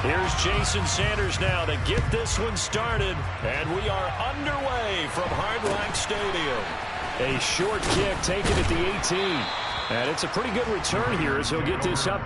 Here's Jason Sanders now to get this one started. And we are underway from Hard Rock Stadium. A short kick taken at the 18. And it's a pretty good return here as he'll get this up.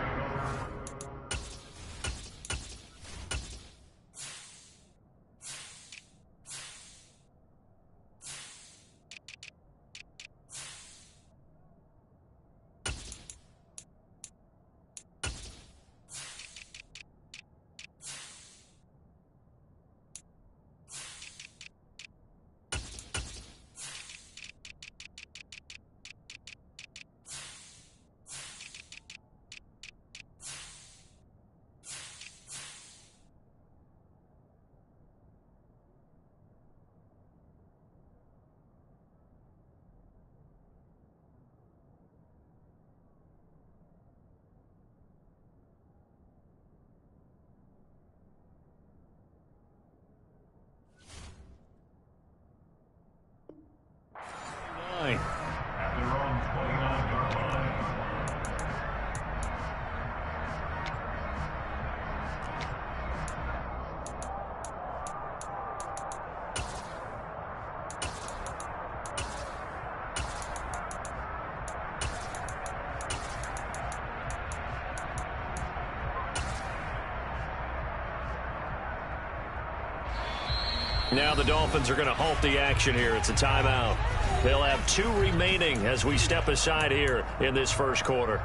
Now the Dolphins are going to halt the action here. It's a timeout. They'll have 2 remaining as we step aside here in this first quarter.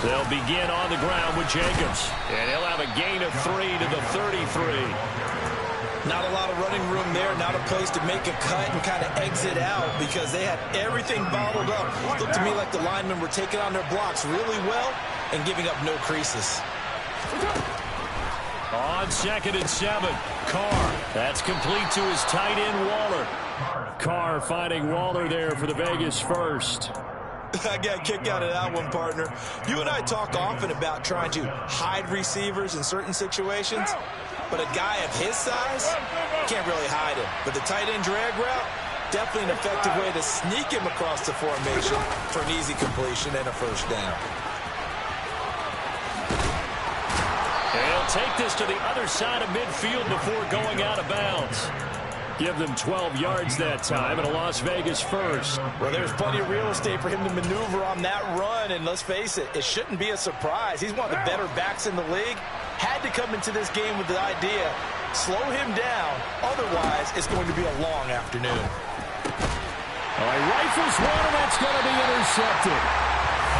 They'll begin on the ground with Jacobs. And he'll have a gain of 3 to the 33. Not a lot of running room there. Not a place to make a cut and kind of exit out because they had everything bottled up. It looked to me like the linemen were taking on their blocks really well and giving up no creases. On 2nd and 7, Carr. That's complete to his tight end, Waller. Carr finding Waller there for the Vegas first. I got a kick out of that one, partner. You and I talk often about trying to hide receivers in certain situations, but a guy of his size can't really hide him. But the tight end drag route, definitely an effective way to sneak him across the formation for an easy completion and a first down. And he'll take this to the other side of midfield before going out of bounds. Give them 12 yards that time and a Las Vegas first. Well, there's plenty of real estate for him to maneuver on that run, and let's face it, it shouldn't be a surprise. He's one of the better backs in the league. Had to come into this game with the idea, slow him down, otherwise it's going to be a long afternoon. All right, rifles one, and that's going to be intercepted.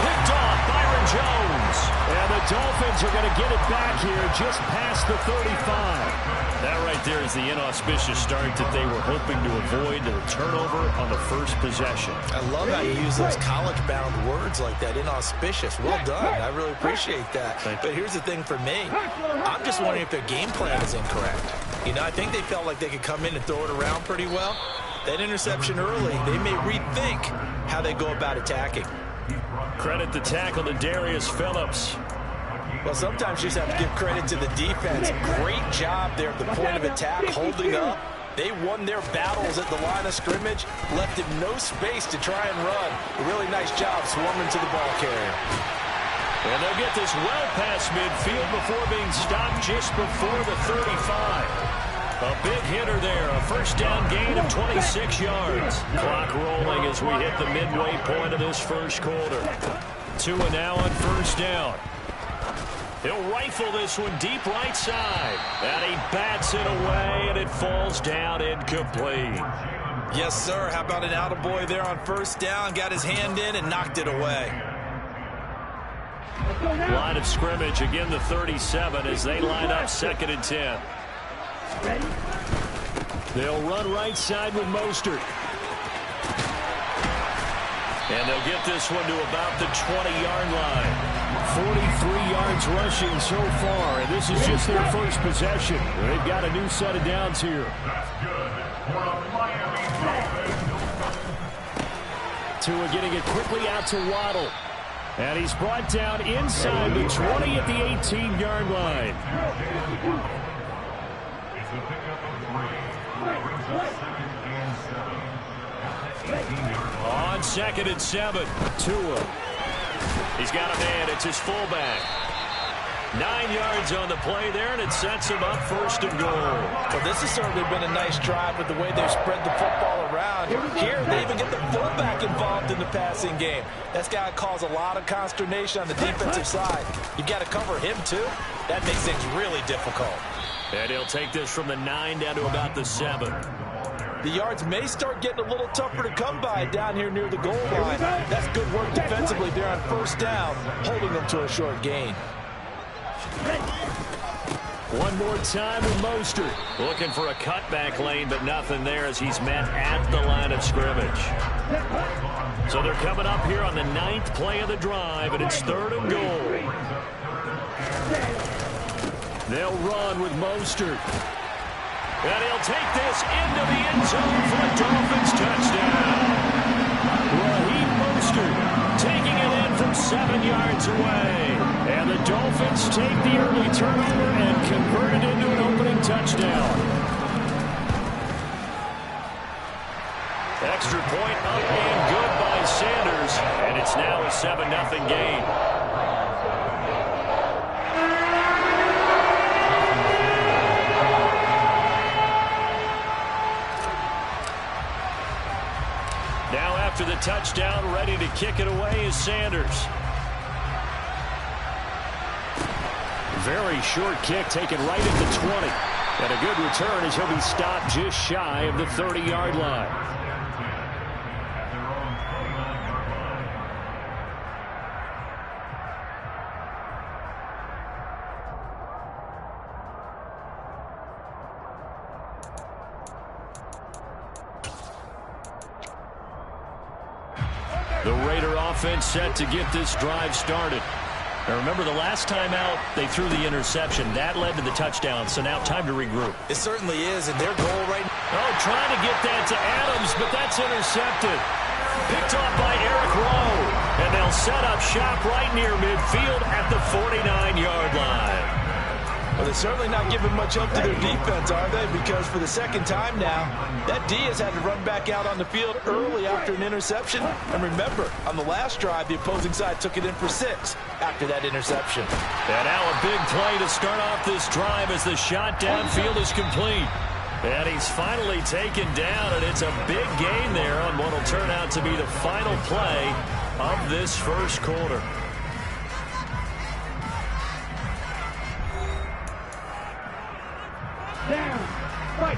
Picked off Byron Jones. And the Dolphins are going to get it back here just past the 35. That right there is the inauspicious start that they were hoping to avoid, the turnover on the first possession. I love how you use those college-bound words like that, inauspicious. Well done. I really appreciate that. But here's the thing for me. I'm just wondering if their game plan is incorrect. You know, I think they felt like they could come in and throw it around pretty well. That interception early, they may rethink how they go about attacking. Credit the tackle to Darius Phillips. Well, sometimes you just have to give credit to the defense. Great job there at the point of attack, holding up. They won their battles at the line of scrimmage, left him no space to try and run. A really nice job swarming to the ball carrier. And they'll get this well past midfield before being stopped just before the 35. A big hitter there, a first down gain of 26 yards. Clock rolling as we hit the midway point of this first quarter. Tua now on first down. He'll rifle this one deep right side. And he bats it away, and it falls down incomplete. Yes, sir. How about an attaboy there on first down? Got his hand in and knocked it away. Line of scrimmage, again the 37 as they line up 2nd and 10. They'll run right side with Mostert. And they'll get this one to about the 20-yard line. 43 yards rushing so far, and this is just their first possession. They've got a new set of downs here. Tua getting it quickly out to Waddle. And he's brought down inside the 20 at the 18-yard line. On 2nd and 7, Tua. He's got a man. It's his fullback. 9 yards on the play there, and it sets him up 1st and goal. Well, this has certainly been a nice drive with the way they've spread the football around. Here, they even get the fullback involved in the passing game. That's got to cause a lot of consternation on the defensive side. You've got to cover him, too. That makes things really difficult. And he'll take this from the 9 down to about the 7. The yards may start getting a little tougher to come by down here near the goal line. That's good work defensively there on 1st down, holding them to a short gain. One more time with Mostert. Looking for a cutback lane, but nothing there as he's met at the line of scrimmage. So they're coming up here on the 9th play of the drive, and it's 3rd and goal. They'll run with Mostert. And he'll take this into the end zone for a Dolphins touchdown. Raheem Mostert taking it in from 7 yards away. And the Dolphins take the early turnover and convert it into an opening touchdown. Extra point up and good by Sanders. And it's now a 7-0 game. Now after the touchdown, ready to kick it away is Sanders. Very short kick taken right at the 20. And a good return as he'll be stopped just shy of the 30-yard line. The Raider offense set to get this drive started. Now remember, the last time out, they threw the interception. That led to the touchdown, so now time to regroup. It certainly is, and their goal right now. Oh, trying to get that to Adams, but that's intercepted. Picked off by Eric Rowe. And they'll set up shop right near midfield at the 49-yard line. Well, they're certainly not giving much up to their defense, are they? Because for the 2nd time now, that D has had to run back out on the field early after an interception. And remember, on the last drive, the opposing side took it in for 6 after that interception. And now a big play to start off this drive as the shot downfield is complete. And he's finally taken down, and it's a big gain there on what will turn out to be the final play of this 1st quarter. Down. Right.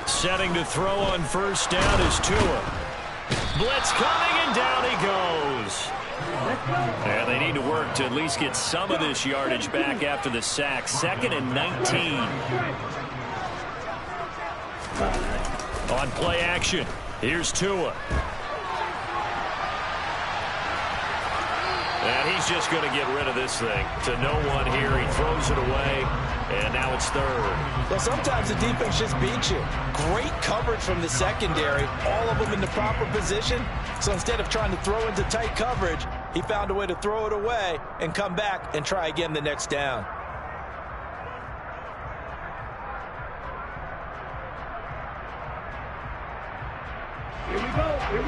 Setting to throw on 1st down is Tua. Blitz coming, and down he goes. And they need to work to at least get some of this yardage back after the sack. 2nd and 19. On play action, here's Tua. And he's just going to get rid of this thing. To no one here, he throws it away, and now it's 3rd. Well, sometimes the defense just beats you. Great coverage from the secondary, all of them in the proper position. So instead of trying to throw into tight coverage, he found a way to throw it away and come back and try again the next down.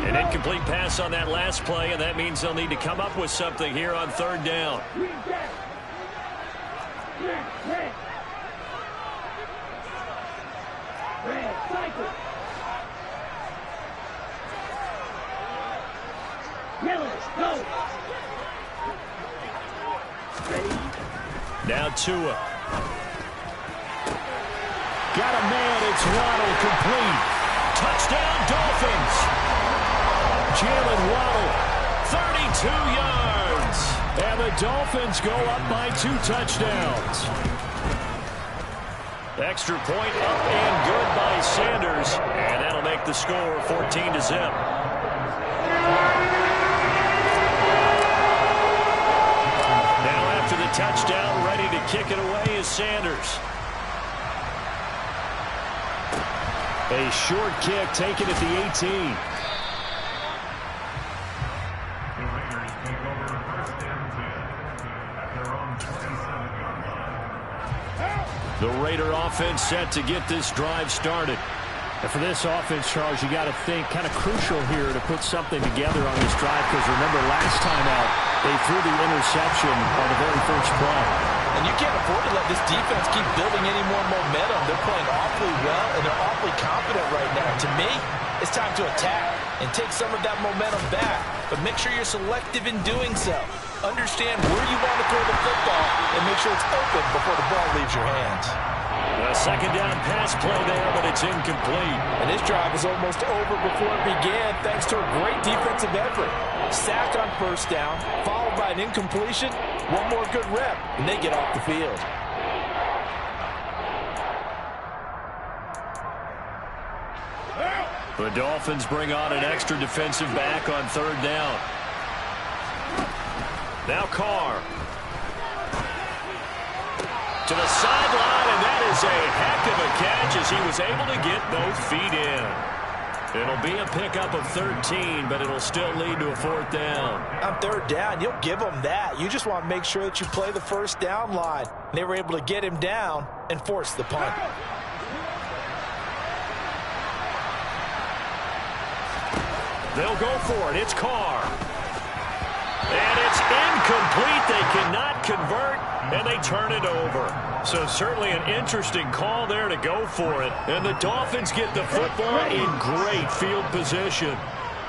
An incomplete pass on that last play, and that means they'll need to come up with something here on 3rd down. Now Tua. Got a man, it's Waddle, complete. Touchdown, Dolphins. Jalen Waddle, 32 yards. And the Dolphins go up by 2 touchdowns. Extra point up and good by Sanders. And that'll make the score 14-0. Now after the touchdown, ready to kick it away is Sanders. A short kick taken at the 18. The Raider offense set to get this drive started. And for this offense, Charles, you got to think kind of crucial here to put something together on this drive, because remember last time out they threw the interception on the very first play. And you can't afford to let this defense keep building any more momentum. They're playing awfully well, and they're awfully confident right now. To me, it's time to attack and take some of that momentum back. But make sure you're selective in doing so. Understand where you want to throw the football and make sure it's open before the ball leaves your hands. A second down pass play there, but it's incomplete. And this drive was almost over before it began thanks to a great defensive effort. Sack on first down, followed by an incompletion. One more good rep, and they get off the field. The Dolphins bring on an extra defensive back on third down. Now Carr. To the sideline, and that is a heck of a catch as he was able to get both feet in. It'll be a pickup of 13, but it'll still lead to a fourth down. On third down, you'll give them that. You just want to make sure that you play the first down line. They were able to get him down and force the punt. They'll go for it. It's Carr. And it's incomplete. They cannot convert, and they turn it over. So certainly an interesting call there to go for it. And the Dolphins get the football in great field position.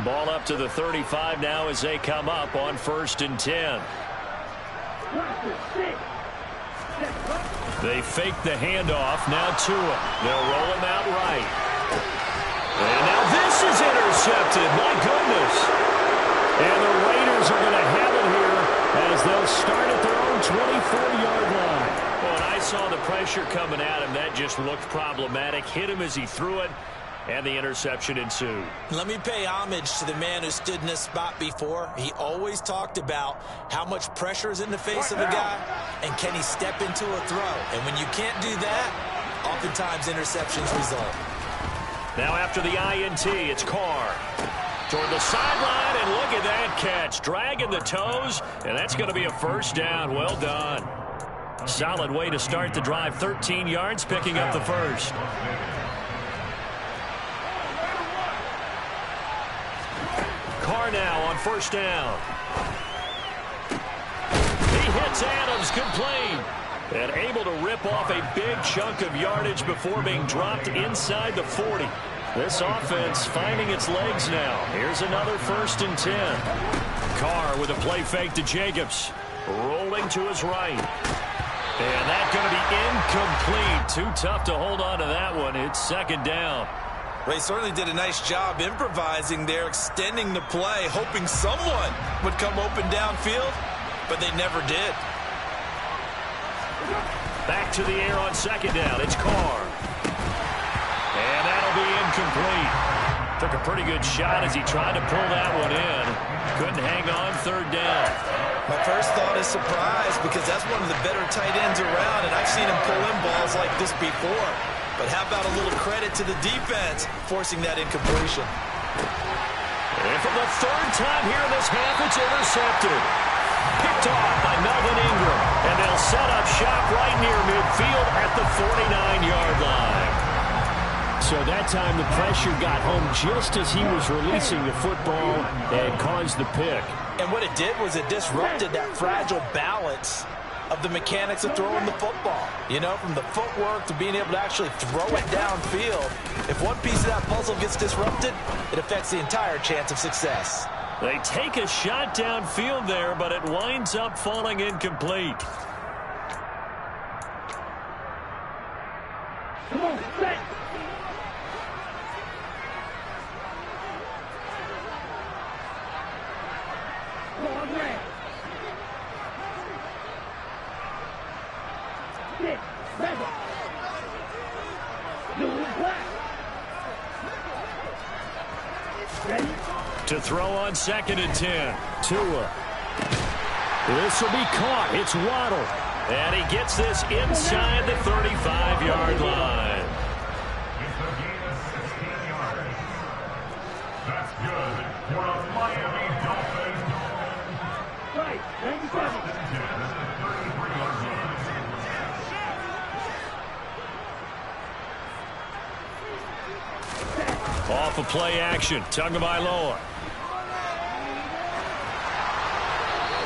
Ball up to the 35 now as they come up on 1st and 10. They fake the handoff. Now Tua. They'll roll him out right. And now this is intercepted. My goodness. And the Raiders are going to have it here as they'll start at their own 24-yard line. Well, when I saw the pressure coming at him, that just looked problematic. Hit him as he threw it, and the interception ensued. Let me pay homage to the man who stood in this spot before. He always talked about how much pressure is in the face of a guy, and can he step into a throw. And when you can't do that, oftentimes interceptions result. Now after the INT, it's Carr. Toward the sideline, and look at that catch. Dragging the toes, and that's going to be a first down. Well done. Solid way to start the drive. 13 yards, picking up the first. Carr now on first down. He hits Adams, complete. And able to rip off a big chunk of yardage before being dropped inside the 40. This offense finding its legs now. Here's another 1st and 10. Carr with a play fake to Jacobs. Rolling to his right. And that's going to be incomplete. Too tough to hold on to that one. It's 2nd down. Ray certainly did a nice job improvising there, extending the play, hoping someone would come open downfield, but they never did. Back to the air on 2nd down. It's Carr. And that'll be incomplete. Took a pretty good shot as he tried to pull that one in. Couldn't hang on 3rd down. My first thought is surprise, because that's one of the better tight ends around, and I've seen him pull in balls like this before. But how about a little credit to the defense forcing that incompletion? And for the 3rd time here in this half, it's intercepted. Picked off by Melvin Ingram, and they'll set up shop right near midfield at the 49-yard line. So that time the pressure got home just as he was releasing the football and caused the pick. And what it did was it disrupted that fragile balance of the mechanics of throwing the football. You know, from the footwork to being able to actually throw it downfield. If one piece of that puzzle gets disrupted, it affects the entire chance of success. They take a shot downfield there, but it winds up falling incomplete. Come on, set. Long way. Six, seven. Blue and black. To throw on 2nd and 10. Tua. This will be caught. It's Waddle. And he gets this inside the 35-yard line. It's a gain of 16 yards. That's good for the Miami Dolphins. Right, 97. Off a play action. Tagovailoa.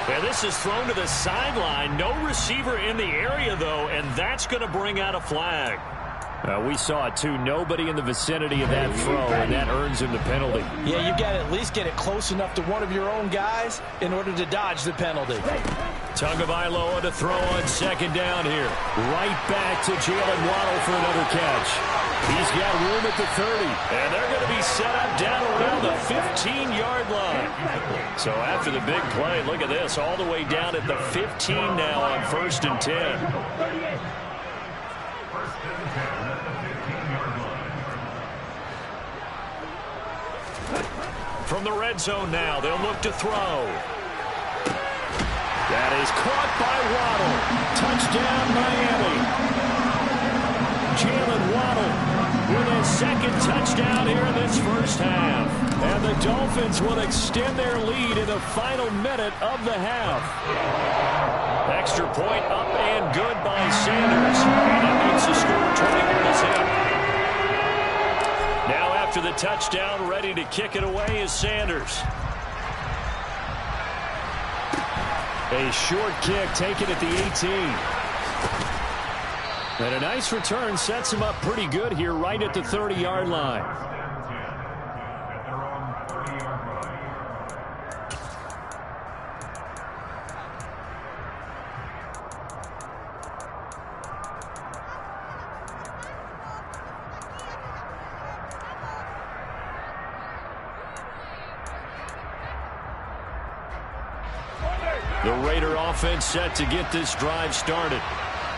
And this is thrown to the sideline. No receiver in the area, though, and that's going to bring out a flag. We saw it, too. Nobody in the vicinity of that throw, and that earns him the penalty. Yeah, you've got to at least get it close enough to one of your own guys in order to dodge the penalty. Tagovailoa to throw on 2nd down here. Right back to Jalen Waddle for another catch. He's got room at the 30, and they're going to be set up down around the 15-yard line. So after the big play, look at this, all the way down at the 15 now on 1st and 10. From the red zone now, they'll look to throw. That is caught by Waddle. Touchdown, Miami. Jalen Waddle with his 2nd touchdown here in this first half. And the Dolphins will extend their lead in the final minute of the half. Extra point up and good by Sanders. And it makes the score 21 to 10. Now after the touchdown, ready to kick it away is Sanders. A short kick taken at the 18. And a nice return sets him up pretty good here right at the 30-yard line. The Raider offense set to get this drive started.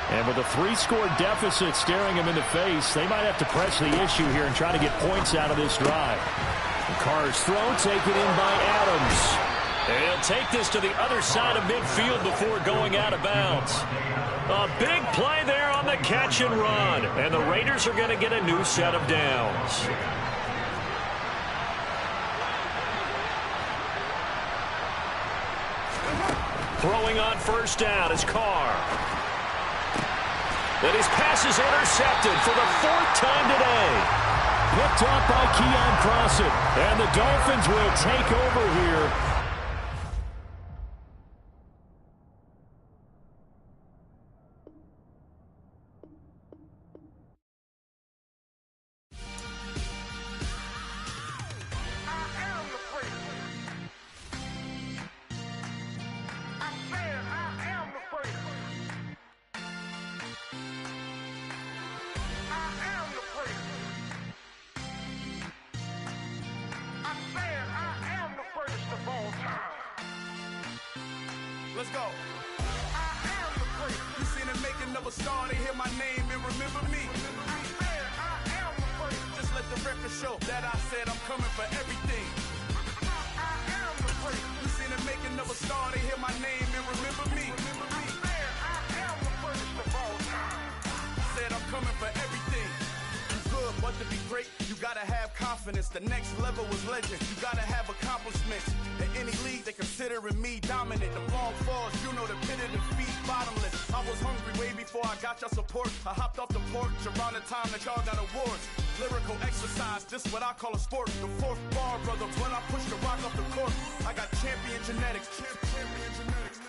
And with a 3-score deficit staring him in the face, they might have to press the issue here and try to get points out of this drive. And Carr's throw taken in by Adams. And he'll take this to the other side of midfield before going out of bounds. A big play there on the catch and run. And the Raiders are going to get a new set of downs. Throwing on 1st down is Carr. And his pass is intercepted for the 4th time today. Picked off by Keon Crossett. And the Dolphins will take over here. Let's go. I am the great. You seen it making of a star. They hear my name and remember me. I am the great. Just let the record show that I said I'm coming for everything. I am the great. You seen it making of a star. They hear my name and remember me. I am the greatest of all time. Said I'm coming for everything. You good, but to be great, you gotta have confidence. The next level was legend. You gotta have accomplishments. In any league, they considering me dominant. The long falls, you know the pit of defeat, bottomless. I was hungry way before I got your support. I hopped off the porch around the time that y'all got awards. Lyrical exercise, this what I call a sport. The 4th bar, brother, when I push the rock off the court. I got champion genetics. Champion genetics.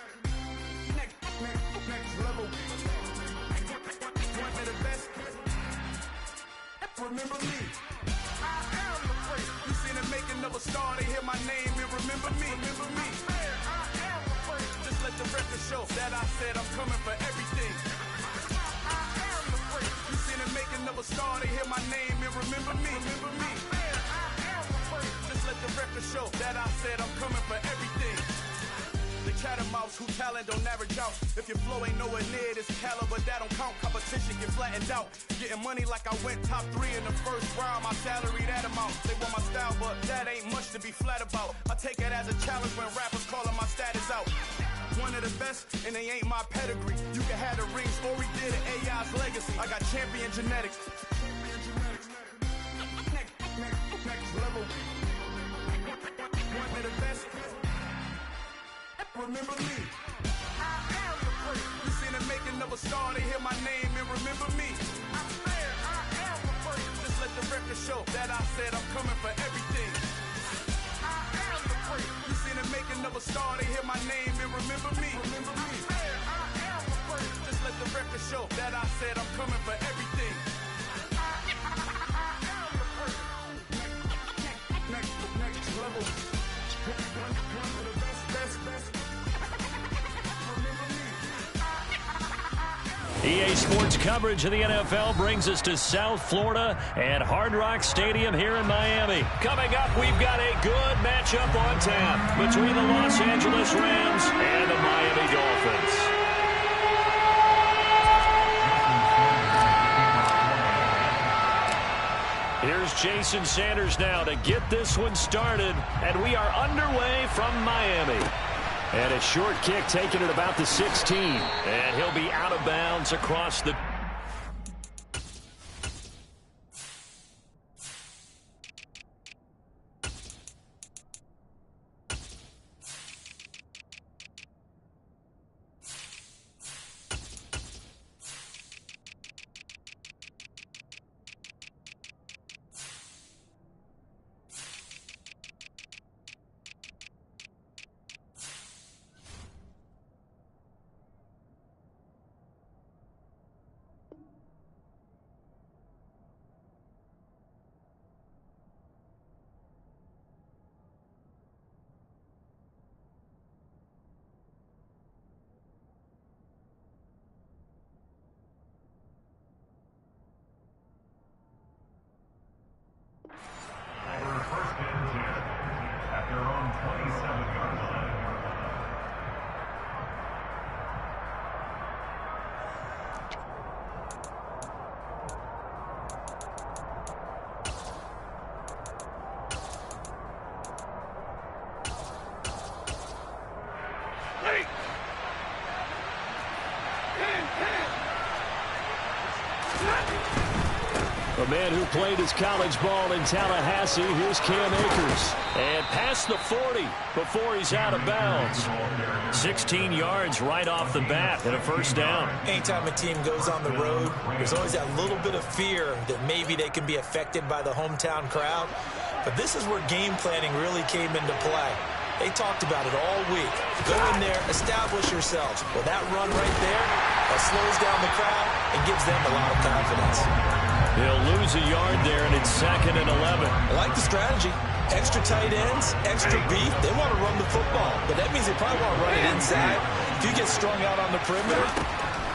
Next level. One of the best. Remember me. I am the great. You seen the making of a star. They hear my name and remember me. Remember me. I am the great. Just let the record show that I said I'm coming for everything. I am the great. You seen the making of a star. They hear my name and remember me. Remember me. I am the great. Just let the record show that I said I'm coming for everything. The chattermouths who talent don't average out. If your flow ain't nowhere near this caliber, that don't count. Competition get flattened out. Getting money like I went top 3 in the first round. My salary that amount. They want my style, but that ain't much to to be flat about. I take it as a challenge when rappers calling my status out. One of the best, and they ain't my pedigree. You can have the rings, or we did it, AI's legacy. I got champion genetics. Next level. One of the best. Remember me. You seen the making of a star, they hear my name and remember me. I'm fair, I am the first. Just let the record show that I said I'm coming for everything. I am the first. You seen the making of a star, they hear my name and remember me. Remember me. I'm fair, I am the first. Just let the record show that I said I'm coming for everything. I am the first. Next level. One of the best. EA Sports coverage of the NFL brings us to South Florida and Hard Rock Stadium here in Miami. Coming up, we've got a good matchup on tap between the Los Angeles Rams and the Miami Dolphins. Here's Jason Sanders now to get this one started, and we are underway from Miami. And a short kick taken at about the 16. And he'll be out of bounds across the... A man who played his college ball in Tallahassee, here's Cam Akers. And past the 40 before he's out of bounds. 16 yards right off the bat and a first down. Anytime a team goes on the road, there's always that little bit of fear that maybe they can be affected by the hometown crowd. But this is where game planning really came into play. They talked about it all week. Go in there, establish yourselves. Well, that run right there, that slows down the crowd and gives them a lot of confidence. He'll lose a yard there, and it's 2nd and 11. I like the strategy. Extra tight ends, extra beef. They want to run the football, but that means they probably want to run it inside. If you get strung out on the perimeter,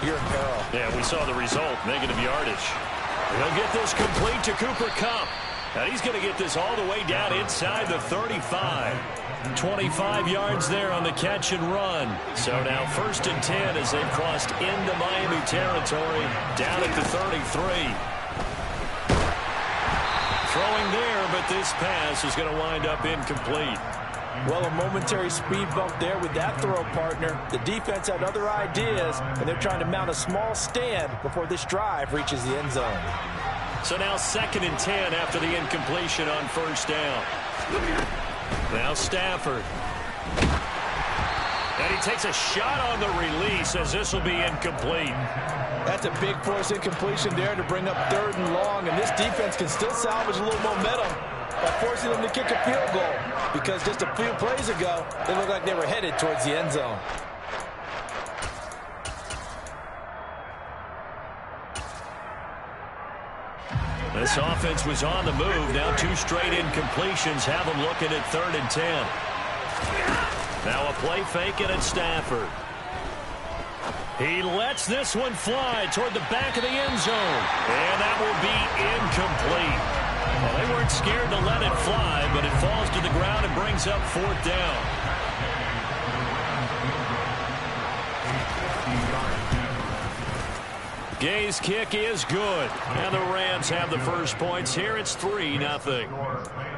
you're in peril. Yeah, we saw the result, negative yardage. He'll get this complete to Cooper Kupp. And he's going to get this all the way down inside the 35. 25 yards there on the catch and run. So now 1st and 10 as they've crossed into Miami territory, down at the 33. Throwing there, but this pass is going to wind up incomplete. Well, a momentary speed bump there with that throw, partner. The defense had other ideas, and they're trying to mount a small stand before this drive reaches the end zone. So now 2nd and 10 after the incompletion on 1st down. Now Stafford. And he takes a shot on the release as this will be incomplete. That's a big force incompletion there to bring up 3rd and long, and this defense can still salvage a little momentum by forcing them to kick a field goal, because just a few plays ago, they looked like they were headed towards the end zone. This offense was on the move. Now 2 straight incompletions have them looking at 3rd and 10. Now a play fake and it's Stafford. He lets this one fly toward the back of the end zone. And that will be incomplete. Well, they weren't scared to let it fly, but it falls to the ground and brings up 4th down. Gay's kick is good. And the Rams have the first points here. It's 3-0.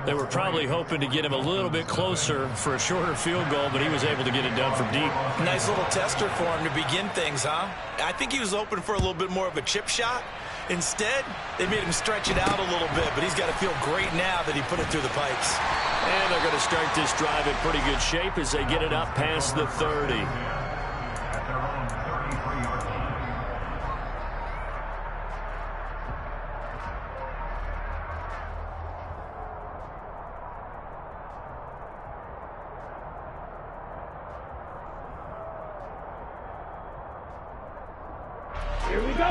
They were probably hoping to get him a little bit closer for a shorter field goal, but he was able to get it done from deep. Nice little tester for him to begin things, huh? I think he was hoping for a little bit more of a chip shot. Instead, they made him stretch it out a little bit, but he's got to feel great now that he put it through the pipes. And they're going to start this drive in pretty good shape as they get it up past the 30. At their own 33-yard line.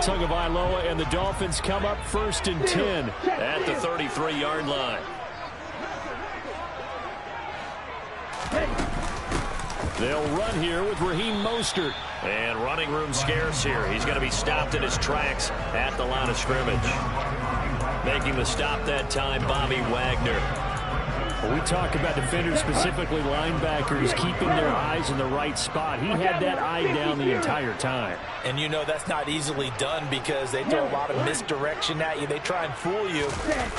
Tagovailoa and the Dolphins come up 1st and 10 at the 33-yard line. They'll run here with Raheem Mostert. And running room scarce here. He's going to be stopped in his tracks at the line of scrimmage. Making the stop that time, Bobby Wagner. Well, we talk about defenders, specifically linebackers, keeping their eyes in the right spot. He had that eye down the entire time. And you know that's not easily done because they throw a lot of misdirection at you. They try and fool you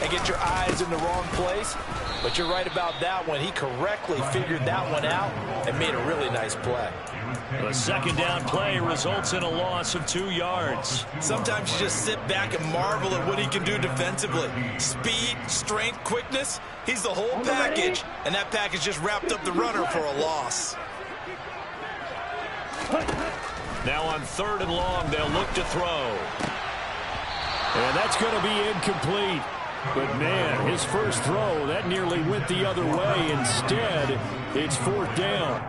and get your eyes in the wrong place. But you're right about that one. He correctly figured that one out and made a really nice play. The second down play results in a loss of 2 yards. Sometimes you just sit back and marvel at what he can do defensively. Speed, strength, quickness. He's the whole package, and that package just wrapped up the runner for a loss. Now on 3rd and long, they'll look to throw. And that's going to be incomplete. But, man, his first throw, that nearly went the other way. Instead, it's 4th down.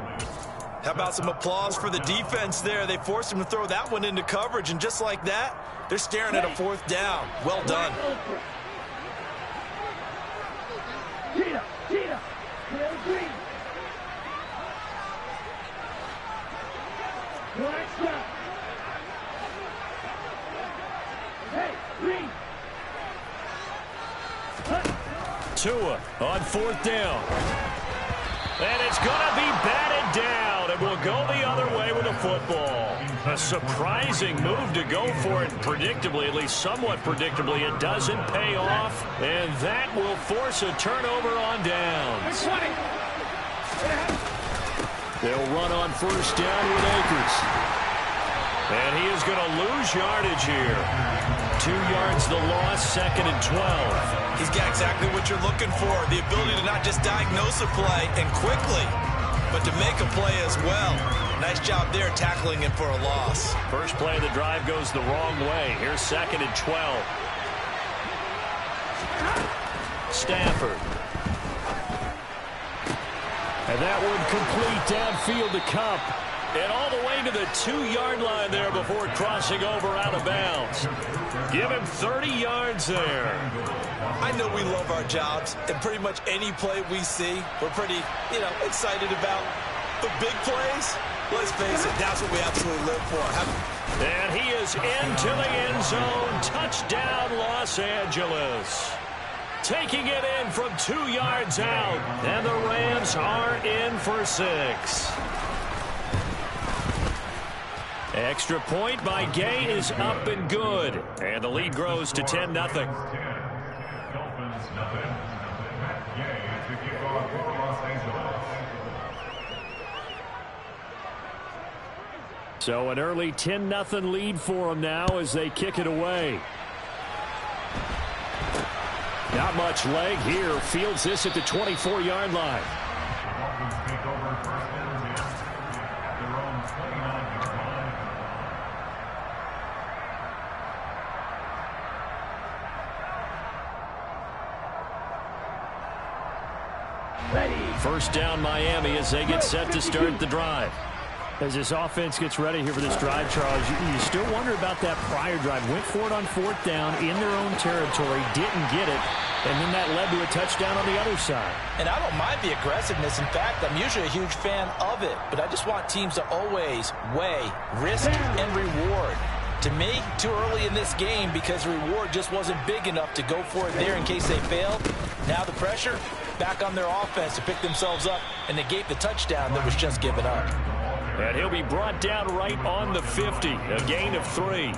How about some applause for the defense there? They forced him to throw that one into coverage, and just like that, they're staring at a 4th down. Well done. Tua on 4th down. And it's going to be batted down, and will go the other way with the football. A surprising move to go for it, predictably, at least somewhat predictably. It doesn't pay off, and that will force a turnover on downs. They'll run on 1st down with Akers. And he is going to lose yardage here. 2 yards the loss, 2nd and 12. He's got exactly what you're looking for, the ability to not just diagnose a play and quickly, but to make a play as well. Nice job there tackling him for a loss. First play of the drive goes the wrong way. Here's 2nd and 12. Stafford. And that one complete downfield to Kupp. And all the way to the 2-yard line there before crossing over out of bounds. Give him 30 yards there. I know we love our jobs, and pretty much any play we see, we're pretty, excited about. The big plays, let's face it, that's what we absolutely live for. And he is into the end zone. Touchdown, Los Angeles. Taking it in from 2 yards out. And the Rams are in for 6. Extra point by Gay is up and good. And the lead grows to 10-0. Dolphins nothing. Gay to kick off for Los Angeles. So an early 10-0 lead for them now as they kick it away. Not much leg here. Fields this at the 24-yard line. Dolphins take over 1st and 10 at their own 29-yard line. First down Miami as they get set to start the drive. As this offense gets ready here for this drive, Charles, you still wonder about that prior drive. Went for it on 4th down in their own territory, didn't get it, and then that led to a touchdown on the other side. And I don't mind the aggressiveness. In fact, I'm usually a huge fan of it, but I just want teams to always weigh risk and reward. To me, too early in this game because the reward just wasn't big enough to go for it there in case they failed. Now the pressure back on their offense to pick themselves up and negate the touchdown that was just given up. And he'll be brought down right on the 50, a gain of 3.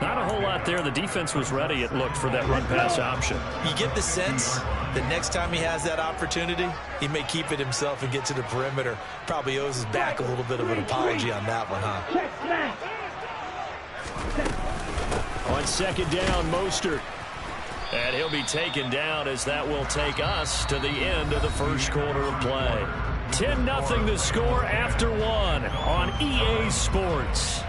Not a whole lot there. The defense was ready, it looked, for that run-pass option. You get the sense that next time he has that opportunity, he may keep it himself and get to the perimeter. Probably owes his back a little bit of an apology on that one, huh? On second down, Mostert. And he'll be taken down as that will take us to the end of the first quarter of play. 10-0 the score after one on EA Sports.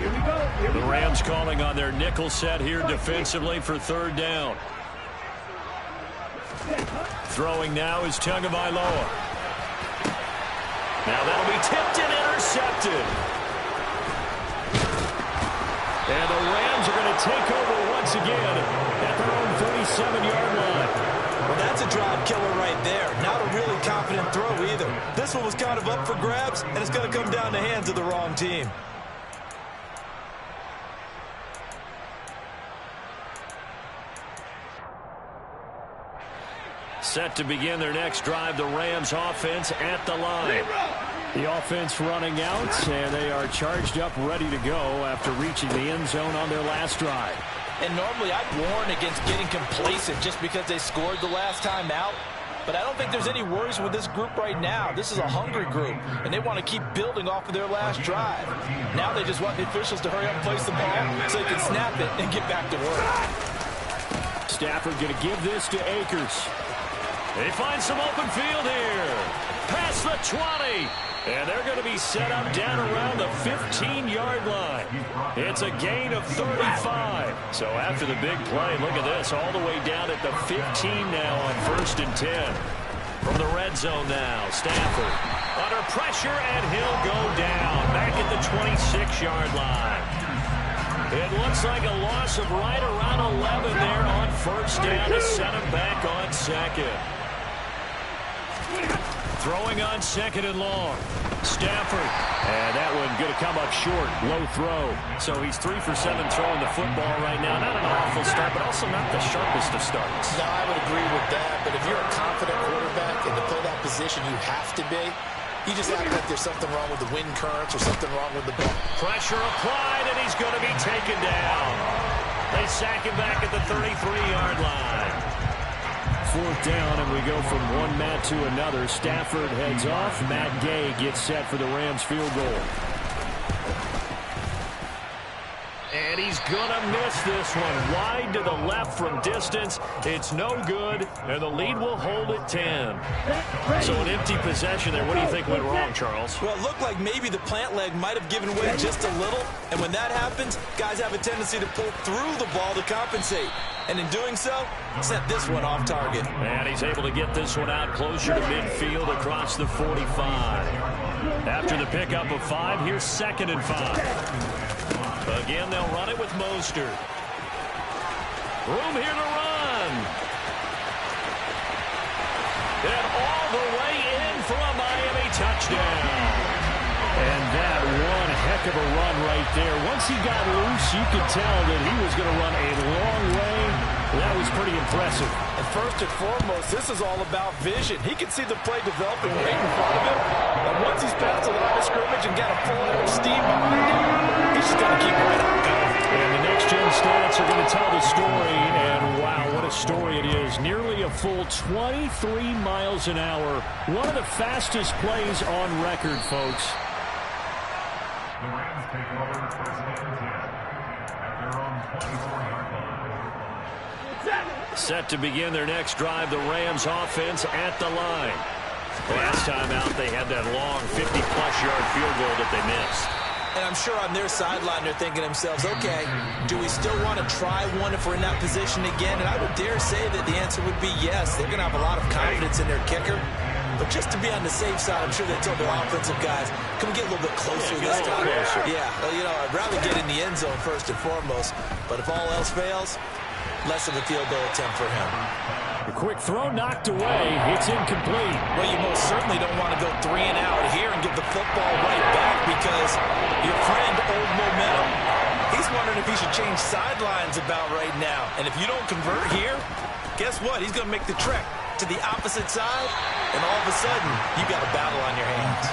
The Rams calling on their nickel set here defensively for third down. Throwing now is Tagovailoa. Now that'll be tipped and intercepted. And the Rams are going to take over once again at their own 37-yard line. Well, that's a drive killer right there. Not a really confident throw either. This one was kind of up for grabs, and it's going to come down the hands of the wrong team. Set to begin their next drive, the Rams offense at the line. The offense running out, and they are charged up, ready to go after reaching the end zone on their last drive. And normally I'd warn against getting complacent just because they scored the last time out. But I don't think there's any worries with this group right now. This is a hungry group, and they want to keep building off of their last drive. Now they just want the officials to hurry up and place the ball so they can snap it and get back to work. Stafford going to give this to Akers. They find some open field here. Past the 20. And they're going to be set up down around the 15-yard line. It's a gain of 35. So after the big play, look at this, all the way down at the 15 now on 1st and 10. From the red zone now, Stafford under pressure, and he'll go down back at the 26-yard line. It looks like a loss of right around 11 there on 1st down to set him back on 2nd. Throwing on 2nd and long. Stafford. And that one going to come up short. Low throw. So he's 3 for 7 throwing the football right now. Not an awful start, but also not the sharpest of starts. No, I would agree with that. But if you're a confident quarterback and to play that position, you have to be. You just act like there's something wrong with the wind currents or something wrong with the ball. Pressure applied, and he's going to be taken down. They sack him back at the 33-yard line. 4th down, and we go from one Matt to another. Stafford heads off. Matt Gay gets set for the Rams field goal. And he's going to miss this one. Wide to the left from distance. It's no good, and the lead will hold at 10. So an empty possession there. What do you think went wrong, Charles? Well, it looked like maybe the plant leg might have given way just a little. And when that happens, guys have a tendency to pull through the ball to compensate. And in doing so, sent this one off target. And he's able to get this one out closer to midfield across the 45. After the pickup of 5, here's 2nd and 5. Again, they'll run it with Mostert. Room here to run. And all the way in for a Miami touchdown. And that one heck of a run right there. Once he got loose, you could tell that he was going to run a long way. That was pretty impressive. And first and foremost, this is all about vision. He can see the play developing right in front of him. And once he's past the line of scrimmage and got a full head of steam behind him, he's just going to keep right on going. And the next-gen stats are going to tell the story. And wow, what a story it is. Nearly a full 23 miles an hour. One of the fastest plays on record, folks. The Rams take over 1st and 10 at their own 24-yard line. Set to begin their next drive, the Rams offense at the line. Last time out, they had that long 50-plus yard field goal that they missed. And I'm sure on their sideline, they're thinking to themselves, okay, do we still want to try one if we're in that position again? And I would dare say that the answer would be yes. They're going to have a lot of confidence in their kicker. But just to be on the safe side, I'm sure they told their offensive guys, can we get a little bit closer this time? Yeah, well, you know, I'd rather get in the end zone first and foremost. But if all else fails, less of a field goal attempt for him. A quick throw knocked away. It's incomplete. Well, you most certainly don't want to go 3 and out here and give the football right back because your friend, Old Momentum, he's wondering if he should change sidelines about right now. And if you don't convert here, guess what? He's going to make the trek to the opposite side, and all of a sudden, you got a battle on your hands.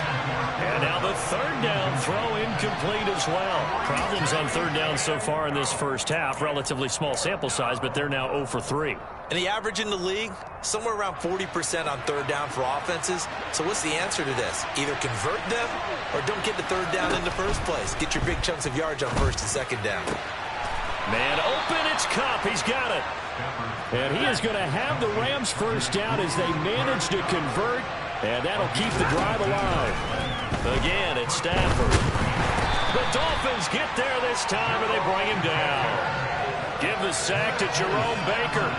And now the third down throw incomplete as well. Problems on third down so far in this first half. Relatively small sample size, but they're now 0 for 3. And the average in the league, somewhere around 40% on third down for offenses. So what's the answer to this? Either convert them or don't get the third down in the first place. Get your big chunks of yards on first and second down. Man open, it's Kupp. He's got it. And he is going to have the Rams first down as they manage to convert, and that'll keep the drive alive. Again, it's Stafford. The Dolphins get there this time, and they bring him down. Give the sack to Jerome Baker.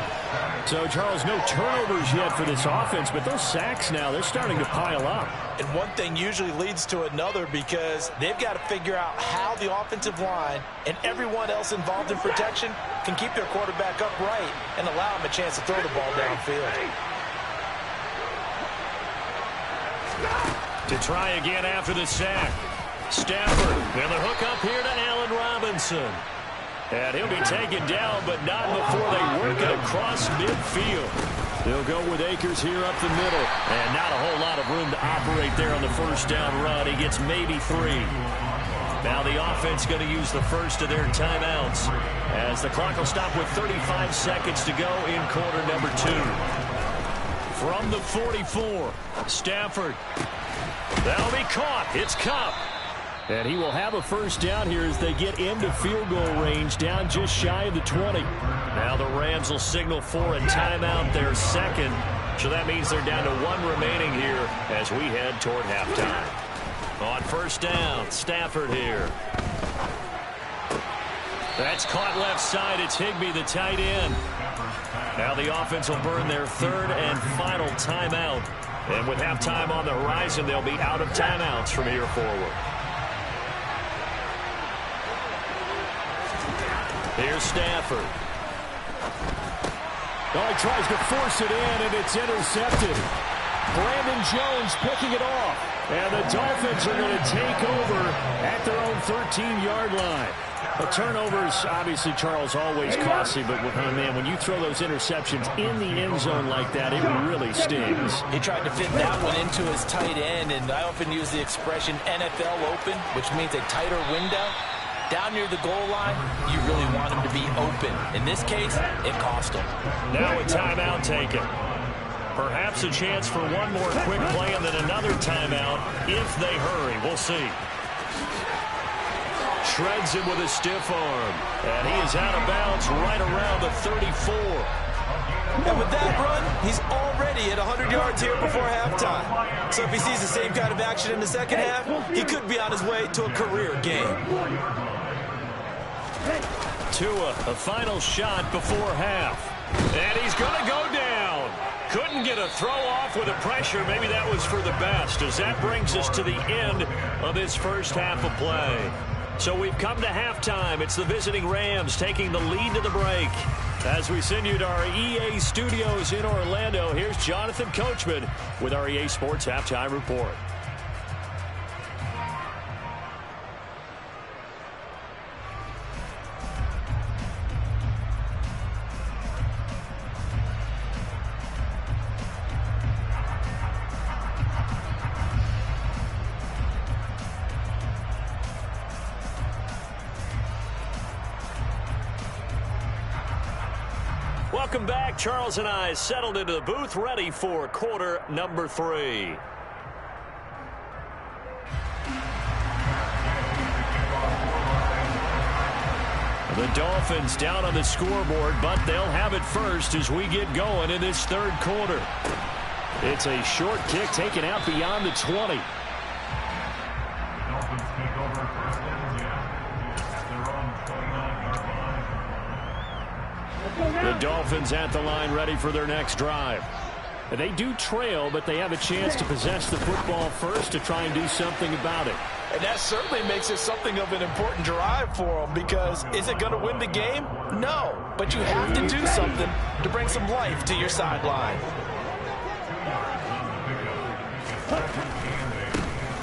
So, Charles, no turnovers yet for this offense, but those sacks now, they're starting to pile up. And one thing usually leads to another because they've got to figure out how the offensive line and everyone else involved in protection can keep their quarterback upright and allow him a chance to throw the ball downfield. To try again after the sack. Stafford, and the hook up here to Allen Robinson. And he'll be taken down, but not before they work it across midfield. They'll go with Akers here up the middle. And not a whole lot of room to operate there on the first down run. He gets maybe 3. Now the offense going to use the first of their timeouts as the clock will stop with 35 seconds to go in quarter number 2. From the 44, Stafford. That'll be caught. It's Kupp. And he will have a first down here as they get into field goal range, down just shy of the 20. Now the Rams will signal for a timeout, their second. So that means they're down to 1 remaining here as we head toward halftime. On first down, Stafford here. That's caught left side. It's Higbee, the tight end. Now the offense will burn their third and final timeout. And with halftime on the horizon, they'll be out of timeouts from here forward. Here's Stafford. Oh, he tries to force it in, and it's intercepted. Brandon Jones picking it off. And the Dolphins are going to take over at their own 13-yard line. A turnover's obviously, Charles, always costly, but man, when you throw those interceptions in the end zone like that, it really stings. He tried to fit that one into his tight end, and I often use the expression NFL open, which means a tighter window. Down near the goal line, you really want him to be open. In this case, it cost him. Now a timeout taken. Perhaps a chance for one more quick play and then another timeout if they hurry. We'll see. Shreds him with a stiff arm. And he is out of bounds right around the 34. And with that run, he's already at 100 yards here before halftime. So if he sees the same kind of action in the second half, he could be on his way to a career game. Tua, a final shot before half. And he's going to go down. Couldn't get a throw off with the pressure. Maybe that was for the best, as that brings us to the end of this first half of play. So we've come to halftime. It's the visiting Rams taking the lead to the break. As we send you to our EA studios in Orlando, here's Jonathan Coachman with our EA Sports Halftime Report. Welcome back. Charles and I settled into the booth, ready for quarter number 3. The Dolphins down on the scoreboard, but they'll have it first as we get going in this third quarter. It's a short kick taken out beyond the 20. Dolphins take over first and 10 at their own 29-yard line. The Dolphins at the line, ready for their next drive. They do trail, but they have a chance to possess the football first to try and do something about it. And that certainly makes it something of an important drive for them, because is it going to win the game? No, but you have to do something to bring some life to your sideline.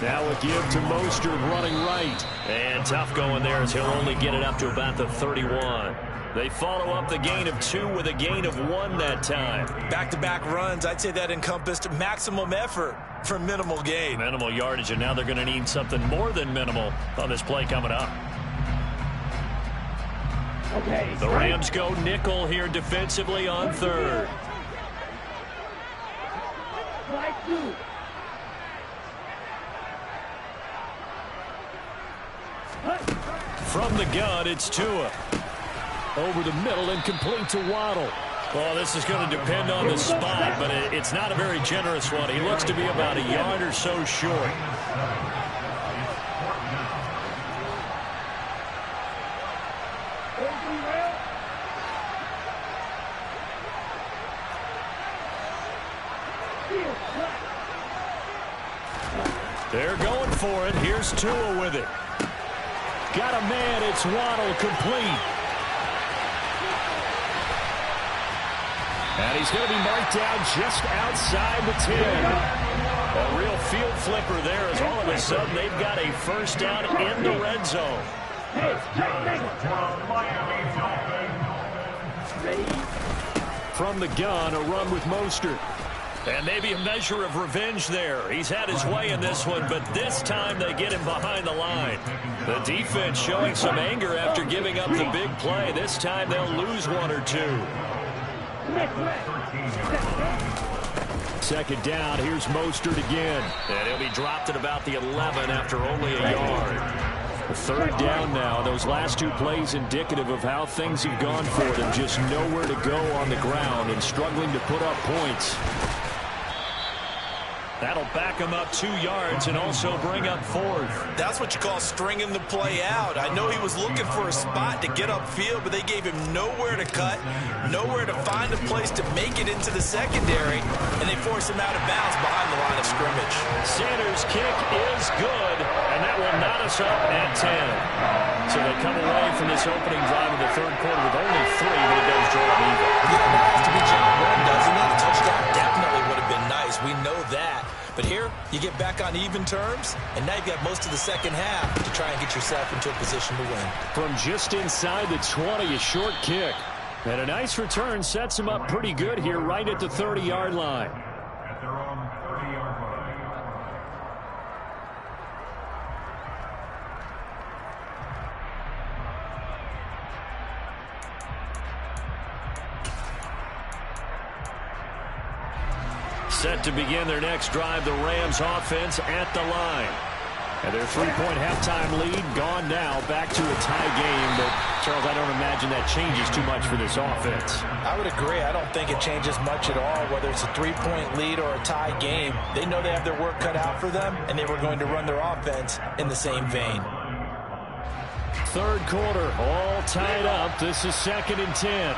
Now a give to Mostert running right. And tough going there as he'll only get it up to about the 31. They follow up the gain of 2 with a gain of 1 that time. Back-to-back runs, I'd say that encompassed maximum effort for minimal gain. Minimal yardage, and now they're going to need something more than minimal on this play coming up. Okay. The Rams go nickel here defensively on 3rd. Strike 2. From the gun, it's Tua. Over the middle and complete to Waddle. Well, this is going to depend on the spot, but it's not a very generous one. He looks to be about a yard or so short. They're going for it. Here's Tua with it. Got a man. It's Waddle, complete. And he's going to be marked down just outside the 10. A real field flipper there as all of a sudden they've got a first down in the red zone. From the gun, a run with Mostert. And maybe a measure of revenge there. He's had his way in this one, but this time they get him behind the line. The defense showing some anger after giving up the big play. This time they'll lose 1 or 2. Second down, here's Mostert again. And he'll be dropped at about the 11 after only a yard. Third down now. Those last 2 plays indicative of how things have gone for them. Just nowhere to go on the ground and struggling to put up points. That'll back him up 2 yards and also bring up 4th. That's what you call stringing the play out. I know he was looking for a spot to get upfield, but they gave him nowhere to cut, nowhere to find a place to make it into the secondary, and they forced him out of bounds behind the line of scrimmage. Sanders' kick is good, and that will knot us up at 10. So they come away from this opening drive in the 3rd quarter with only 3, but it does draw an even. Yeah, that has to be John Wren, doesn't it? A touchdown definitely would have been nice. We know that. But here, you get back on even terms, and now you've got most of the second half to try and get yourself into a position to win. From just inside the 20, a short kick. And a nice return sets him up pretty good here right at the 30-yard line. At their own 30-yard line. Set to begin their next drive, the Rams offense at the line. And their 3-point halftime lead gone now, back to a tie game. But, Charles, I don't imagine that changes too much for this offense. I would agree. I don't think it changes much at all, whether it's a 3-point lead or a tie game. They know they have their work cut out for them, and they were going to run their offense in the same vein. 3rd quarter, all tied up. This is 2nd and 10.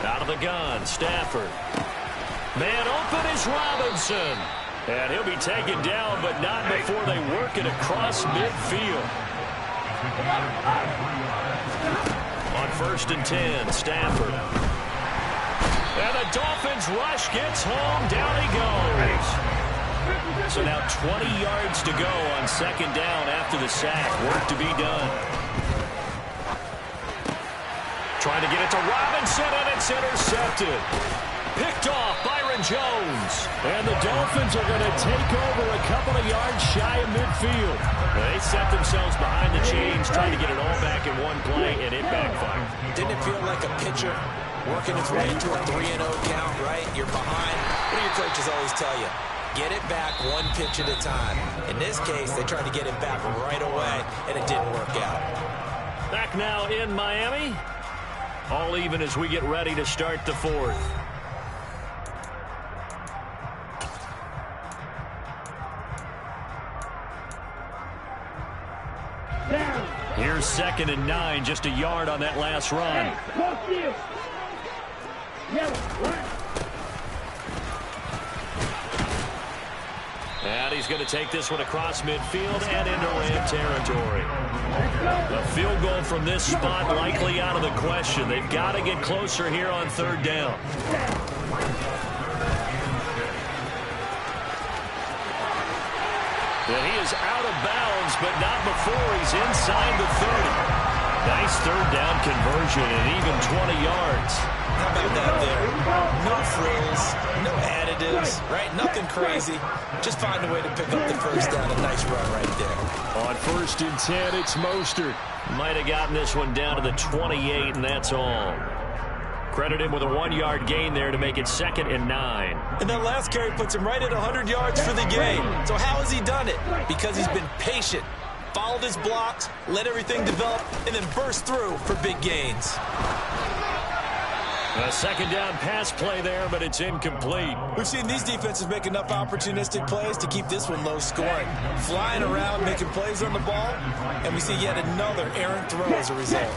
Out of the gun, Stafford. Man open is Robinson. And he'll be taken down, but not before they work it across midfield. On 1st and 10, Stafford. And the Dolphins rush gets home. Down he goes. So now 20 yards to go on 2nd down after the sack. Work to be done. Trying to get it to Robinson, and it's intercepted. Picked off Byron Jones. And the Dolphins are going to take over a couple of yards shy of midfield. They set themselves behind the chains, trying to get it all back in one play, and it backfired. Didn't it feel like a pitcher working his way into a 3-0 count, right? You're behind. What do your coaches always tell you? Get it back 1 pitch at a time. In this case, they tried to get it back right away, and it didn't work out. Back now in Miami. All even as we get ready to start the 4th. Here's 2nd and 9, just a yard on that last run. And he's going to take this one across midfield and into Ram territory. A field goal from this spot likely out of the question. They've got to get closer here on 3rd down. And he is out of bounds, but not before he's inside the 30. Nice third down conversion and even 20 yards. How about that there? No frills, no additives, right? Nothing crazy. Just find a way to pick up the first down. A nice run right there. On 1st and 10, it's Mostert. Might have gotten this one down to the 28, and that's all. Credit him with a 1-yard gain there to make it 2nd and 9. And that last carry puts him right at 100 yards for the game. So how has he done it? Because he's been patient, followed his blocks, let everything develop, and then burst through for big gains. A 2nd down pass play there, but it's incomplete. We've seen these defenses make enough opportunistic plays to keep this one low scoring. Flying around, making plays on the ball, and we see yet another errant throw as a result.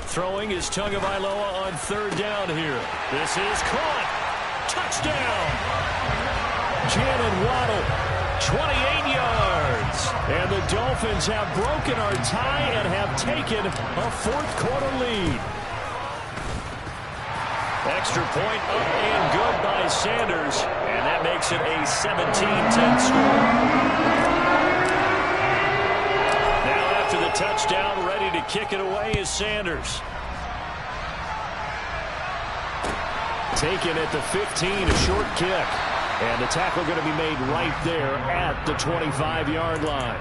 Throwing is Tagovailoa on 3rd down here. This is caught. Touchdown. Jalen Waddle, 28 yards. And the Dolphins have broken our tie and have taken a 4th quarter lead. Extra point up and good by Sanders. And that makes it a 17-10 score. Now after the touchdown, ready to kick it away is Sanders. Taken at the 15, a short kick. And the tackle going to be made right there at the 25-yard line.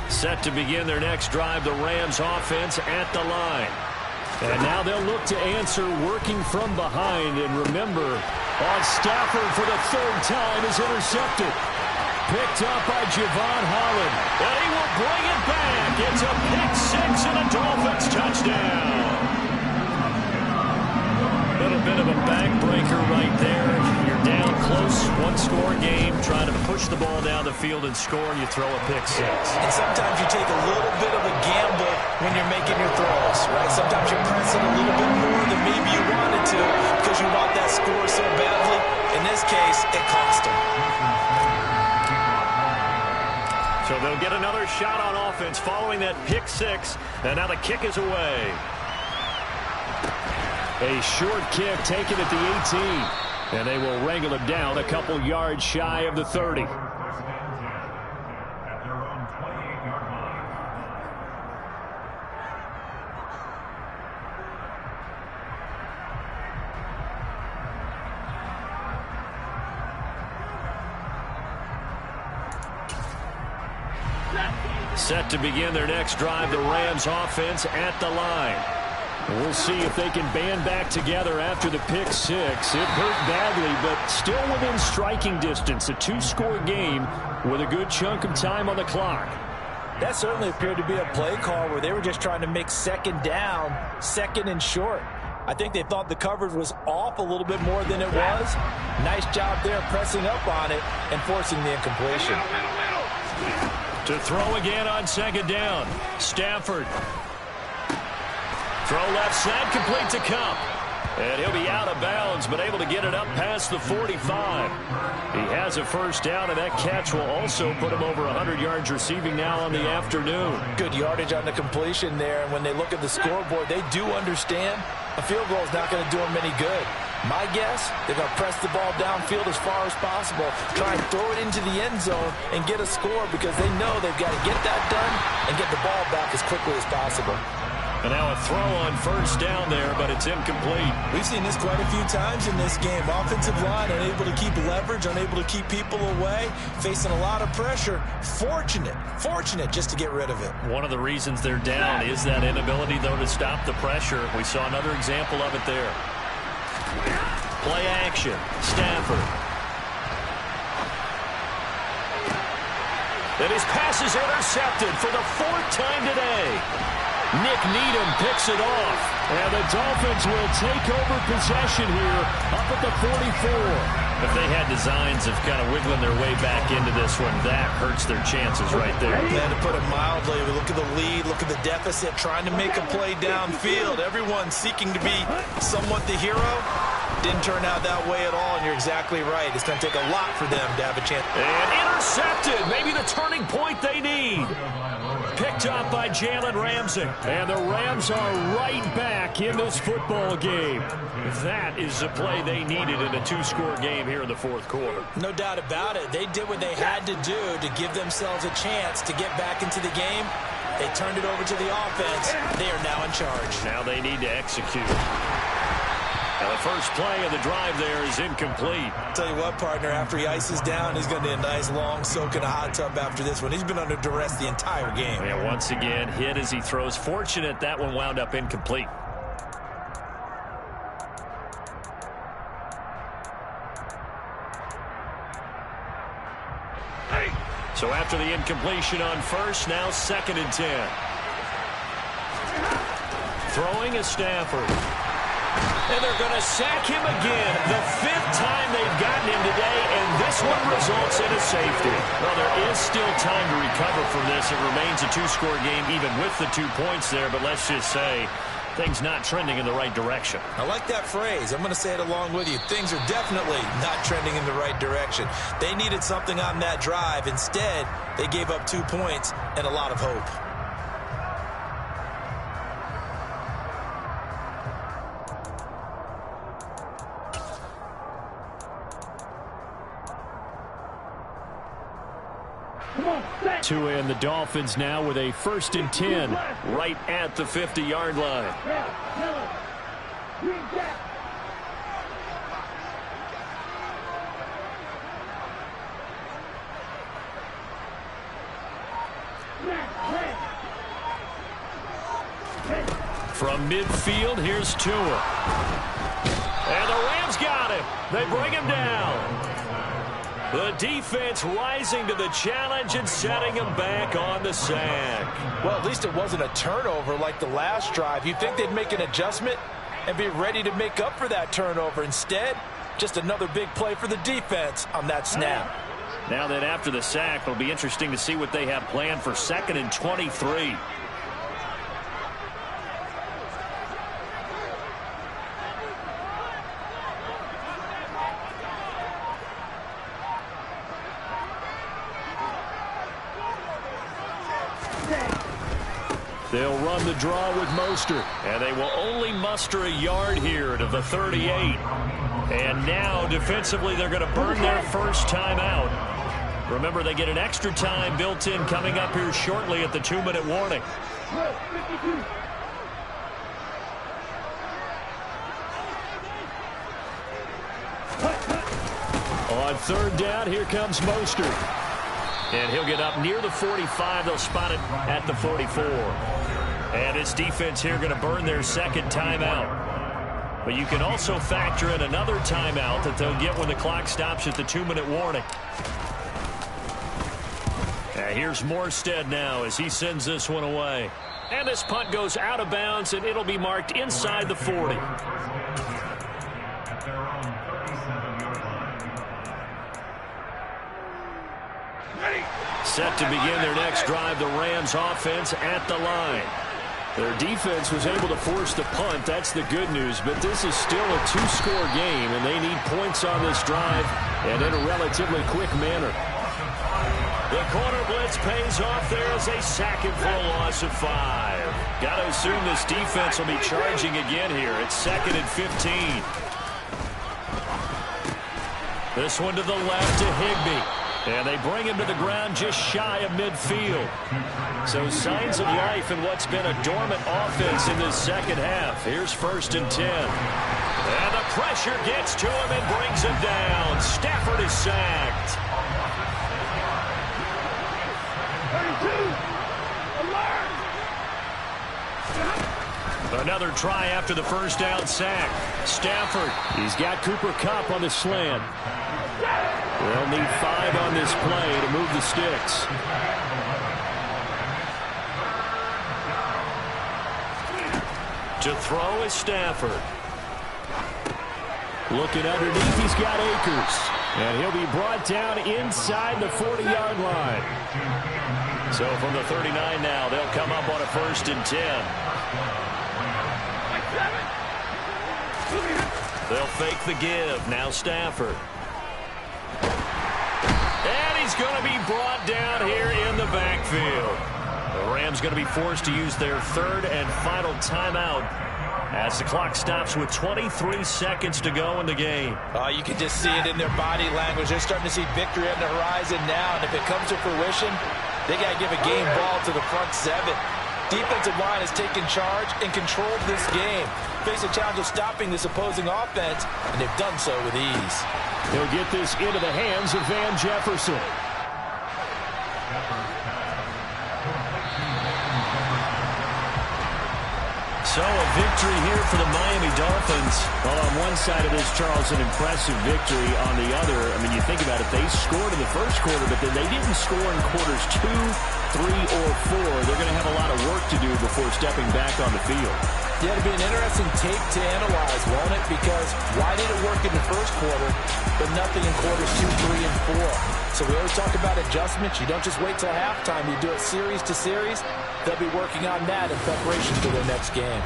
Set to begin their next drive, the Rams offense at the line. And now they'll look to answer working from behind. And remember, on Stafford for the 3rd time is intercepted. Picked up by Javon Holland. And he will bring it back. It's a pick-6 and a Dolphins touchdown. A little bit of a backbreaker right there. You're down close, 1-score game, trying to push the ball down the field and score, and you throw a pick-6. And sometimes you take a little bit of a gamble when you're making your throws, right? Sometimes you press it a little bit more than maybe you wanted to because you want that score so badly. In this case, it cost them. So they'll get another shot on offense following that pick-6, and now the kick is away. A short kick taken at the 18, and they will wrangle him down a couple yards shy of the 30. At their own 28-yard line. Set to begin their next drive, the Rams offense at the line. We'll see if they can band back together after the pick-6. It hurt badly, but still within striking distance. A 2-score game with a good chunk of time on the clock. That certainly appeared to be a play call where they were just trying to make 2nd down, 2nd and short. I think they thought the coverage was off a little bit more than it was. Nice job there pressing up on it and forcing the incompletion. To throw again on 2nd down. Stafford. Throw left side, complete to Cup. And he'll be out of bounds, but able to get it up past the 45. He has a 1st down, and that catch will also put him over 100 yards receiving now on the afternoon. Good yardage on the completion there. And when they look at the scoreboard, they do understand a field goal is not going to do them any good. My guess, they're going to press the ball downfield as far as possible, try and throw it into the end zone and get a score because they know they've got to get that done and get the ball back as quickly as possible. And now a throw on 1st down there, but it's incomplete. We've seen this quite a few times in this game. Offensive line unable to keep leverage, unable to keep people away, facing a lot of pressure. Fortunate just to get rid of it. One of the reasons they're down is that inability, though, to stop the pressure. We saw another example of it there. Play action. Stafford. And his pass is intercepted for the 4th time today. Nick Needham picks it off. And the Dolphins will take over possession here up at the 44. If they had designs of kind of wiggling their way back into this one, that hurts their chances right there. Yeah, to put it mildly, we look at the lead, look at the deficit, trying to make a play downfield. Everyone seeking to be somewhat the hero. Didn't turn out that way at all, and you're exactly right. It's going to take a lot for them to have a chance. And intercepted. Maybe the turning point they need. Picked picked off by Jalen Ramsey. And the Rams are right back in this football game. That is the play they needed in a 2-score game here in the fourth quarter. No doubt about it. They did what they had to do to give themselves a chance to get back into the game. They turned it over to the offense. They are now in charge. Now they need to execute. And the first play of the drive there is incomplete. Tell you what, partner, after he ices down, he's going to need a nice long soak in a hot tub after this one. He's been under duress the entire game. And once again, hit as he throws. Fortunate that one wound up incomplete. So after the incompletion on first, now 2nd and 10. Throwing is Stafford. And they're going to sack him again. The 5th time they've gotten him today, and this one results in a safety. Well, there is still time to recover from this. It remains a 2-score game even with the 2 points there, but let's just say things not trending in the right direction. I like that phrase. I'm going to say it along with you. Things are definitely not trending in the right direction. They needed something on that drive. Instead, they gave up 2 points and a lot of hope. Tua and the Dolphins now with a 1st and 10 right at the 50-yard line. From midfield, here's Tua. And the Rams got him. They bring him down. The defense rising to the challenge and setting him back on the sack. Well, at least it wasn't a turnover like the last drive. You'd think they'd make an adjustment and be ready to make up for that turnover. Instead, just another big play for the defense on that snap. Now that after the sack, it'll be interesting to see what they have planned for 2nd and 23. They'll run the draw with Mostert. And they will only muster a yard here to the 38. And now, defensively, they're going to burn their first time out. Remember, they get an extra time built in coming up here shortly at the 2-minute warning. On 3rd down, here comes Mostert. And he'll get up near the 45. They'll spot it at the 44. And this defense here going to burn their 2nd timeout. But you can also factor in another timeout that they'll get when the clock stops at the 2-minute warning. Here's Morstead now as he sends this one away. And this punt goes out of bounds, and it'll be marked inside the 40. Set to begin their next drive, the Rams offense at the line. Their defense was able to force the punt. That's the good news. But this is still a 2-score game, and they need points on this drive and in a relatively quick manner. The corner blitz pays off there as they sack him for a loss of 5. Got to assume this defense will be charging again here. It's 2nd and 15. This one to the left to Higbee. And they bring him to the ground just shy of midfield. So signs of life in what's been a dormant offense in this second half. Here's 1st and 10. And the pressure gets to him and brings him down. Stafford is sacked. 32. Another try after the 1st down sack. Stafford, he's got Cooper Kupp on the slant. They'll need 5 on this play to move the sticks. To throw is Stafford. Looking underneath, he's got Akers. And he'll be brought down inside the 40-yard line. So from the 39 now, they'll come up on a 1st and 10. They'll fake the give. Now Stafford. And he's going to be brought down here in the backfield. The Rams going to be forced to use their third and final timeout as the clock stops with 23 seconds to go in the game. You can just see it in their body language. They're starting to see victory on the horizon now, and if it comes to fruition, they got to give a game ball to the front seven. Defensive line has taken charge and controlled this game. Face a challenge of stopping this opposing offense, and they've done so with ease. He'll get this into the hands of Van Jefferson. So a victory here for the Miami Dolphins. Well, on one side of this, Charles, an impressive victory. On the other, I mean, you think about it, they scored in the first quarter, but then they didn't score in quarters 2, 3, or 4. They're going to have a lot of work to do before stepping back on the field. Yeah, it'll be an interesting tape to analyze, won't it? Because why did it work in the first quarter, but nothing in quarters 2, 3, and 4? So we always talk about adjustments. You don't just wait till halftime. You do it series to series. They'll be working on that in preparation for their next game.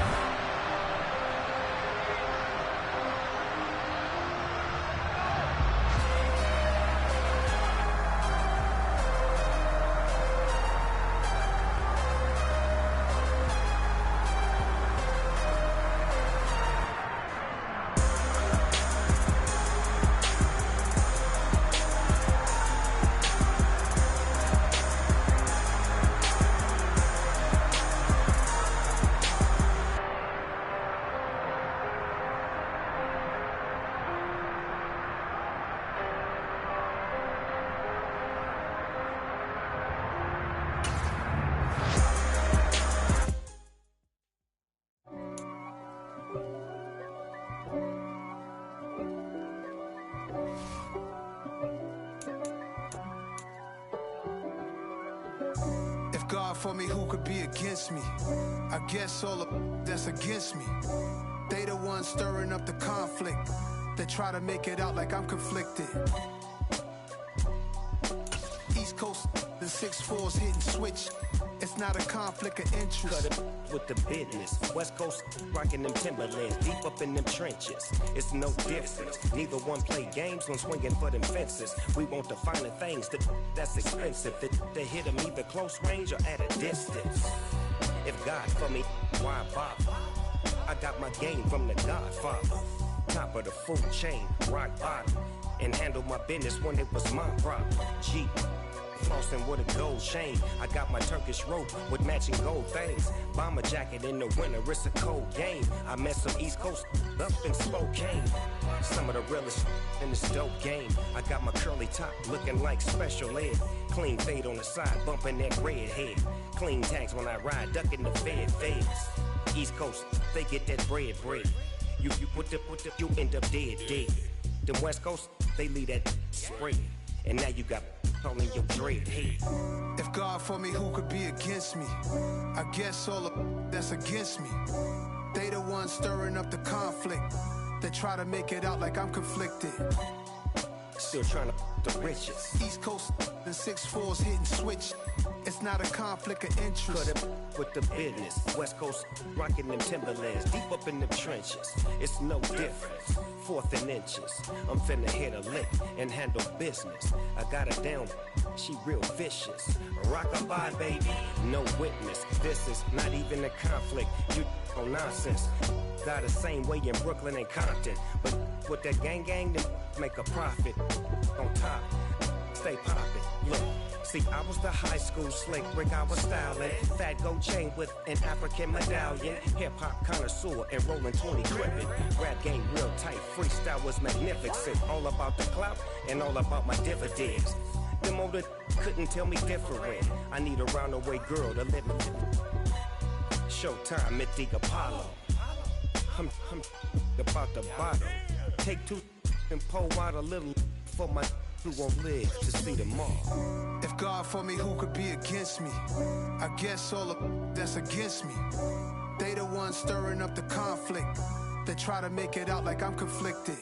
God for me, who could be against me? I guess all of that's against me. They the ones stirring up the conflict. They try to make it out like I'm conflicted. East Coast, the 6'4's hitting switch. It's not a conflict of interest. Cut it with the business. West Coast rocking them Timberlands, deep up in them trenches. It's no difference. Neither one play games when swinging for them fences. We want the finer things that's expensive. They hit them either close range or at a distance. If God for me, why bother? I got my game from the Godfather. Top of the food chain, rock bottom. And handle my business when it was my problem. G. Flossing with a gold chain. I got my Turkish rope with matching gold things. Bomber jacket in the winter, it's a cold game. I met some East Coast up in Spokane. Some of the realest in this dope game. I got my curly top looking like special ed. Clean fade on the side, bumping that red head. Clean tags when I ride, ducking the feds. East Coast, they get that bread. You you end up dead. Then West Coast, they leave that spread. And now you got on your dread head. If God for me, who could be against me? I guess all of that's against me. They the ones stirring up the conflict. They try to make it out like I'm conflicted. Still trying to the riches. East Coast, the 6'4's hitting switch. It's not a conflict of interest. Cut it with the business. West Coast rocking them Timberlands, deep up in them trenches. It's no difference. 4th and inches. I'm finna hit a lick and handle business. I got her down, she real vicious. Rock-a-bye, baby, no witness. This is not even a conflict. You on nonsense. Got the same way in Brooklyn and Compton. But with that gang, then make a profit. On top, stay poppin'. Look. See, I was the high school slick Rick, I was styling. Fat gold chain with an African medallion. Hip-hop connoisseur and rolling 20 crippin'. Rap game real tight, freestyle was magnificent. All about the clout and all about my dividends. Them older couldn't tell me different. I need a roundaway girl to live with. Showtime, Mythic Apollo. I'm about the bottle. Take 2 and pour out a little for my who won't live to see them all. If God for me, who could be against me? I guess all of that's against me. They the ones stirring up the conflict. They try to make it out like I'm conflicted.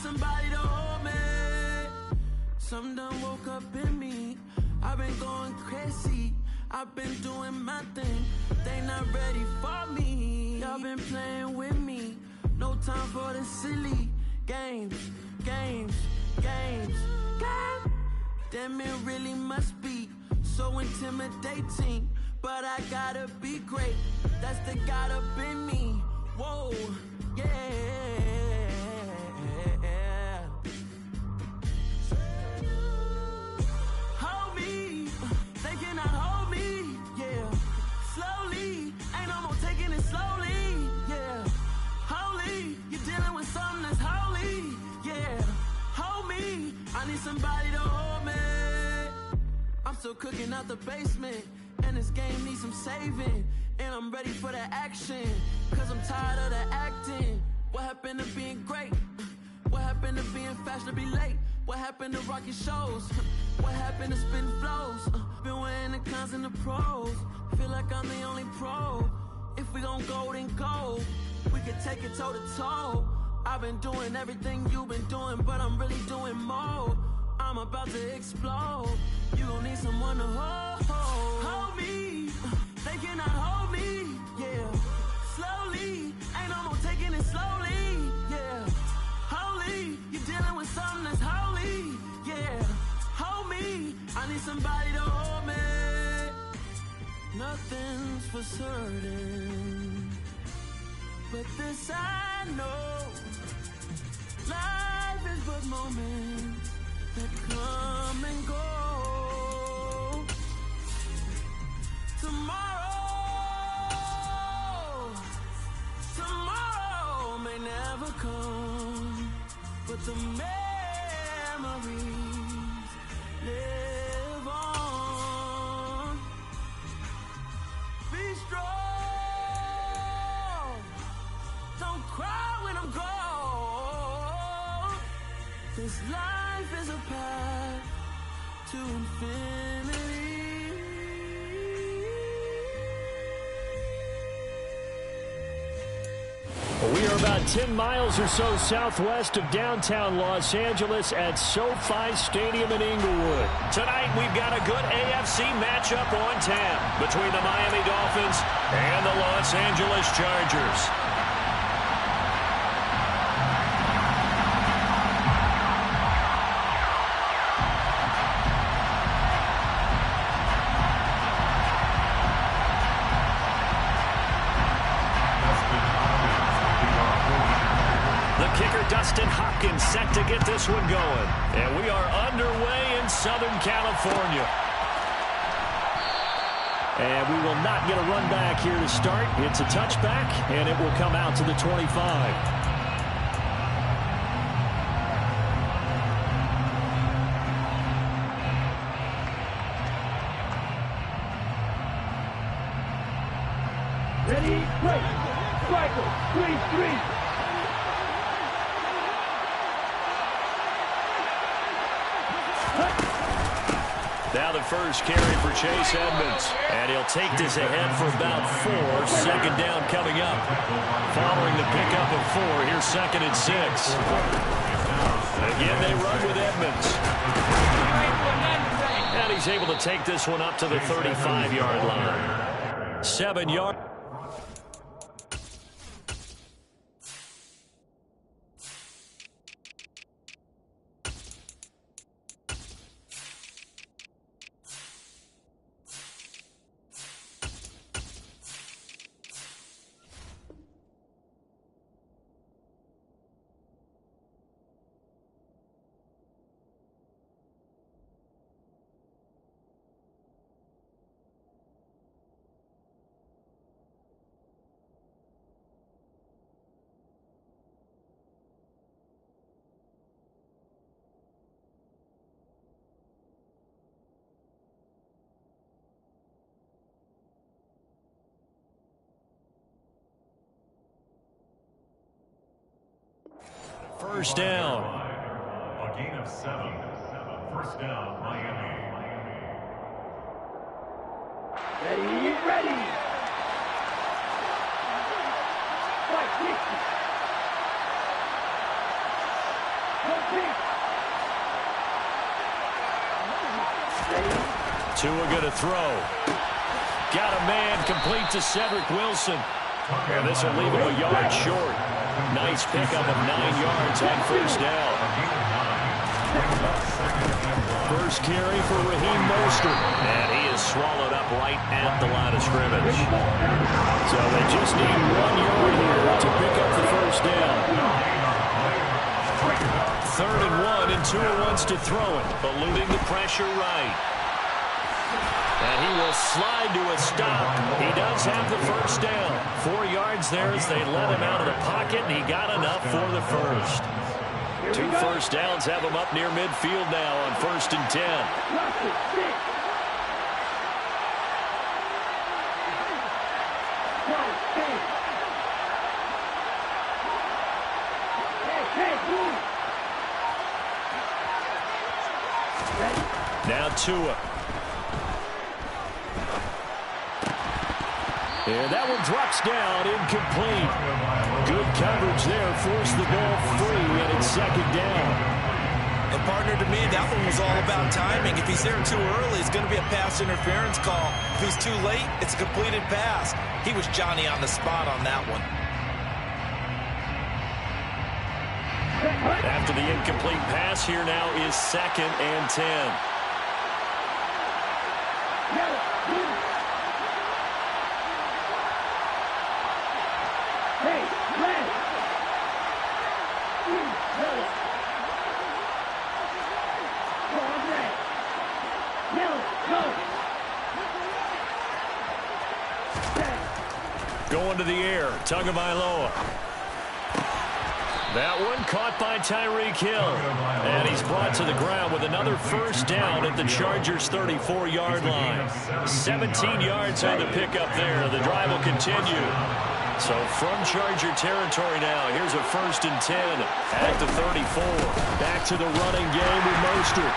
somebody to hold me. Some done woke up in me. I've been going crazy. I've been doing my thing. They not ready for me. Y'all been playing with me. No time for the silly games. Damn, it really must be so intimidating. But I gotta be great. That's the God up in me. Whoa, yeah. Hold me, they cannot hold me, yeah. Slowly, ain't no more taking it slowly, yeah. Holy, you're dealing with something that's holy, yeah. Hold me, I need somebody to hold me. I'm still cooking out the basement, and this game needs some saving. And I'm ready for the action, cause I'm tired of the acting. What happened to being great? What happened to being fashionably late? What happened to rocking shows? What happened to spitting flows? Been wearing the cons and the pros. Feel like I'm the only pro. If we gon' go, then go. We can take it toe to toe. I've been doing everything you've been doing, but I'm really doing more. I'm about to explode. You gon' need someone to hold. Hold me. They cannot hold me. Yeah. Slowly. Ain't no more taking it slowly. Yeah. Holy. You're dealing with something that's holy. Yeah. Hold me. I need somebody to hold me. Nothing's for certain, but this I know. Life is but moments that come and go. Tomorrow may never come, but the memories live on. Be strong, don't cry when I'm gone. This life is a path to infinity. We are about 10 miles or so southwest of downtown Los Angeles at SoFi Stadium in Inglewood. Tonight, we've got a good AFC matchup on tap between the Miami Dolphins and the Los Angeles Chargers. Set to get this one going. And we are underway in Southern California. And we will not get a run back here to start. It's a touchback, and it will come out to the 25. Ready, break. Striker, 3-3. Now the first carry for Chase Edmonds. And he'll take this ahead for about 4. Second down coming up. Following the pickup of 4, here's 2nd and 6. Again, they run with Edmonds. And he's able to take this one up to the 35-yard line. 7 yards. First down. A gain of 7. First down, Miami. Ready. Fight, Tua going to throw. Got a man complete to Cedric Wilson. And this will leave him a yard short. Nice pickup of 9 yards on first down. First carry for Raheem Mostert. And he is swallowed up right at the line of scrimmage. So they just need 1 yard here to pick up the first down. 3rd and 1, and Tua wants to throw it, eluding the pressure right. And he will slide to a stop. He does have the first down. 4 yards there as they let him out of the pocket, and he got enough for the first. 2 first downs have him up near midfield now on 1st and 10. Now Tua. And that one drops down, incomplete. Good coverage there, forced the ball free, and it's 2nd down. And partner, to me, that one was all about timing. If he's there too early, it's going to be a pass interference call. If he's too late, it's a completed pass. He was Johnny on the spot on that one. After the incomplete pass, here now is 2nd and 10. Going to the air, Tagovailoa. That one caught by Tyreek Hill. And he's brought to the ground with another first down at the Chargers' 34-yard line. 17 yards on the pickup there. The drive will continue. So from Charger territory now, here's a 1st and 10 at the 34. Back to the running game with Mostert.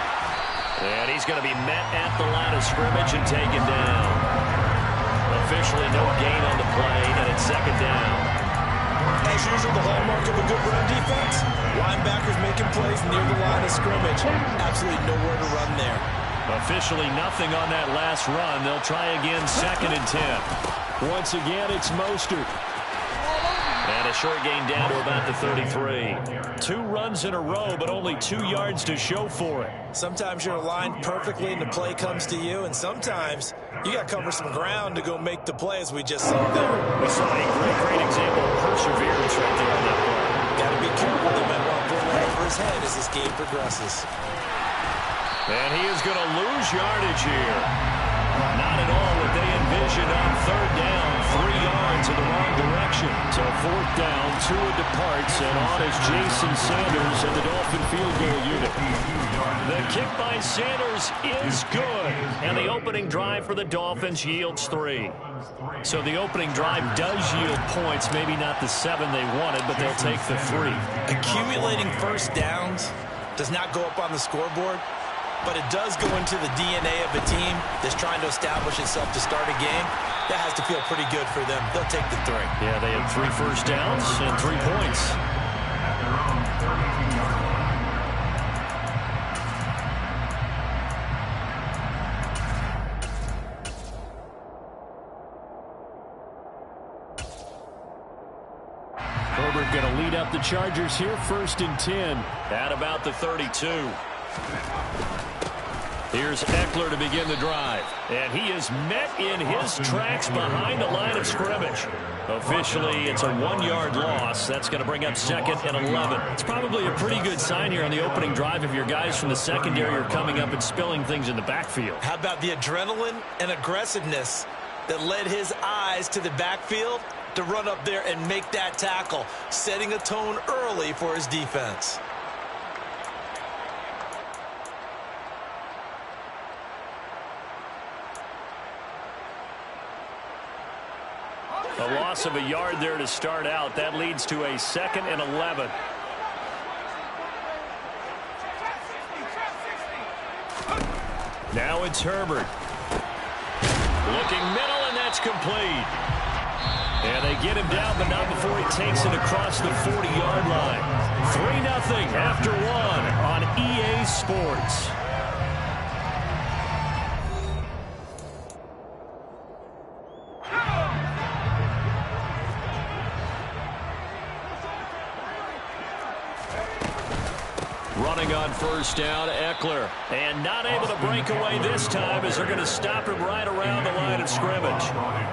And he's going to be met at the line of scrimmage and taken down. Officially no gain on the play, and it's 2nd down. As usual, the hallmark of a good run defense, linebackers making plays near the line of scrimmage. Absolutely nowhere to run there. Officially nothing on that last run. They'll try again, 2nd and 10. Once again, it's Mostert. And a short gain down to about the 33. 2 runs in a row, but only 2 yards to show for it. Sometimes you're aligned perfectly and the play comes to you, and sometimes you got to cover some ground to go make the play, as we just saw there. We saw a great example of perseverance right there on that play. Got to be careful. They might want to pull it over his head as this game progresses. And he is going to lose yardage here. Not at all what they envisioned on 3rd down. 3 yards in the wrong direction. So 4th down, Tua departs, and on is Jason Sanders and the Dolphin field goal unit. The kick by Sanders is good. And the opening drive for the Dolphins yields 3. So the opening drive does yield points. Maybe not the 7 they wanted, but they'll take the 3. Accumulating first downs does not go up on the scoreboard, but it does go into the DNA of a team that's trying to establish itself to start a game. That has to feel pretty good for them. They'll take the 3. Yeah, they had 3 first downs and 3 points. Herbert going to lead up the Chargers here, 1st and 10 at about the 32. Here's Eckler to begin the drive. And he is met in his tracks behind the line of scrimmage. Officially, it's a 1-yard loss. That's going to bring up 2nd and 11. It's probably a pretty good sign here on the opening drive if your guys from the secondary are coming up and spilling things in the backfield. How about the adrenaline and aggressiveness that led his eyes to the backfield to run up there and make that tackle, setting a tone early for his defense. A loss of a yard there to start out. That leads to a 2nd and 11. Now it's Herbert. Looking middle, and that's complete. And they get him down, but not before he takes it across the 40-yard line. 3-0 after 1 on EA Sports. Running on first down, Eckler. And not able to break away this time as they're going to stop him right around the line of scrimmage.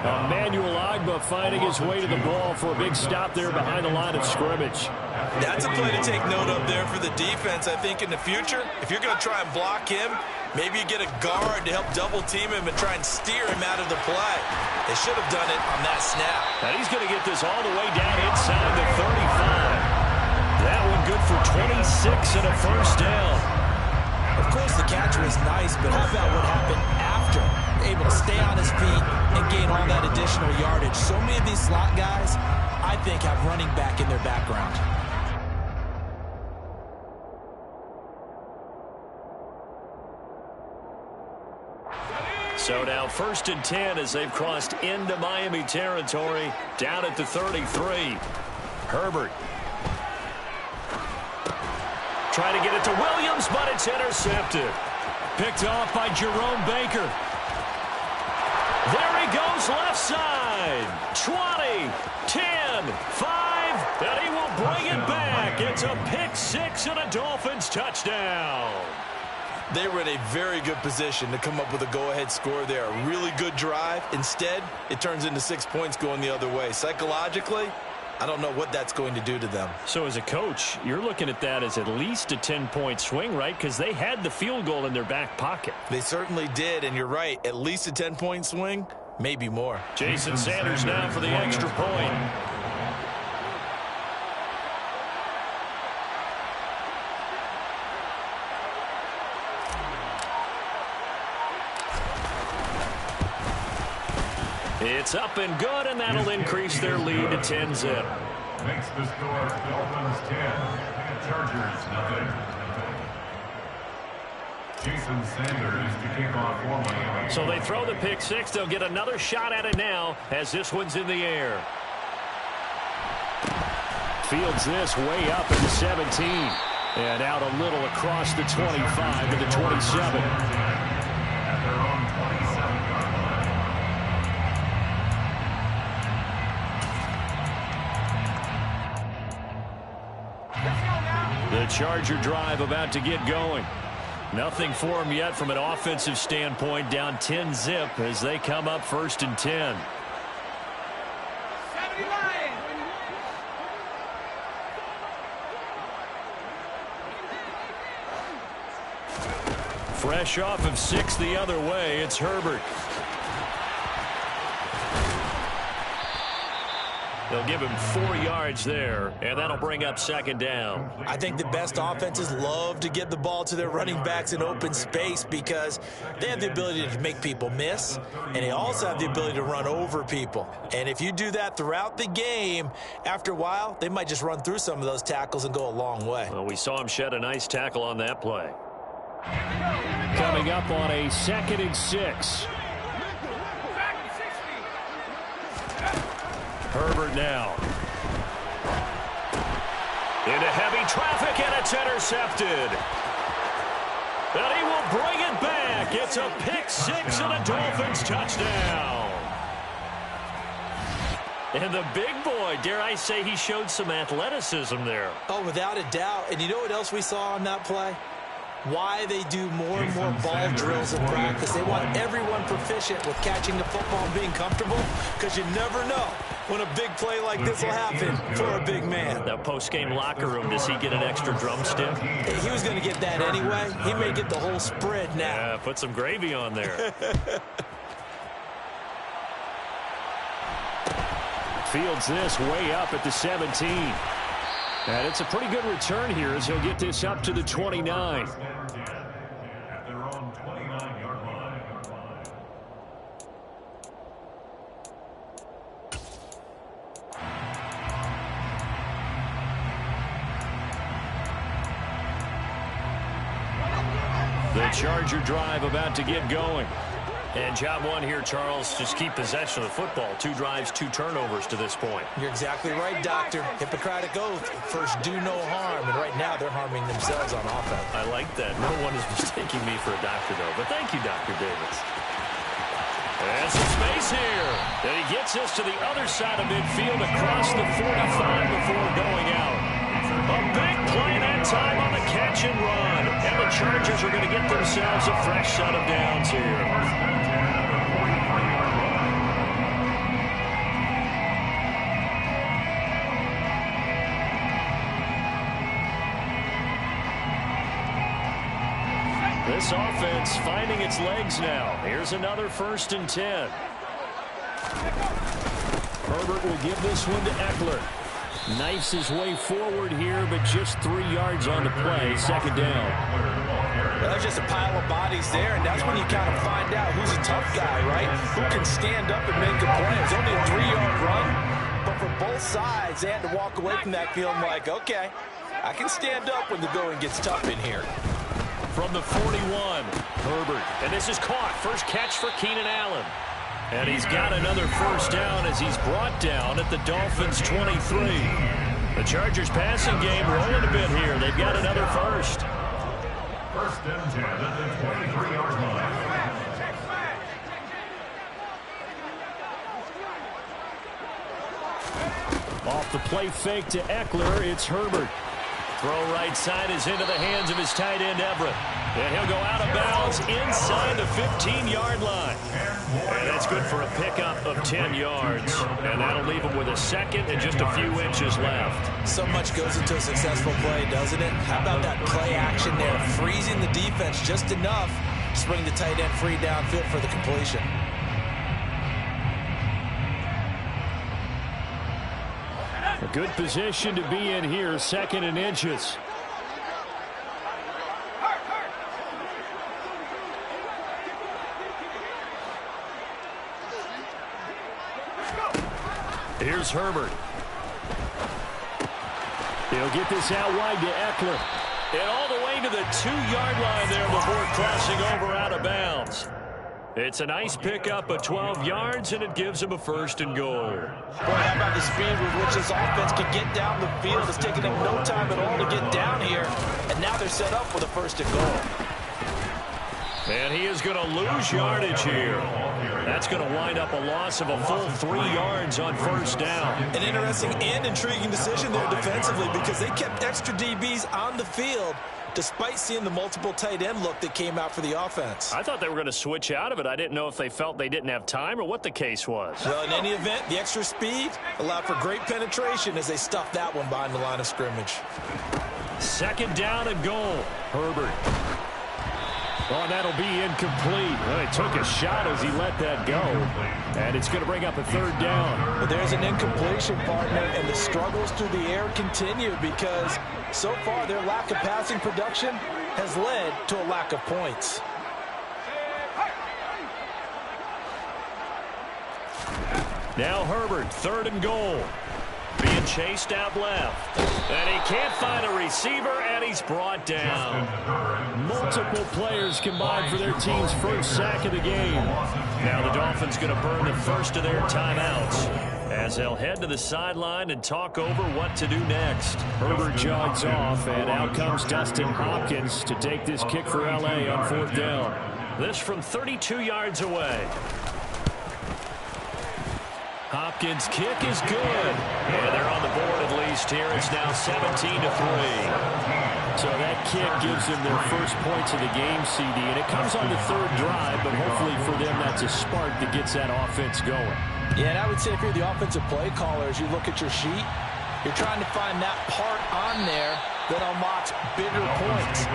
Emmanuel Ogbah finding his way to the ball for a big stop there behind the line of scrimmage. That's a play to take note of there for the defense, I think, in the future. If you're going to try and block him, maybe you get a guard to help double-team him and try and steer him out of the play. They should have done it on that snap. And he's going to get this all the way down inside the 35. That one good for 26 and a first down. Of course, the catch was nice, but how about what happened after? Able to stay on his feet and gain all that additional yardage. So many of these slot guys, I think, have running back in their background. So now 1st and 10 as they've crossed into Miami territory, down at the 33. Herbert trying to get it to Williams, but it's intercepted. Picked off by Jerome Baker. There he goes left side. 20, 10, 5, and he will bring it back. It's a pick-6 and a Dolphins touchdown. They were in a very good position to come up with a go-ahead score there. A really good drive. Instead, it turns into 6 points going the other way. Psychologically, I don't know what that's going to do to them. So as a coach, you're looking at that as at least a 10-point swing, right? Because they had the field goal in their back pocket. They certainly did, and you're right. At least a 10-point swing, maybe more. Jason Sanders now for the extra point. It's up and good, and that'll increase their lead to 10-zip. Makes the score Dolphins 10, Chargers nothing. Jason Sanders to kick off for Miami. So they throw the pick-6. They'll get another shot at it now as this one's in the air. Fields this way up at the 17. And out a little across the 25 to the 27. At their own 27-yard line. The Charger drive about to get going. Nothing for them yet from an offensive standpoint. Down 10-zip as they come up 1st and 10. Fresh off of 6 the other way, it's Herbert. They'll give him 4 yards there, and that'll bring up 2nd down. I think the best offenses love to get the ball to their running backs in open space because they have the ability to make people miss, and they also have the ability to run over people. And if you do that throughout the game, after a while, they might just run through some of those tackles and go a long way. Well, we saw him shed a nice tackle on that play. Coming up on a 2nd and 6. Herbert now. Into heavy traffic, and it's intercepted. And he will bring it back. It's a pick-6 and a Dolphins touchdown. And the big boy, dare I say, he showed some athleticism there. Oh, without a doubt. And you know what else we saw on that play? Why they do more and more ball drills in practice. They want everyone proficient with catching the football and being comfortable, because you never know when a big play like this will happen for a big man. That post-game locker room, does he get an extra drumstick? He was going to get that anyway. He may get the whole spread now. Yeah, put some gravy on there. Fields this way up at the 17. And it's a pretty good return here as he'll get this up to the 29. At their own 29-yard line. The Charger drive about to get going. And job one here, Charles, just keep possession of the football. 2 drives, 2 turnovers to this point. You're exactly right, Doctor. Hippocratic oath. First, do no harm. And right now, they're harming themselves on offense. I like that. No one is mistaking me for a doctor, though. But thank you, Dr. Davis. And some space here. And he gets us to the other side of midfield across the 45 before going out. A big play that time on the catch and run. And the Chargers are going to get themselves a fresh set of downs here. This offense finding its legs now. Here's another 1st and 10. Herbert will give this one to Eckler. Knifes his way forward here, but just 3 yards on the play. 2nd down. Well, there's just a pile of bodies there, and that's when you kind of find out who's a tough guy, right? Who can stand up and make a play. It's only a 3-yard run, but for both sides, they had to walk away from that feeling like, okay, I can stand up when the going gets tough in here. From the 41, Herbert. And this is caught. First catch for Keenan Allen. And he's got another 1st down as he's brought down at the Dolphins' 23. The Chargers passing game rolling a bit here. They've got another 1st. 1st and 10 at the 23-yard line. Off the play fake to Eckler, it's Herbert. Throw right side is into the hands of his tight end, Everett. And he'll go out of bounds inside the 15-yard line. And that's good for a pickup of 10 yards. And that'll leave him with a 2nd and just a few inches left. So much goes into a successful play, doesn't it? How about that play action there? Freezing the defense just enough to bring the tight end free downfield for the completion. A good position to be in here, 2nd and inches. Here's Herbert. He'll get this out wide to Eckler. And all the way to the 2-yard line there before crossing over out of bounds. It's a nice pickup of 12 yards, and it gives him a 1st and goal. Boy, how about the speed with which this offense can get down the field? It's taking them no time at all to get down here, and now they're set up with a 1st and goal. And he is going to lose yardage here. That's going to wind up a loss of a full 3 yards on 1st down. An interesting and intriguing decision there defensively because they kept extra DBs on the field despite seeing the multiple tight end look that came out for the offense. I thought they were going to switch out of it. I didn't know if they felt they didn't have time or what the case was. Well, in any event, the extra speed allowed for great penetration as they stuffed that one behind the line of scrimmage. 2nd down and goal. Herbert. Oh, that'll be incomplete. Well, he took a shot as he let that go. And it's going to bring up a 3rd down. But there's an incompletion, partner, and the struggles through the air continue because so far their lack of passing production has led to a lack of points. Now Herbert, 3rd and goal. Being chased out left. And he can't find a receiver, and he's brought down. Multiple players combined for their team's 1st sack of the game. Now the Dolphins going to burn the 1st of their timeouts as they'll head to the sideline and talk over what to do next. Herbert jogs off, and out comes Dustin Hopkins to take this kick for L.A. on 4th down. This from 32 yards away. Hopkins' kick is good. And they're on the board at least here. It's now 17-3. So that kick gives them their 1st points of the game, CD. And it comes on the 3rd drive, but hopefully for them that's a spark that gets that offense going. Yeah, and I would say if you're the offensive play caller, as you look at your sheet, you're trying to find that part on there that unlocks bigger points.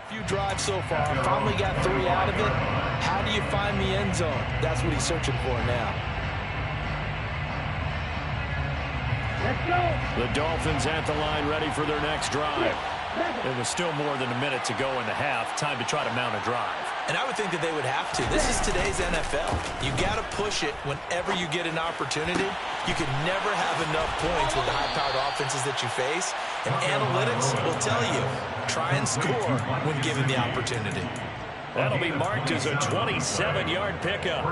Few drives so far. Finally got 3 out of it. How do you find the end zone? That's what he's searching for now. Let's go. The Dolphins at the line ready for their next drive. It was still more than a minute to go in the half. Time to try to mount a drive. And I would think that they would have to. This is today's NFL. You got to push it whenever you get an opportunity. You can never have enough points with the high-powered offense defenses that you face, and analytics will tell you, try and score when given the opportunity. That'll be marked as a 27-yard pickup.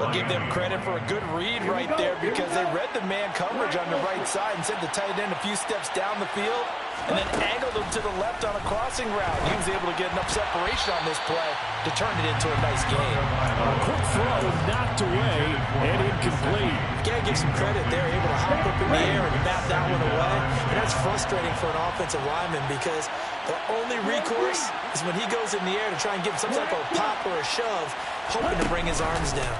I'll give them credit for a good read right there because they read the man coverage on the right side and sent the tight end a few steps down the field and then angled him to the left on a crossing route. He was able to get enough separation on this play to turn it into a nice gain. A quick throw knocked away and incomplete. Gotta give some credit there, able to hop up in the air and bat that one away. And that's frustrating for an offensive lineman because the only recourse is when he goes in the air to try and get some type of pop or a shove, hoping to bring his arms down.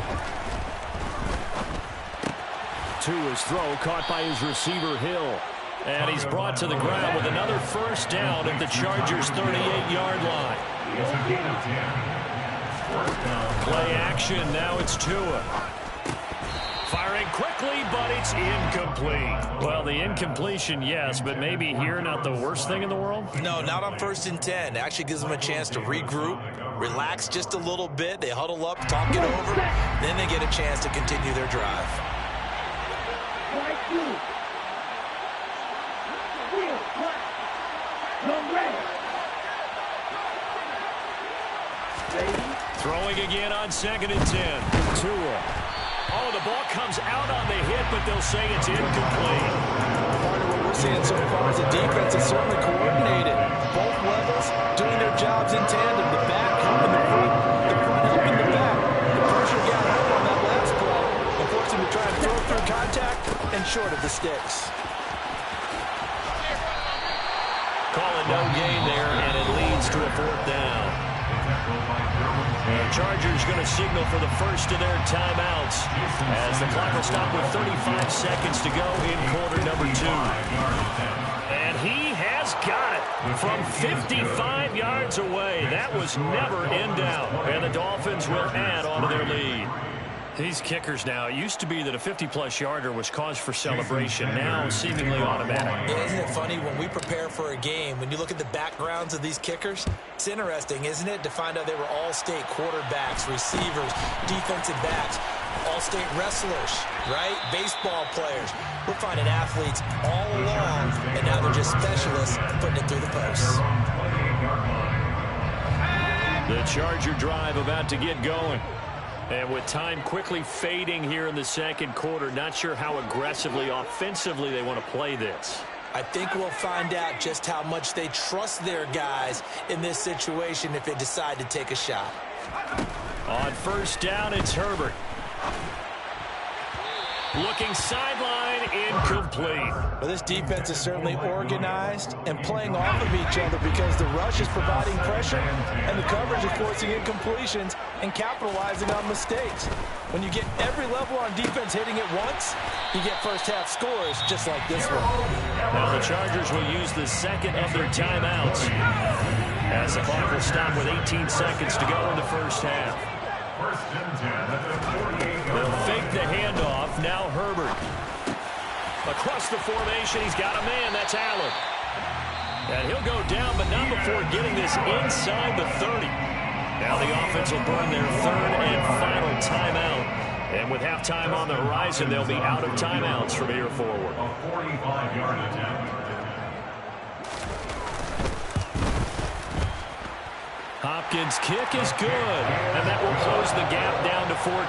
To his throw, caught by his receiver, Hill. And he's brought to the ground with another first down at the Chargers' 38-yard line. Play action, now it's Tua. Firing quickly, but it's incomplete. Well, the incompletion, yes, but maybe here not the worst thing in the world? No, not on 1st and 10. It actually gives them a chance to regroup, relax just a little bit. They huddle up, talk it over, then they get a chance to continue their drive. Throwing again on 2nd and 10. Tua. Oh, the ball comes out on the hit, but they'll say it's incomplete. Part of what we're seeing so far is the defense is certainly coordinated. Both levels doing their jobs in tandem. The back helping the front helping the back. The pressure got home on that last play and forced him to try and throw through contact and short of the sticks. Call a no gain there, and it leads to a 4th down. The Chargers going to signal for the first of their timeouts as the clock will stop with 35 seconds to go in quarter number 2. And he has got it from 55 yards away. That was never in doubt. And the Dolphins will add on to their lead. These kickers now, it used to be that a 50-plus yarder was cause for celebration. Now, seemingly automatic. Yeah, isn't it funny when we prepare for a game, when you look at the backgrounds of these kickers, it's interesting, isn't it, to find out they were all-state quarterbacks, receivers, defensive backs, all-state wrestlers, right? Baseball players. We're finding athletes all along, and now they're just specialists putting it through the posts. The Charger drive about to get going. And with time quickly fading here in the second quarter, not sure how aggressively, offensively they want to play this. I think we'll find out just how much they trust their guys in this situation if they decide to take a shot. On 1st down, it's Herbert. Looking sideline, incomplete. Well, this defense is certainly organized and playing off of each other because the rush is providing pressure and the coverage is forcing incompletions and capitalizing on mistakes. When you get every level on defense hitting it once, you get first-half scores just like this one. Now the Chargers will use the second of their timeouts as the clock will stop with 18 seconds to go in the first half. They'll fake the handoff. Now Herbert. Across the formation, he's got a man. That's Allen. And he'll go down, but not before getting this inside the 30. Now the offense will burn their 3rd and final timeout. And with halftime on the horizon, they'll be out of timeouts from here forward. A 45-yard attempt. Hopkins' kick is good, and that will close the gap down to 14.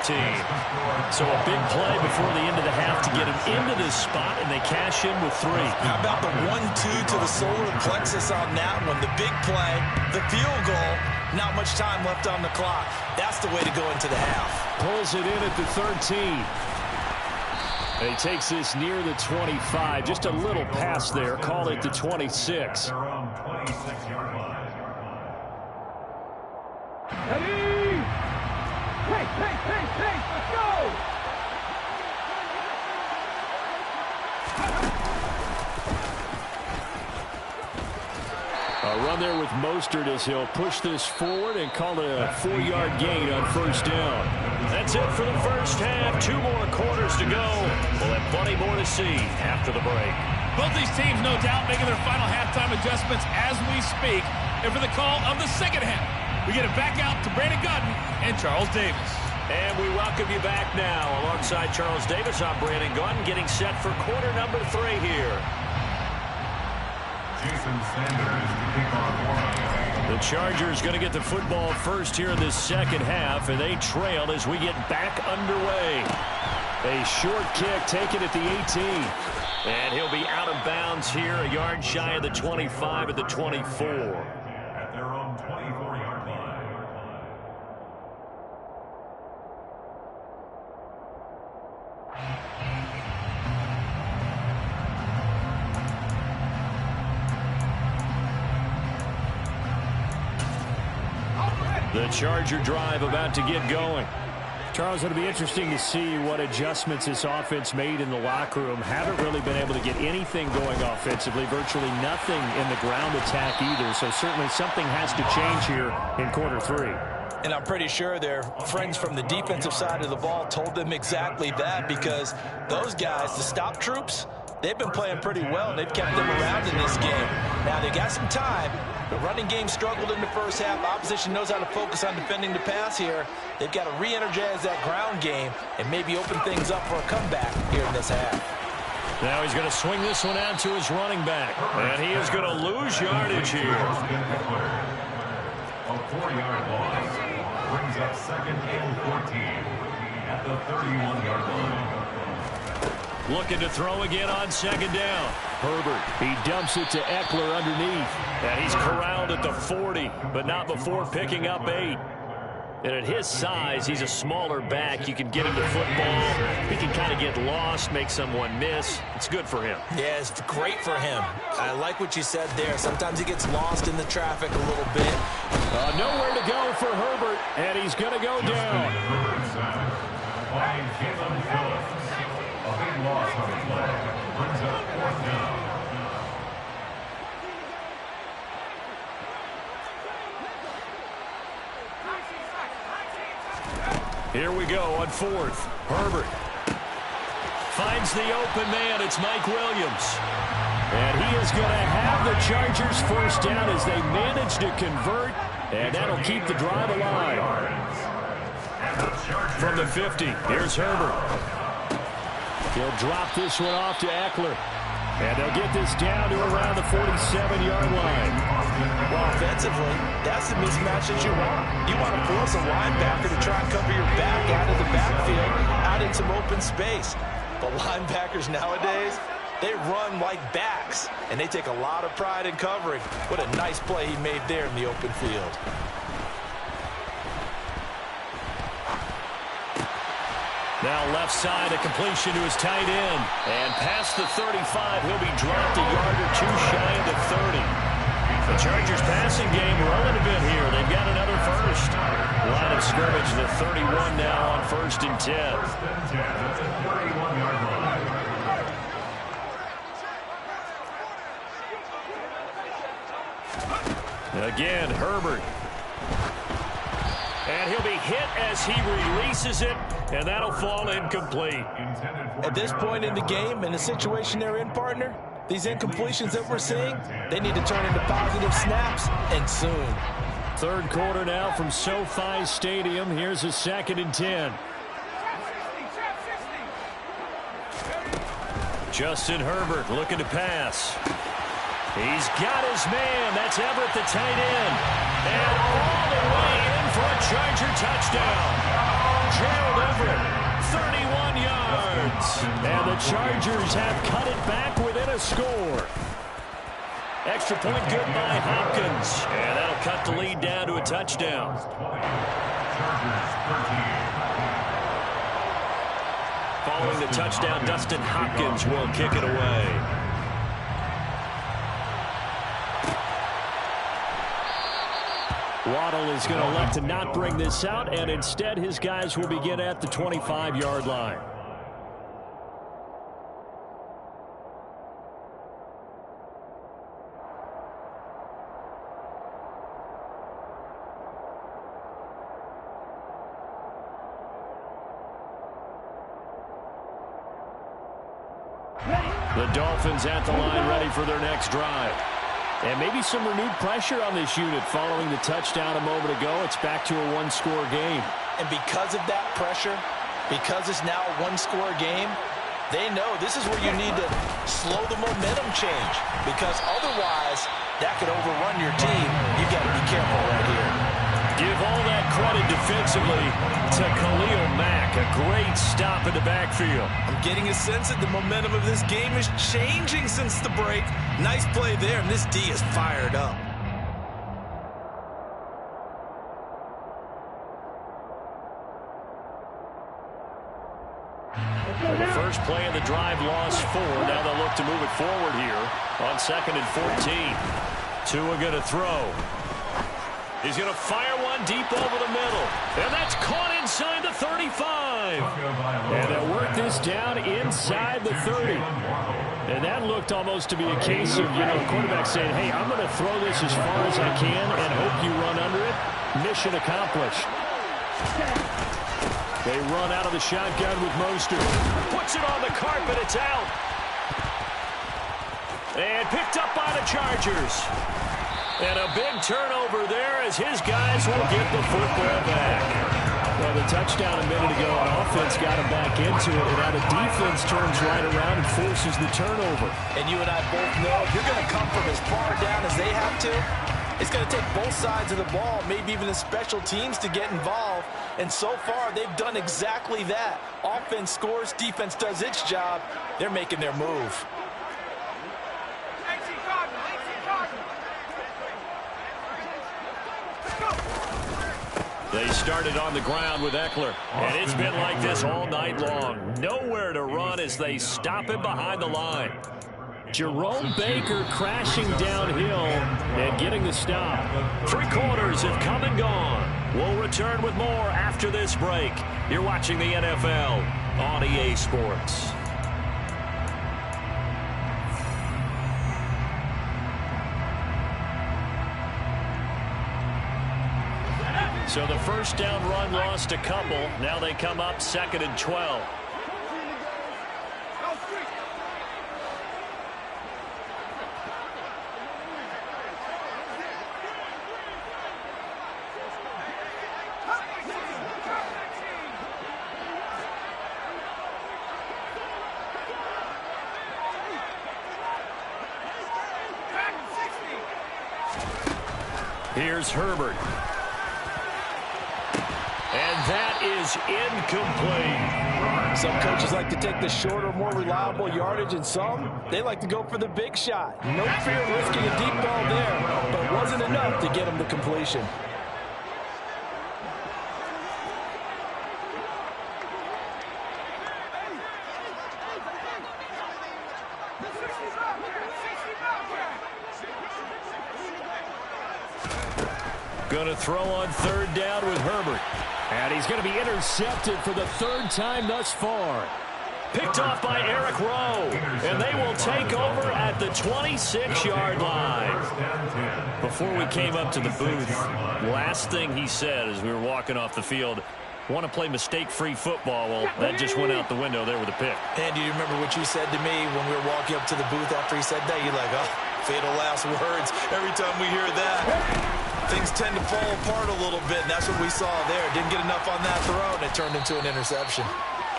So a big play before the end of the half to get him into this spot, and they cash in with 3. How about the 1-2 to the solar plexus on that one? The big play, the field goal, not much time left on the clock. That's the way to go into the half. Pulls it in at the 13. And he takes this near the 25. Just a little pass there. Call it the 26. They're on 26-yard line. Ready? Pace, let's go! A run there with Mostert as he'll push this forward and call it a 4-yard gain on 1st down. That's it for the first half. 2 more quarters to go. We'll have plenty more to see after the break. Both these teams, no doubt, making their final halftime adjustments as we speak. And for the call of the second half, we get it back out to Brandon Gutton and Charles Davis. And we welcome you back now. Alongside Charles Davis, I'm Brandon Gutton, getting set for quarter number 3 here. The Chargers going to get the football first here in this second half, and they trail as we get back underway. A short kick taken at the 18. And he'll be out of bounds here, a yard shy of the 25 at the 24. At their own 24-yard line. The Charger drive about to get going. Charles, it'll be interesting to see what adjustments this offense made in the locker room. Haven't really been able to get anything going offensively, virtually nothing in the ground attack either. So certainly something has to change here in quarter three. And I'm pretty sure their friends from the defensive side of the ball told them exactly that, because those guys, the stop troops, they've been playing pretty well. They've kept them around in this game. Now, they got some time. The running game struggled in the first half. Opposition knows how to focus on defending the pass here. They've got to re-energize that ground game and maybe open things up for a comeback here in this half. Now he's going to swing this one out to his running back. And he is going to lose yardage here. A 4-yard loss brings up second and 14 at the 31-yard line. Looking to throw again on second down. Herbert, he dumps it to Eckler underneath. And he's corralled at the 40, but not before picking up 8. And at his size, he's a smaller back. You can get him the football. He can kind of get lost, make someone miss. It's good for him. Yeah, it's great for him. I like what you said there. Sometimes he gets lost in the traffic a little bit. Nowhere to go for Herbert, and he's going to go down. A big loss on the play. Brings up 4th down. Here we go on 4th. Herbert finds the open man. It's Mike Williams. And he is going to have the Chargers first down as they manage to convert. And that'll keep the drive alive. From the 50, here's Herbert. He'll drop this one off to Eckler. And they'll get this down to around the 47-yard line. Well, offensively, that's the mismatch that you want. You want to force a linebacker to try and cover your back out of the backfield, out in some open space. But linebackers nowadays, they run like backs, and they take a lot of pride in covering. What a nice play he made there in the open field. Now left side, a completion to his tight end. And past the 35, he'll be dropped a yard or two shy of the 30. The Chargers passing game rolling a bit here. They've got another first. Line of scrimmage, the 31 now on 1st and 10. That's a 31-yard line. Again, Herbert. And he'll be hit as he releases it, and that'll fall incomplete. At this point in the game, in the situation they're in, partner, these incompletions that we're seeing, they need to turn into positive snaps, and soon. Third quarter now from SoFi Stadium. Here's a 2nd and 10. Justin Herbert looking to pass. He's got his man. That's Everett, the tight end. And all the way in for a Charger touchdown. Gerald Everett, 31 yards. And the Chargers have cut it back within a score. Extra point good by Hopkins. And that'll cut the lead down to a touchdown. Following the touchdown, Dustin Hopkins will kick it away. Waddle is going to elect to not bring this out, and instead his guys will begin at the 25-yard line. The Dolphins at the line ready for their next drive. And maybe some renewed pressure on this unit following the touchdown a moment ago. It's back to a one-score game. And because of that pressure, because it's now a one-score game, They know this is where you need to slow the momentum change, because otherwise that could overrun your team. You got to be careful right here. Give all that credit defensively to Khalil Mack. A great stop in the backfield. I'm getting a sense that the momentum of this game is changing since the break. Nice play there, and this D is fired up. The first play of the drive lost 4. Now they'll look to move it forward here on 2nd and 14. Tua going to throw. He's going to fire one deep over the middle. And that's caught inside the 35. And they'll work this down inside the 30. And that looked almost to be a case of, the quarterback saying, hey, I'm going to throw this as far as I can and hope you run under it. Mission accomplished. They run out of the shotgun with Mostert. Puts it on the carpet. It's out. And picked up by the Chargers. And a big turnover there as his guys will get the football back. Well, the touchdown a minute ago on offense got him back into it, and now the defense turns right around and forces the turnover. And you and I both know if you're going to come from as far down as they have to, it's going to take both sides of the ball, maybe even the special teams to get involved. And so far, they've done exactly that. Offense scores, defense does its job. They're making their move. They started on the ground with Eckler, and it's been like this all night long. Nowhere to run as they stop him behind the line. Jerome Baker crashing downhill and getting the stop. 3 quarters have come and gone. We'll return with more after this break. You're watching the NFL on EA Sports. So the first down run lost a couple. Now they come up 2nd and 12. Here's Herbert. And that is incomplete. Some coaches like to take the shorter, more reliable yardage, and some, they like to go for the big shot. No fear of risking a deep ball there, but it wasn't enough to get them the completion. Going to throw on 3rd down with Herbert. And he's going to be intercepted for the 3rd time thus far. Picked off by Eric Rowe. And they will take over at the 26-yard line. Before we came up to the booth, last thing he said as we were walking off the field, want to play mistake-free football. Well, that just went out the window there with a pick. And do you remember what you said to me when we were walking up to the booth after he said that? You're like, oh, fatal last words. Every time we hear that, things tend to fall apart a little bit, and that's what we saw there. Didn't get enough on that throw, and it turned into an interception.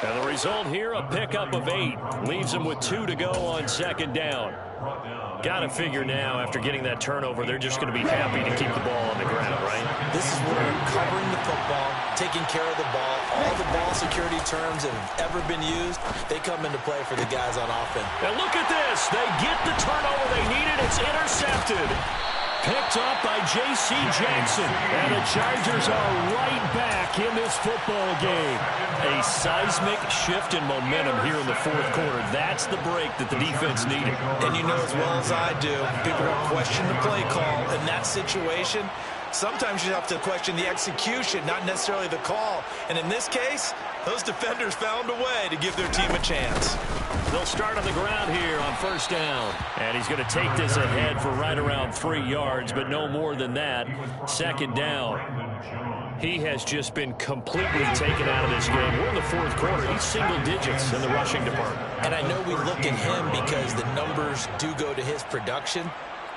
And the result here, a pickup of 8. Leaves them with 2 to go on 2nd down. Got to figure now, after getting that turnover, they're just going to be happy to keep the ball on the ground, right? This is where covering the football, taking care of the ball, all the ball security terms that have ever been used, they come into play for the guys on offense. And look at this. They get the turnover they needed. It's intercepted. Picked up by J.C. Jackson. And the Chargers are right back in this football game. A seismic shift in momentum here in the 4th quarter. That's the break that the defense needed. And you know as well as I do, people don't question the play call. In that situation, sometimes you have to question the execution, not necessarily the call. And in this case, those defenders found a way to give their team a chance. They'll start on the ground here on 1st down. And he's going to take this ahead for right around 3 yards, but no more than that. 2nd down. He has just been completely taken out of this game. We're in the 4th quarter. He's single digits in the rushing department. And I know we look at him because the numbers do go to his production.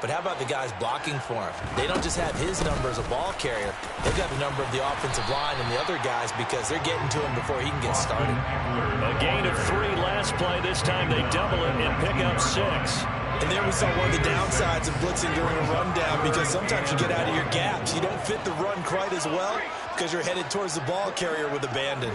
But how about the guys blocking for him? They don't just have his number as a ball carrier. They've got the number of the offensive line and the other guys because they're getting to him before he can get started. A gain of 3 last play. This time they double it and pick up 6. And there we saw one of the downsides of blitzing during a rundown, because sometimes you get out of your gaps. You don't fit the run quite as well because you're headed towards the ball carrier with abandon.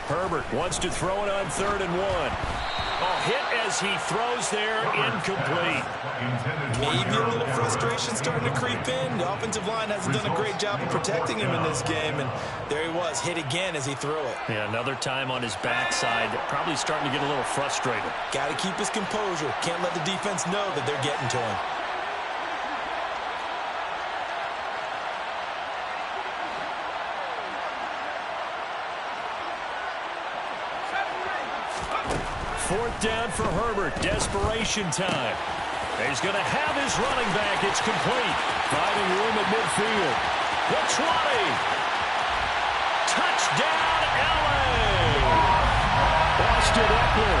Herbert wants to throw it on 3rd and 1. Oh, hit as he throws there, incomplete. Maybe a little frustration starting to creep in. The offensive line hasn't done a great job of protecting him in this game, and there he was, hit again as he threw it. Yeah, another time on his backside, probably starting to get a little frustrated. Got to keep his composure. Can't let the defense know that they're getting to him. Fourth down for Herbert. Desperation time. He's going to have his running back. It's complete. Finding room at midfield. The 20. Touchdown, L.A. Austin Eckler,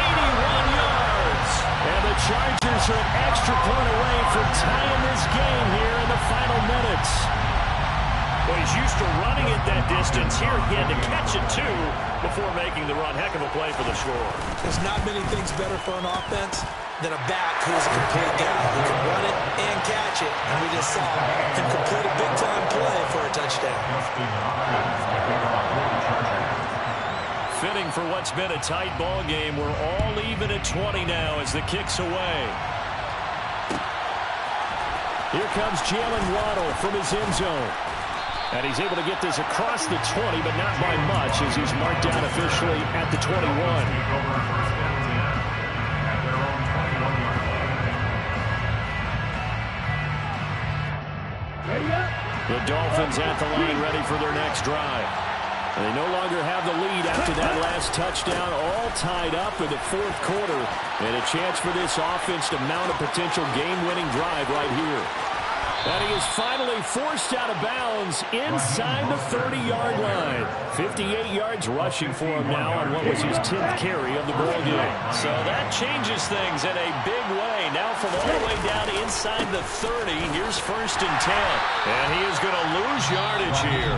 81 yards. And the Chargers are an extra point away from tying this game here in the final minutes. Well, he's used to running it that distance. Here he had to catch it, too, before making the run. Heck of a play for the score. There's not many things better for an offense than a back who is a complete guy who can run it and catch it. And we just saw him complete a big-time play for a touchdown. Fitting for what's been a tight ball game. We're all even at 20 now as the kick's away. Here comes Jalen Waddle from his end zone. And he's able to get this across the 20, but not by much, as he's marked down officially at the 21. The Dolphins at the line, ready for their next drive. And they no longer have the lead after that last touchdown, all tied up in the 4th quarter. And a chance for this offense to mount a potential game-winning drive right here. And he is finally forced out of bounds inside the 30-yard line. 58 yards rushing for him now on what was his 10th carry of the ball game. So that changes things in a big way. Now from all the way down inside the 30, here's 1st and 10. And he is going to lose yardage here.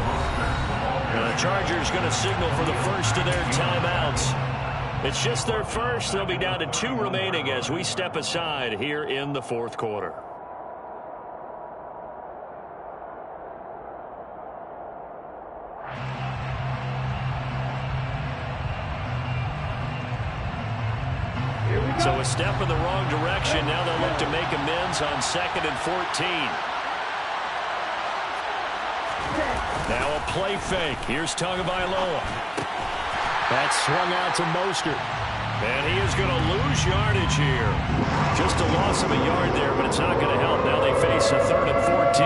And the Chargers going to signal for the first of their timeouts. It's just their first. They'll be down to 2 remaining as we step aside here in the 4th quarter. So a step in the wrong direction. Now they'll look to make amends on 2nd and 14. Now a play fake. Here's Tagovailoa. That's swung out to Mostert. And he is going to lose yardage here. Just a loss of a yard there, but it's not going to help. Now they face a 3rd and 14.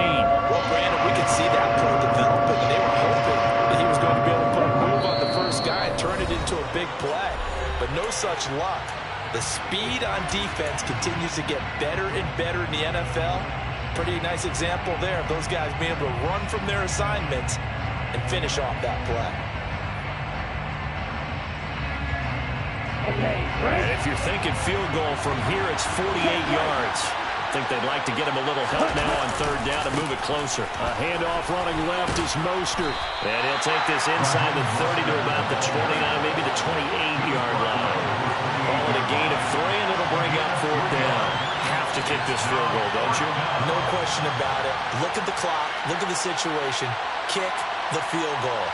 Well, Brandon, we could see that play developing, and they were hoping that he was going to be able to put a move on the first guy and turn it into a big play. But no such luck. The speed on defense continues to get better and better in the NFL. Pretty nice example there of those guys being able to run from their assignments and finish off that play. And if you're thinking field goal from here, it's 48 yards. I think they'd like to get him a little help now on 3rd down and move it closer. A handoff running left is Mostert. And he'll take this inside the 30 to about the 29, maybe the 28-yard line. Call it a gain of 3, and it'll bring up 4th down. Have to kick this field goal, don't you? No question about it. Look at the clock. Look at the situation. Kick the field goal.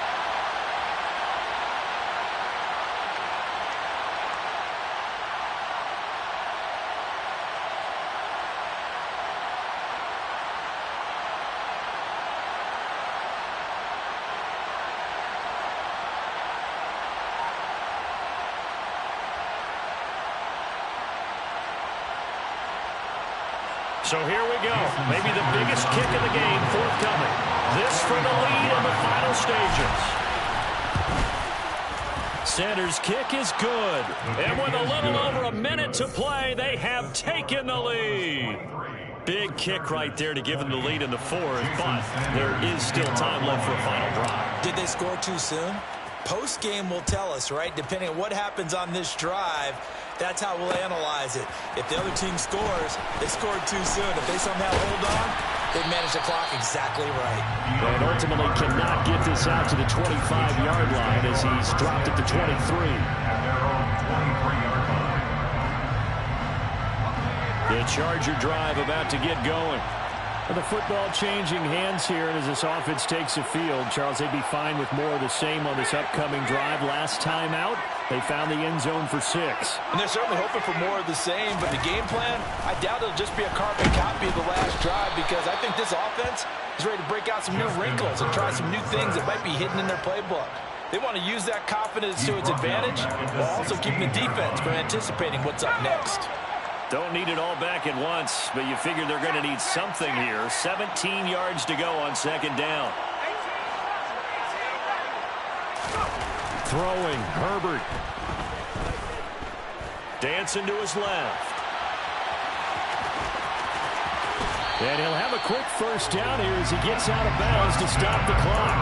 So here we go. Maybe the biggest kick of the game forthcoming. This for the lead in the final stages. Center's kick is good. And with a little over a minute to play, they have taken the lead. Big kick right there to give them the lead in the fourth, but there is still time left for a final drive. Did they score too soon? Post-game will tell us, right? Depending on what happens on this drive, that's how we'll analyze it. If the other team scores, they scored too soon. If they somehow hold on, they manage the clock exactly right. And ultimately cannot get this out to the 25-yard line as he's dropped at the 23. The Charger drive about to get going. The football changing hands here, and as this offense takes the field, Charles, they'd be fine with more of the same on this upcoming drive. Last time out, they found the end zone for 6. And they're certainly hoping for more of the same, but the game plan, I doubt it'll just be a carbon copy of the last drive, because I think this offense is ready to break out some new wrinkles and try some new things that might be hidden in their playbook. They want to use that confidence to its advantage, while also keeping the defense from anticipating what's up next. Don't need it all back at once, but you figure they're going to need something here. 17 yards to go on second down. Throwing, Herbert. Dancing to his left. And he'll have a quick first down here as he gets out of bounds to stop the clock.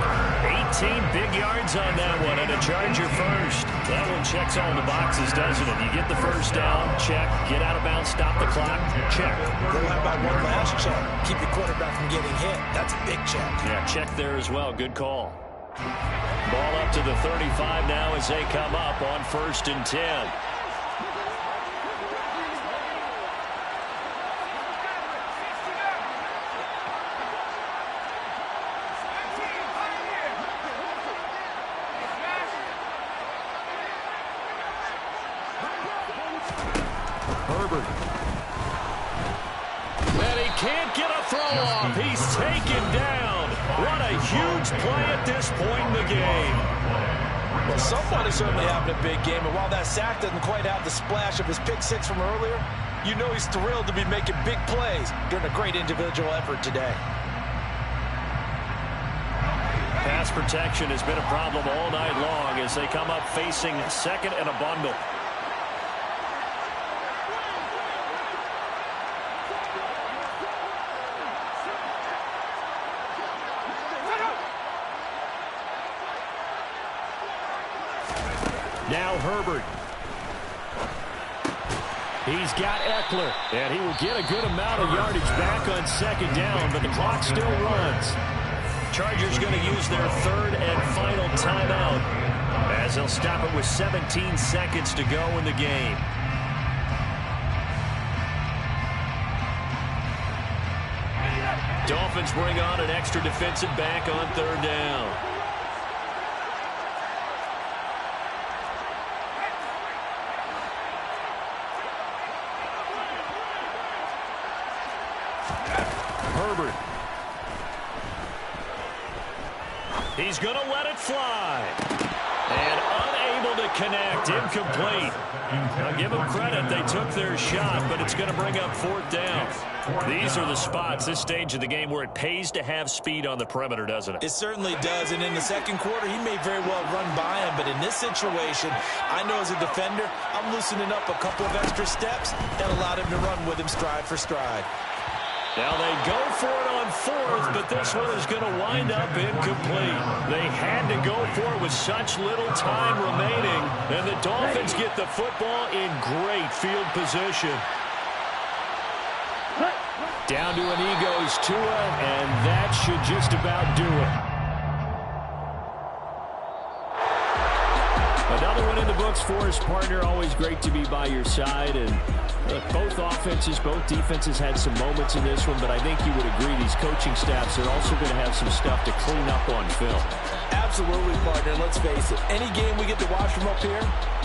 18 big yards on that one, and a Charger first. That one checks all the boxes, doesn't it? You get the first down, check. Get out of bounds, stop the clock, check. Well, how about one last check? Keep your quarterback from getting hit. That's a big check. Yeah, check there as well. Good call. Ball up to the 35 now as they come up on 1st and 10. Herbert. And he can't get a throw off. He's taken down. What a huge play at this point in the game. Well, someone is certainly having a big game, and while that sack doesn't quite have the splash of his pick six from earlier, you know he's thrilled to be making big plays during a great individual effort today. Pass protection has been a problem all night long as they come up facing second and a bundle. Now Herbert. He's got Eckler, and he will get a good amount of yardage back on second down, but the clock still runs. Chargers going to use their third and final timeout as they'll stop it with 17 seconds to go in the game. Dolphins bring on an extra defensive back on third down. Herbert. He's going to let it fly. And unable to connect. Incomplete. Now give them credit. They took their shot, but it's going to bring up 4th down. These are the spots, this stage of the game, where it pays to have speed on the perimeter, doesn't it? It certainly does, and in the second quarter, he may very well run by him, but in this situation, I know as a defender, I'm loosening up a couple of extra steps that allowed him to run with him stride for stride. Now they go for it on 4th, but this one is going to wind up incomplete. They had to go for it with such little time remaining, and the Dolphins get the football in great field position. Down to an E goes Tua, and that should just about do it. Another one in the books for his partner. Always great to be by your side. And both offenses, both defenses had some moments in this one, but I think you would agree these coaching staffs are also going to have some stuff to clean up on film. Absolutely, partner. Let's face it, any game we get to watch from up here,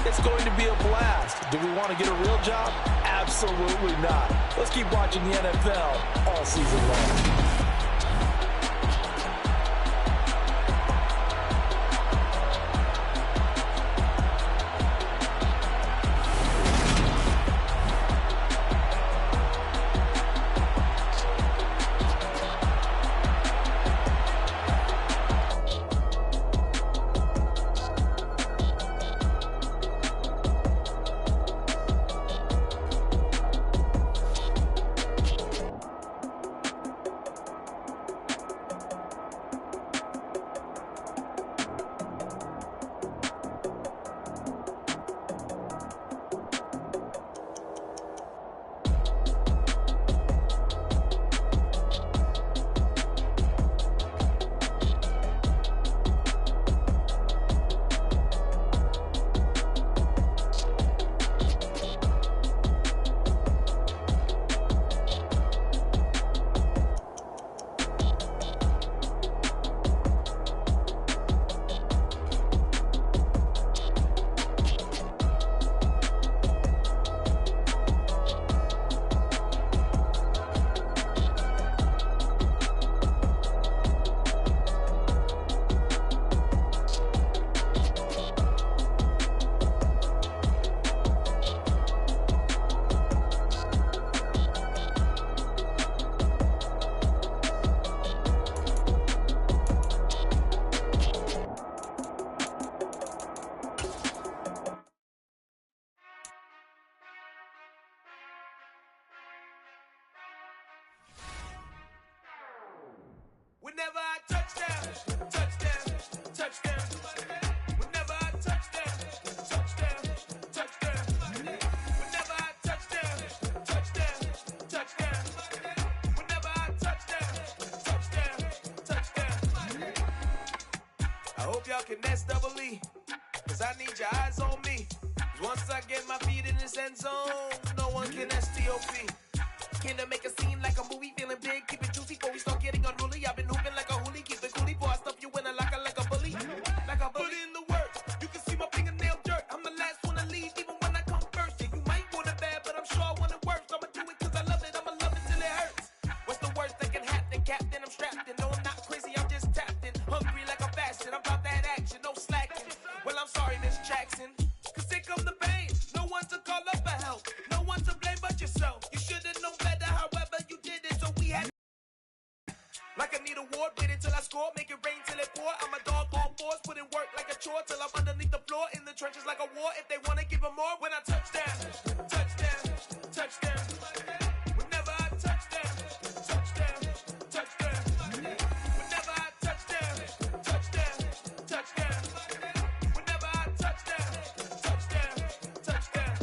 it's going to be a blast. Do we want to get a real job? Absolutely not. Let's keep watching the NFL all season long. y'all can S-double-E, 'cause I need your eyes on me. Once I get my feet in this end zone, no one can STOP. Can I make a scene like a movie, feeling big, keep it juicy before we start getting unruly. I've been hooping like a hoolie, keep it coolie before I stuff you in a locker like a bully. Like a bully. Put in the work, you can see my fingernail dirt. I'm the last one to leave, even when I come first. Yeah, you might want it bad, but I'm sure I want it worse. I'ma do it 'cause I love it, I'ma love it till it hurts. What's the worst that can happen, Captain? I'm strapped in, no, I'm not crazy, I'm just tapped in. Hungry like a fashion, I'm about that action, no slacking. Well, I'm sorry, Miss Jackson, 'cause here come the pain. No one to call up for help, no one to blame but yourself. You should've known better, however you did it, so we had. Like I need a ward, wait until I score, make it rain till it pour. I'm a dog on fours, put in work like a chore till I'm underneath the floor, in the trenches like a war. If they wanna give them more, when I touch down, touchdown, touchdown. Whenever I touch down, touchdown, touchdown. Whenever I touch down, touchdown, touchdown. Whenever I touch down, touchdown, touchdown.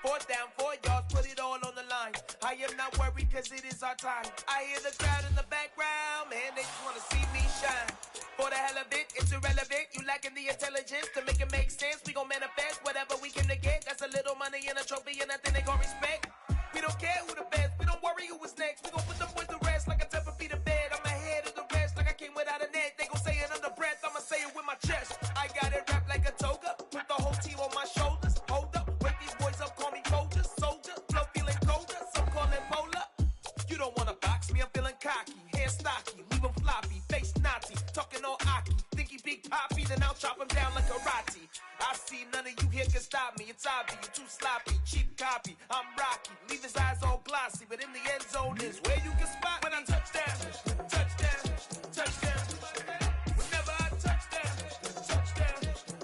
4th down, 4 yards, put it all on the line. I am not worried 'cause it is our time. I hear the crowd in the background, man, they just wanna see me shine. For the hell of it, it's irrelevant. You lacking the intelligence to make it make sense. We gon' manifest whatever we came to get. That's a little money and a trophy and nothing they gon' respect. We don't care who the best, we don't worry who was next. We gon' put the boys to rest like a temper feet of bed. I'm ahead of the rest like I came without a net. They gon' say it under breath, I'ma say it with my chest. I got it wrapped like a toga, put the whole team on my shoulders. Hold up, wake these boys up, call me Folger, soldier. Flow feeling colder, some call it polar. You don't wanna box me, I'm feeling cocky. Hair stocky, leave him floppy, face Nazi. Talking all Aki, think he big poppy, then I'll chop him down like karate. I see none of you here can stop me. It's obvious, you too sloppy, cheap copy. I'm Rocky, leave his eyes all glossy, but in the end zone is where you can spot when I touch down, touchdown, touchdown. Whenever I touch down, touchdown,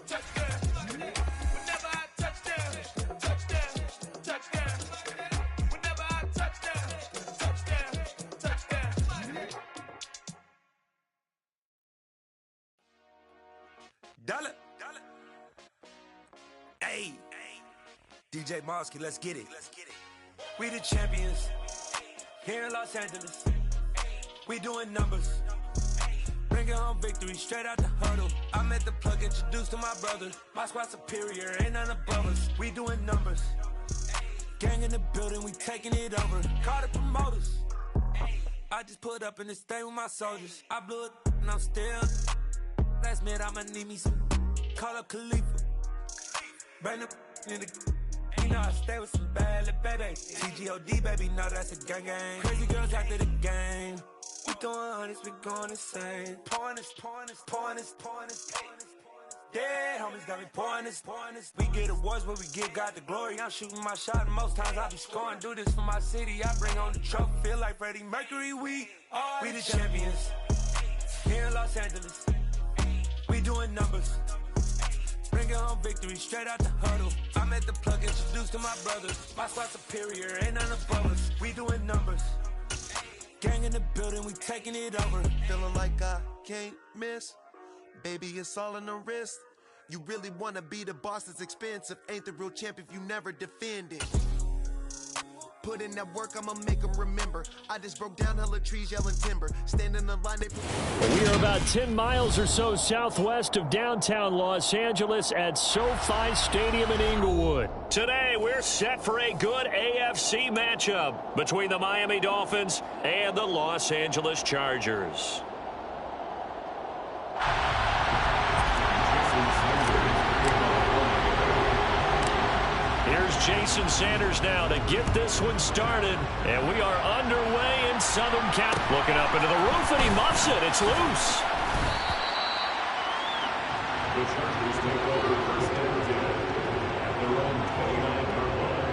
touchdown. Whenever I touch down, touchdown, touchdown. Whenever I touch down, touchdown, touchdown. Dollar. Hey, DJ Mosky, let's get it. We the champions here in Los Angeles. We doing numbers. Bringing home victory straight out the huddle. I met the plug, introduced to my brother. My squad superior, ain't none above us. We doing numbers. Gang in the building, we taking it over. Call the promoters. I just put up in this thing with my soldiers. I blew it and I'm still. Last minute, I'ma need me some. Call up Khalifa. Bring the in the. You know I stay with some bad little baby. TGOD, baby, no, that's a gang gang. Crazy girls after the game. We throwing hundreds, we going insane. Pouring this. Dead homies got me pouring this. We get awards, but we give God the glory. I'm shooting my shot, and most times I be scoring. Do this for my city, I bring on the trophy. Feel like Freddie Mercury, we the champions. Here in Los Angeles, we doing numbers. Bringing home victory straight out the huddle. I met the plug, introduced to my brother. My squad superior, ain't none above us. We doing numbers. Gang in the building, we taking it over. Feeling like I can't miss. Baby, it's all in the wrist. You really wanna be the boss, it's expensive. Ain't the real champ if you never defend it. Put in that work, I'ma make them remember. I just broke down hella trees, yelling timber. Stand in the line, they... We are about 10 miles or so southwest of downtown Los Angeles at SoFi Stadium in Inglewood. Today, we're set for a good AFC matchup between the Miami Dolphins and the Los Angeles Chargers. Here's Jason Sanders now to get this one started. And we are underway in Southern Cal. Looking up into the roof, and he muffs it. It's loose. The Chargers take over first and 10 at their own 29-yard line.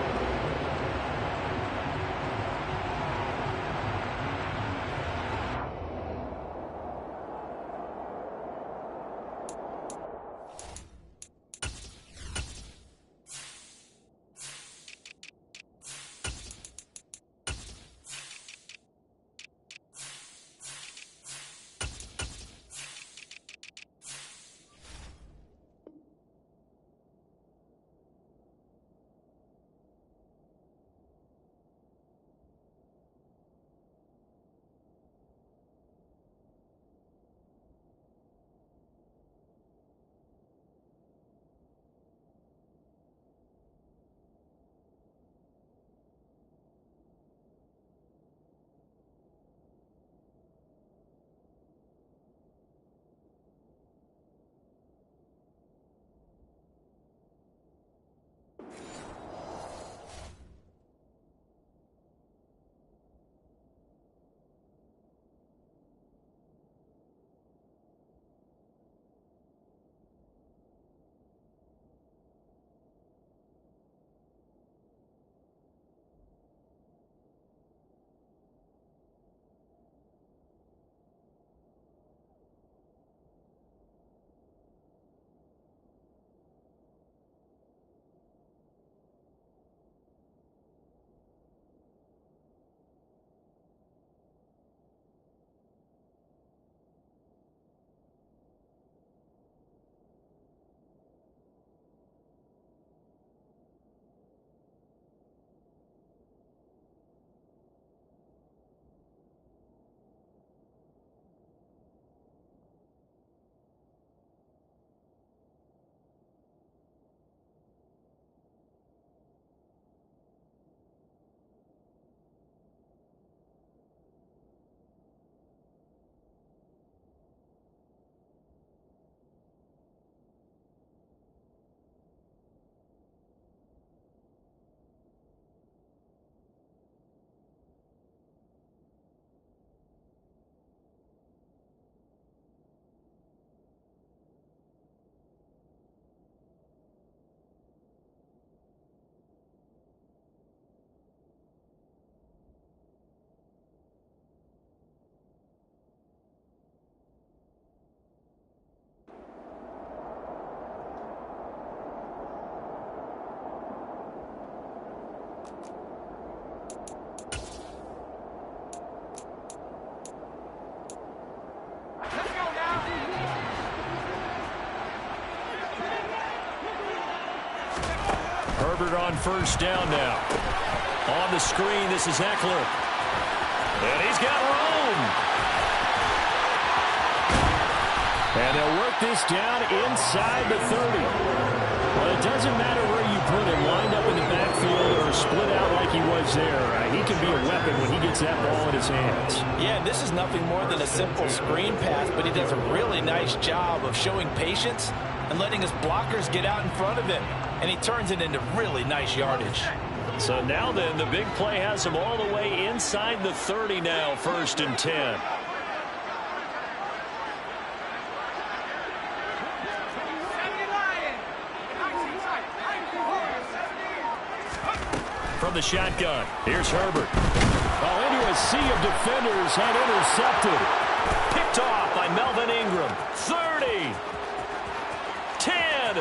Herbert on first down now. On the screen, this is Eckler. And he's got room. And they'll work this down inside the 30. Well, it doesn't matter where you put him, lined up in the backfield or split out like he was there. He can be a weapon when he gets that ball in his hands. Yeah, this is nothing more than a simple screen pass, but he does a really nice job of showing patience and letting his blockers get out in front of him. And he turns it into really nice yardage. So now then, the big play has him all the way inside the 30 now, 1st and 10. From the shotgun, here's Herbert. Into a sea of defenders and intercepted. Picked off by Melvin Ingram. 30. 10.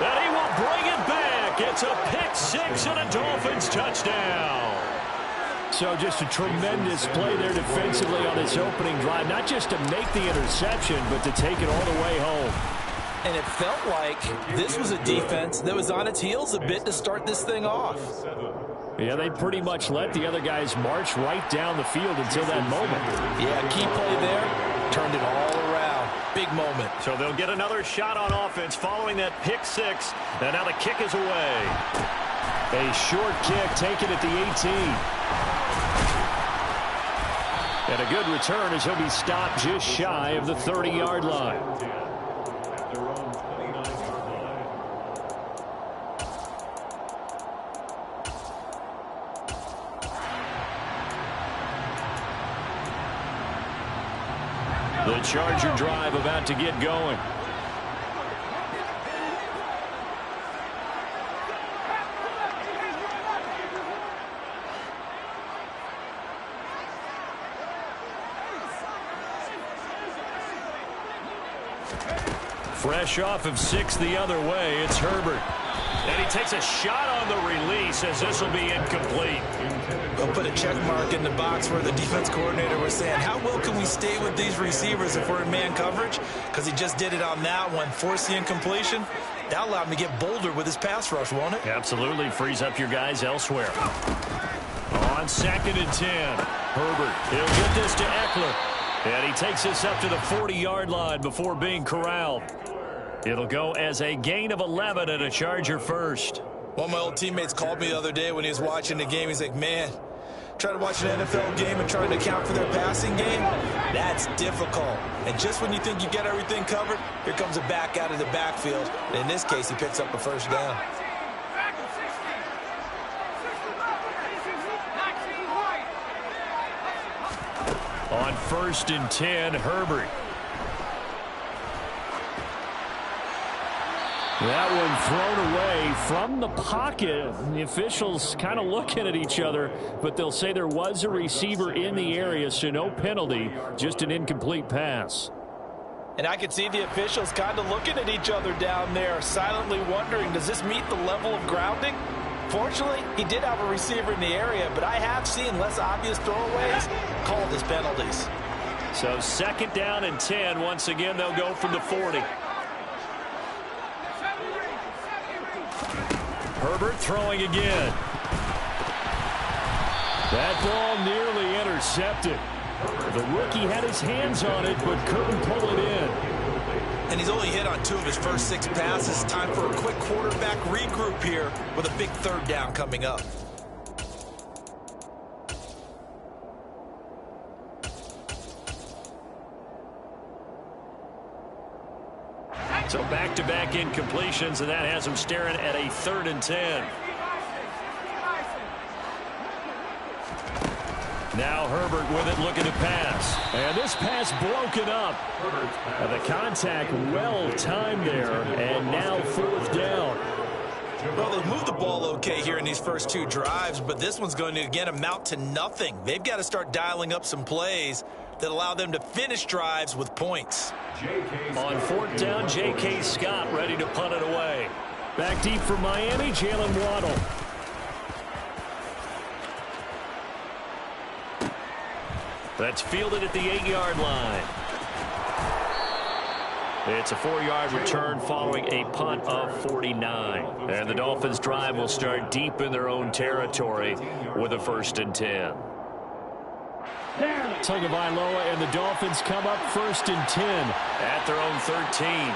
And he will bring it back. It's a pick six and a Dolphins touchdown. So just a tremendous play there defensively on this opening drive. Not just to make the interception, but to take it all the way home. And it felt like this was a defense that was on its heels a bit to start this thing off. Yeah, they pretty much let the other guys march right down the field until that moment. Yeah, key play there, turned it all around. Big moment. So they'll get another shot on offense following that pick six. And now the kick is away. A short kick taken at the 18. And a good return as he'll be stopped just shy of the 30-yard line. The Charger drive about to get going. Fresh off of 6 the other way, it's Herbert. And he takes a shot on the release as this will be incomplete. We'll put a check mark in the box where the defense coordinator was saying, how well can we stay with these receivers if we're in man coverage? Because he just did it on that one, forced the incompletion. That allowed him to get bolder with his pass rush, won't it? Absolutely, frees up your guys elsewhere. On 2nd and 10, Herbert, he'll get this to Eckler. And he takes this up to the 40-yard line before being corralled. It'll go as a gain of 11 and a Charger first. One of my old teammates called me the other day when he was watching the game. He's like, man, trying to watch an NFL game and trying to account for their passing game, that's difficult. And just when you think you get everything covered, here comes a back out of the backfield. And in this case, he picks up a first down. On 1st and 10, Herbert. That one thrown away from the pocket. The officials kind of looking at each other, but they'll say there was a receiver in the area, so no penalty, just an incomplete pass. And I could see the officials kind of looking at each other down there, silently wondering, does this meet the level of grounding? Fortunately, he did have a receiver in the area, but I have seen less obvious throwaways called as penalties. So 2nd down and 10. Once again, they'll go from the 40. Herbert throwing again. That ball nearly intercepted. The rookie had his hands on it, but couldn't pull it in. And he's only hit on 2 of his first 6 passes. Time for a quick quarterback regroup here with a big 3rd down coming up. So back-to-back incompletions, and that has him staring at a 3rd and 10. Now Herbert with it, looking to pass. And this pass broken up. The contact well-timed there, and now 4th down. Well, they've moved the ball okay here in these first 2 drives, but this one's going to, again, amount to nothing. They've got to start dialing up some plays that allow them to finish drives with points. On 4th down, J.K. Scott ready to punt it away. Back deep for Miami, Jalen Waddle. That's fielded at the 8-yard line. It's a 4-yard return following a punt of 49. And the Dolphins' drive will start deep in their own territory with a 1st and 10. Tagovailoa and the Dolphins come up 1st and 10. At their own 13.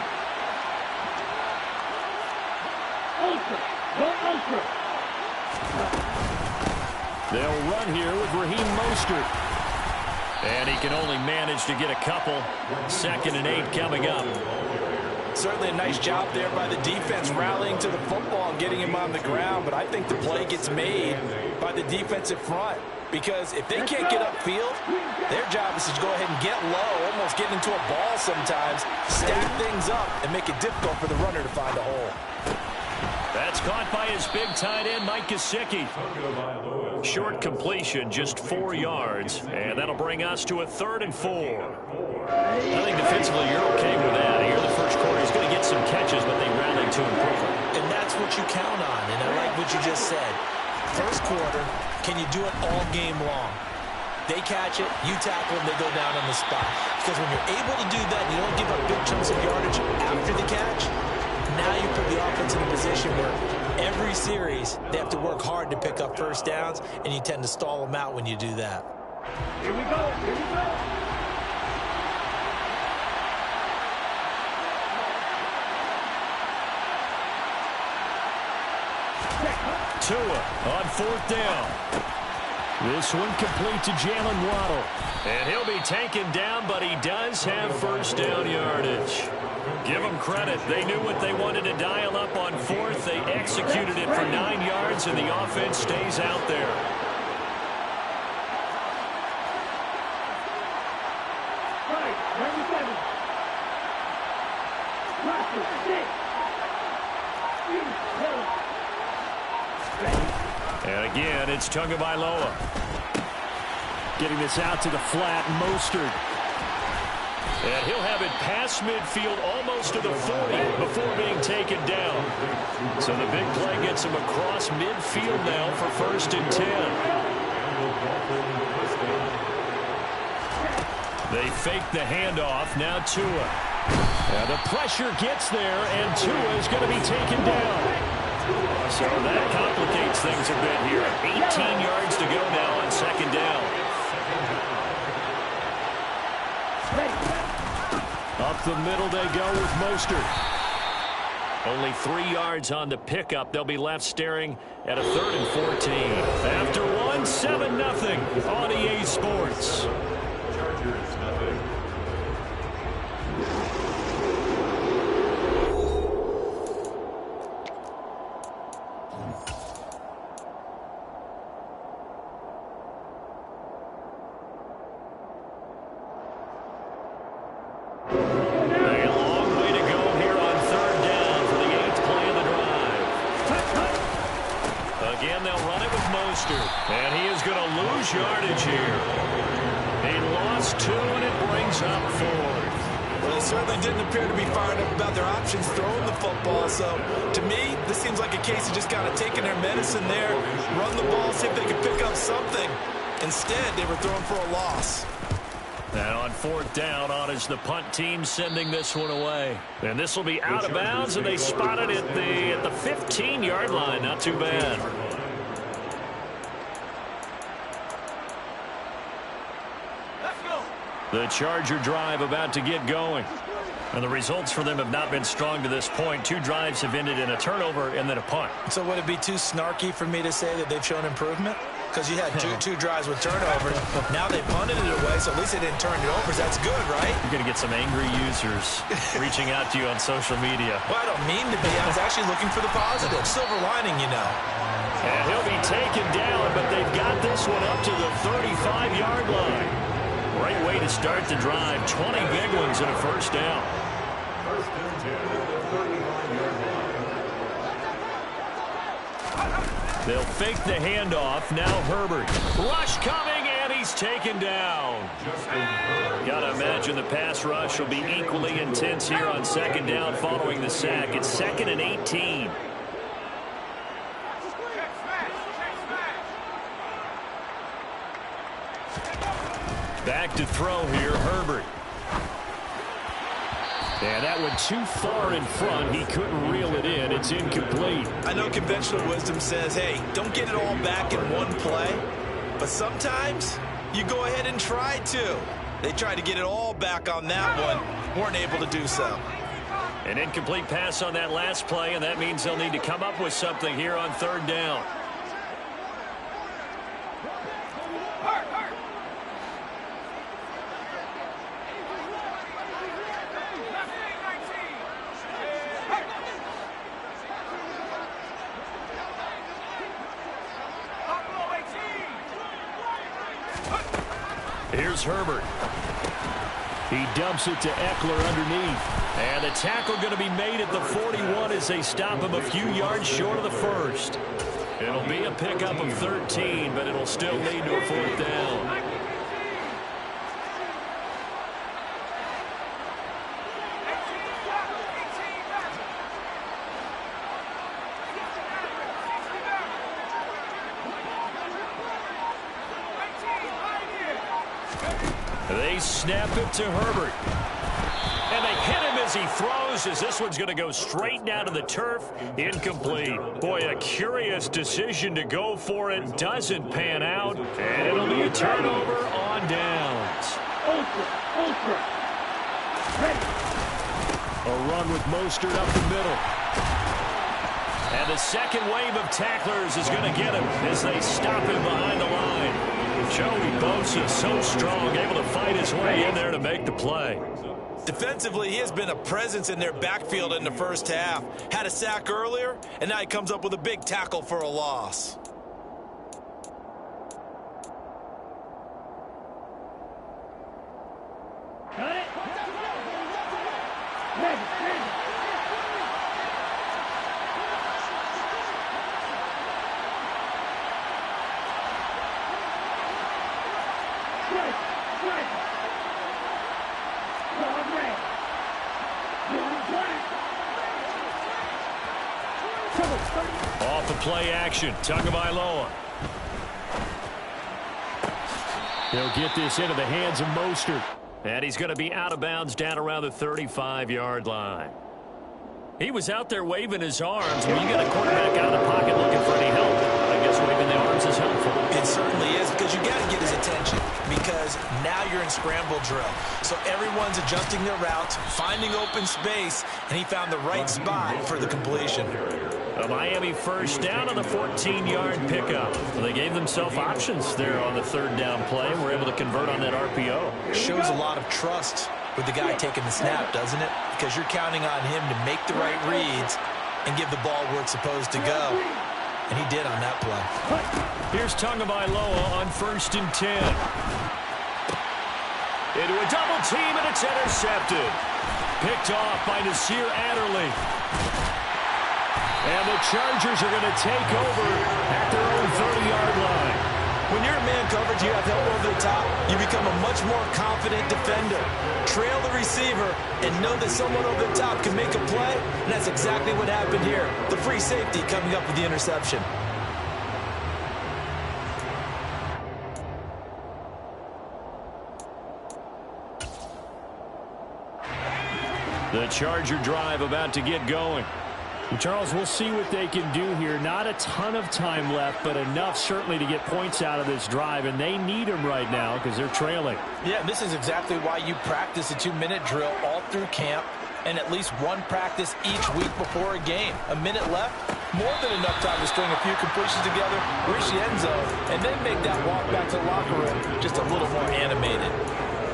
They'll run here with Raheem Mostert. And he can only manage to get a couple. 2nd and 8 coming up. Certainly a nice job there by the defense rallying to the football and getting him on the ground. But I think the play gets made by the defensive front. Because if they can't get upfield, their job is to go ahead and get low, almost get into a ball sometimes, stack things up, and make it difficult for the runner to find a hole. That's caught by his big tight end, Mike Gesicki. Short completion, just 4 yards, and that'll bring us to a 3rd and 4. I think defensively you're okay with that. Here in the first quarter, he's going to get some catches, but they rallied to him quickly. And that's what you count on, and I like what you just said. First quarter, can you do it all game long? They catch it, you tackle them, they go down on the spot. Because when you're able to do that, you don't give up big chunks of yardage after the catch, now you put the offense in a position where every series they have to work hard to pick up 1st downs, and you tend to stall them out when you do that. Here we go. Here we go. Tua on 4th down. This one complete to Jalen Waddle. And he'll be taken down, but he does have 1st down yardage. Give them credit. They knew what they wanted to dial up on 4th. They executed it for 9 yards, and the offense stays out there. And again, it's Tagovailoa. Getting this out to the flat, Mostert. And he'll have it past midfield almost to the 40 before being taken down. So the big play gets him across midfield now for 1st and 10. They fake the handoff. Now Tua. And the pressure gets there, and Tua is going to be taken down. So that complicates things a bit here. 18 yards to go now on 2nd down. Up the middle they go with Mostert. Only 3 yards on the pickup. They'll be left staring at a 3rd and 14. After 1, 7-0 on EA Sports. And he is going to lose yardage here. He lost 2, and it brings up 4th. Well, they certainly didn't appear to be fired up about their options throwing the football. So, to me, this seems like a case of just kind of taking their medicine there, run the ball, see if they can pick up something. Instead, they were throwing for a loss. And on 4th down, on is the punt team sending this one away. And this will be out of bounds, and they spot it at the 15-yard line. Not too bad. The Charger drive about to get going. And the results for them have not been strong to this point. 2 drives have ended in a turnover and then a punt. So would it be too snarky for me to say that they've shown improvement? Because you had two drives with turnovers. Now they punted it away, so at least they didn't turn it over. That's good, right? You're going to get some angry users reaching out to you on social media. Well, I don't mean to be. I was actually looking for the positive. Silver lining, you know. And he'll be taken down, but they've got this one up to the 35-yard line. Great way to start the drive. 20 big ones and a 1st down. They'll fake the handoff. Now Herbert. Rush coming, and he's taken down. Gotta imagine the pass rush will be equally intense here on 2nd down following the sack. It's 2nd and 18. Back to throw here, Herbert. And that went too far in front. He couldn't reel it in. It's incomplete. I know conventional wisdom says, hey, don't get it all back in one play. But sometimes you go ahead and try to. They tried to get it all back on that one. Weren't able to do so. An incomplete pass on that last play, and that means they'll need to come up with something here on third down. Here's Herbert. He dumps it to Eckler underneath. And the tackle going to be made at the 41 as they stop him a few yards short of the first. It'll be a pickup of 13, but it'll still lead to a fourth down. They snap it to Herbert. And they hit him as he throws, as this one's going to go straight down to the turf. Incomplete. Boy, a curious decision to go for it. Doesn't pan out. And it'll be a turnover on downs. A run with Mostert up the middle. And the second wave of tacklers is going to get him as they stop him behind the line. Joey Bosa so strong, able to fight his way in there to make the play. Defensively, he has been a presence in their backfield in the first half. Had a sack earlier, and now he comes up with a big tackle for a loss. Got it. Off the play action, Tagovailoa. They'll get this into the hands of Mostert. And he's going to be out of bounds down around the 35-yard line. He was out there waving his arms. When you get a quarterback out of the pocket looking for any help, I guess waving the arms is helpful. It certainly is, because you got to get his attention, because now you're in scramble drill. So everyone's adjusting their routes, finding open space, and he found the right spot for the completion. A Miami first down on the 14-yard pickup. Well, they gave themselves options there on the third down play and were able to convert on that RPO. Shows a lot of trust with the guy taking the snap, doesn't it? Because you're counting on him to make the right reads and give the ball where it's supposed to go. And he did on that play. Here's Tagovailoa on 1st and 10. Into a double team, and it's intercepted. Picked off by Nasir Adderley. And the Chargers are going to take over at their own 30-yard line. When you're in man coverage, you have help over the top. You become a much more confident defender. Trail the receiver and know that someone over the top can make a play, and that's exactly what happened here. The free safety coming up with the interception. The Charger drive about to get going. Charles, we'll see what they can do here. Not a ton of time left, but enough certainly to get points out of this drive, and they need them right now because they're trailing. Yeah, this is exactly why you practice a 2-minute drill all through camp and at least one practice each week before a game. A minute left, more than enough time to string a few completions together, reach the end zone, and then make that walk back to the locker room just a little more animated.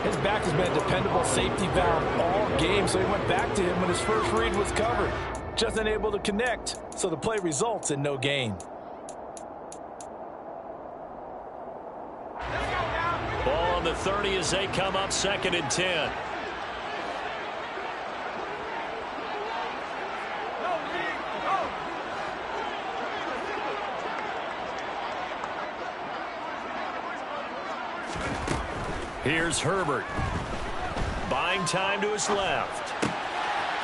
His back has been a dependable safety valve all game, so he went back to him when his first read was covered. Just unable to connect, so the play results in no gain. Ball on the 30 as they come up 2nd and 10. Here's Herbert. Buying time to his left.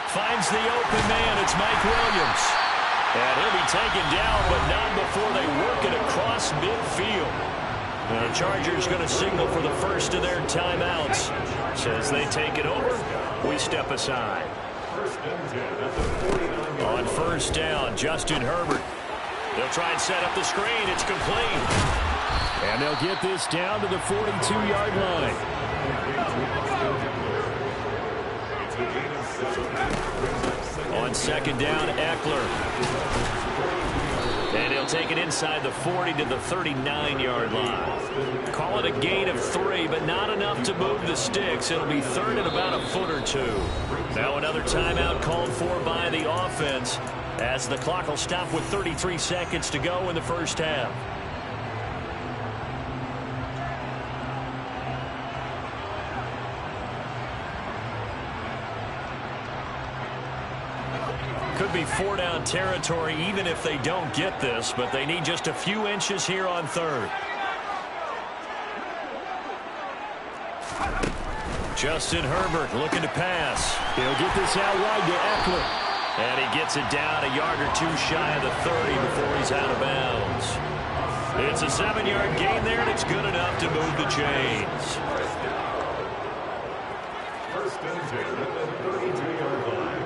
Finds the open man. It's Mike Williams. And he'll be taken down, but not before they work it across midfield. And the Chargers going to signal for the first of their timeouts. So as they take it over, we we step aside. On first down, Justin Herbert. They'll try and set up the screen. It's complete. And they'll get this down to the 42-yard line. On second down, Eckler. And he'll take it inside the 40 to the 39-yard line. Call it a gain of 3, but not enough to move the sticks. It'll be third and about a foot or two. Now another timeout called for by the offense as the clock will stop with 33 seconds to go in the first half. Could be 4-down territory even if they don't get this, but they need just a few inches here on third. Justin Herbert looking to pass. He'll get this out wide to Eckler. And he gets it down a yard or two shy of the 30 before he's out of bounds. It's a 7-yard gain there, and it's good enough to move the chains. First and 10 at the 32-yard line.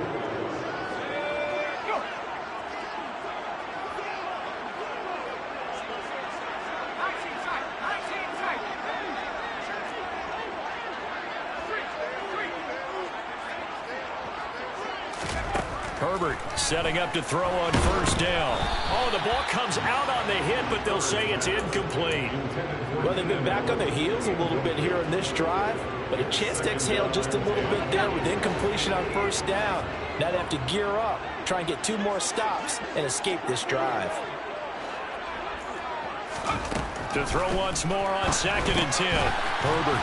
Herbert setting up to throw on first down. Oh, the ball comes out on the hit, but they'll say it's incomplete. Well, they've been back on their heels a little bit here in this drive, but a chance to exhale just a little bit there with incompletion on first down. Now they have to gear up, try and get 2 more stops, and escape this drive. To throw once more on second and 10. Herbert.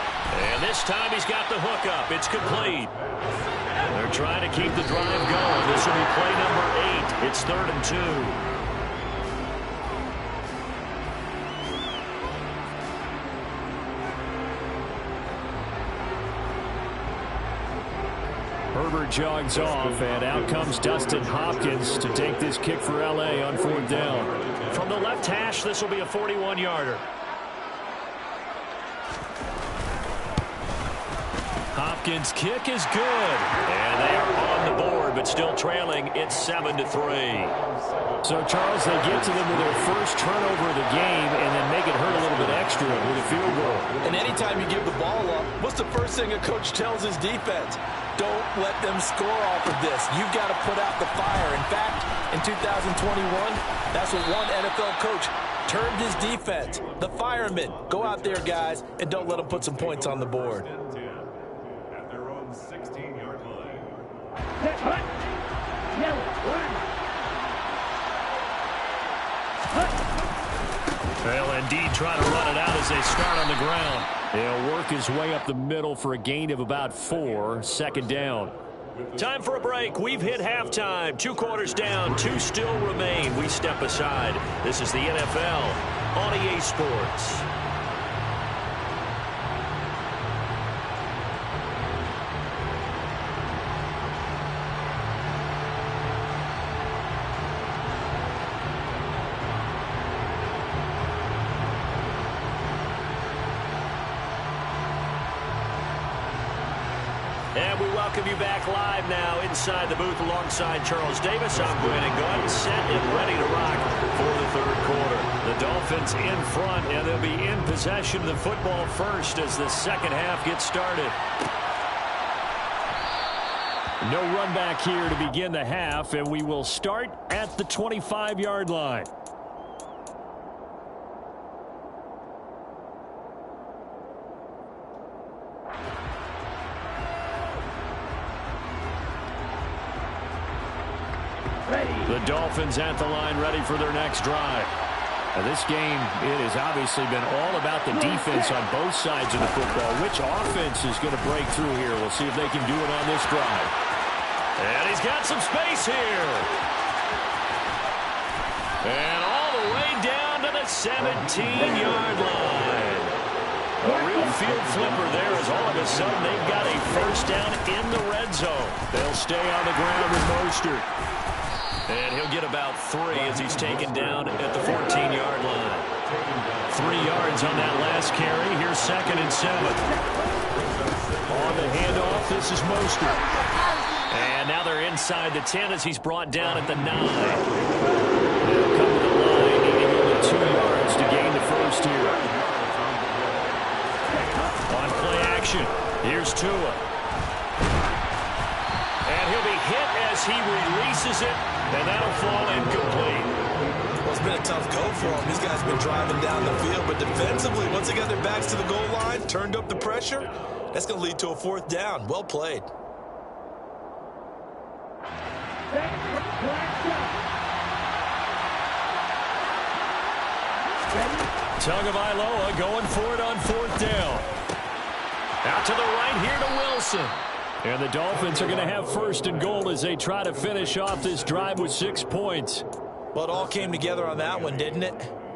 And this time he's got the hook up. It's complete. They're trying to keep the drive going. This will be play number 8. It's 3rd and 2. Herbert jogs off, and out comes Dustin Hopkins to take this kick for L.A. on 4th down. From the left hash, this will be a 41-yarder. Hopkins' kick is good. And they are on the board, but still trailing. It's 7-3. So, Charles, they get to them with their first turnover of the game and then make it hurt a little bit extra with a field goal. And anytime you give the ball up, what's the first thing a coach tells his defense? Don't let them score off of this. You've got to put out the fire. In fact, in 2021, that's what one NFL coach termed his defense. The firemen. Go out there, guys, and don't let them put some points on the board. At their own 16-yard line. They'll indeed try to run it out as they start on the ground. He'll work his way up the middle for a gain of about 4. 2nd down. Time for a break. We've hit halftime. 2 quarters down. 2 still remain. We step aside. This is the NFL on EA Sports. And we welcome you back live now inside the booth alongside Charles Davis. I'm Brandon Gunn, set and ready to rock for the 3rd quarter. The Dolphins in front, and they'll be in possession of the football first as the 2nd half gets started. No run back here to begin the half, and we will start at the 25-yard line. The Dolphins at the line ready for their next drive. Now this game, it has obviously been all about the defense on both sides of the football. Which offense is going to break through here? We'll see if they can do it on this drive. And he's got some space here. And all the way down to the 17-yard line. A real field flipper there as all of a sudden they've got a first down in the red zone. They'll stay on the ground with Mostert. And he'll get about 3 as he's taken down at the 14-yard line. 3 yards on that last carry. Here's 2nd and 7. On the handoff, this is Mostert. And now they're inside the 10 as he's brought down at the 9. They'll come to the line, needing only 2 yards to gain the first here. On play action, here's Tua. And he'll be hit as he releases it, and that'll fall incomplete. Well, it's been a tough go for him. These guys have been driving down the field, but defensively, once they got their backs to the goal line, turned up the pressure, that's going to lead to a 4th down. Well played. Tagovailoa going for it on 4th down. Out to the right here to Wilson. And the Dolphins are going to have 1st and goal as they try to finish off this drive with 6 points. Well, it all came together on that one, didn't it?